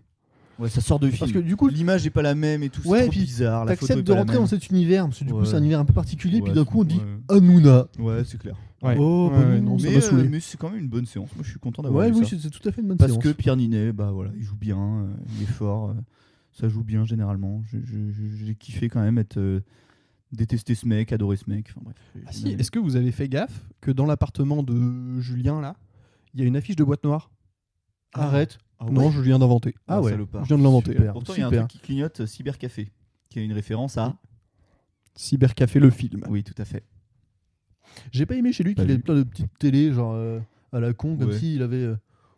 Ouais, ça sort de film. Parce que du coup, l'image est pas la même et tout, Ouais, c'est et trop puis bizarre. La photo t'acceptes est de pas la rentrer même. dans cet univers, parce que du coup, Ouais. c'est un univers un peu particulier, puis Ouais, d'un coup, on dit ouais. Hanouna. Ouais, c'est clair. Ouais. Oh, Ouais, bah ouais, non, non, ça Mais, m'a saoulé. mais c'est quand même une bonne séance. Moi, je suis content d'avoir Ouais, vu oui, ça. c'est tout à fait une bonne Parce séance. que Pierre Ninet, bah voilà, il joue bien, il est fort, ça joue bien généralement. J'ai kiffé quand même détester ce mec, adorer ce mec. Enfin, bref, Ah j'ai si, bien aimé. est-ce que vous avez fait gaffe que dans l'appartement de Julien là, il y a une affiche de boîte noire? Arrête. Ah Non, ouais. je viens d'inventer. Ah ouais. salopard. Je viens de l'inventer. Super. Pourtant, il y a un Super. truc qui clignote, Cybercafé, qui a une référence à. Cybercafé le film. Oui, tout à fait. J'ai pas aimé chez lui qu'il Pas ait vu. plein de petites télés, genre à la con, comme Ouais. s'il avait.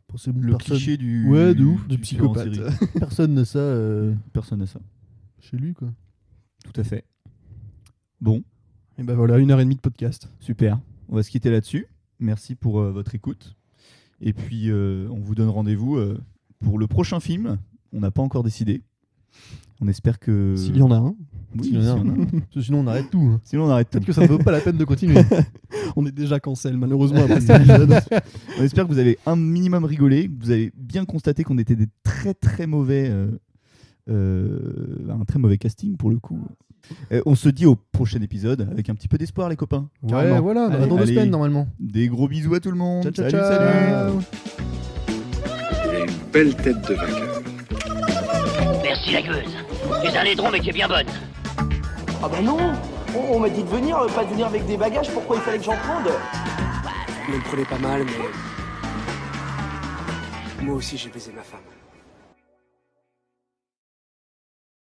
Pensé Le cliché du. Ouais, de ouf, de du tueur en psychopathe. série. Personne n'a ça Personne n'a ça. chez lui, quoi. Tout à fait. Bon, Et ben voilà, 1h30 de podcast. super. On va se quitter là-dessus. Merci pour votre écoute. Et puis, on vous donne rendez-vous pour le prochain film. On n'a pas encore décidé. On espère que. S'il y en a un, Oui, S'il y en a un. s'il y en a. Parce que sinon, on arrête tout. Hein. Sinon, on arrête tout. Peut-être que ça ne vaut pas la peine de continuer. on est déjà cancel malheureusement après cet épisode. On espère que vous avez un minimum rigolé, que vous avez bien constaté qu'on était des très très mauvais. Un très mauvais casting pour le coup. On se dit au prochain épisode avec un petit peu d'espoir, les copains. Ouais, Carrément. voilà, Allez, dans 2 allez. semaines, normalement. Des gros bisous à tout le monde. Ciao, ciao, salut, ciao. salut. Il a une belle tête de vainqueur. Merci la gueuse. Tu es un laidron mais tu es bien bonne. Ah bah non, on m'a dit de venir, pas de venir avec des bagages, pourquoi il fallait que j'en prenne? Ne me prenez pas mal, mais... Moi aussi, j'ai baisé ma femme.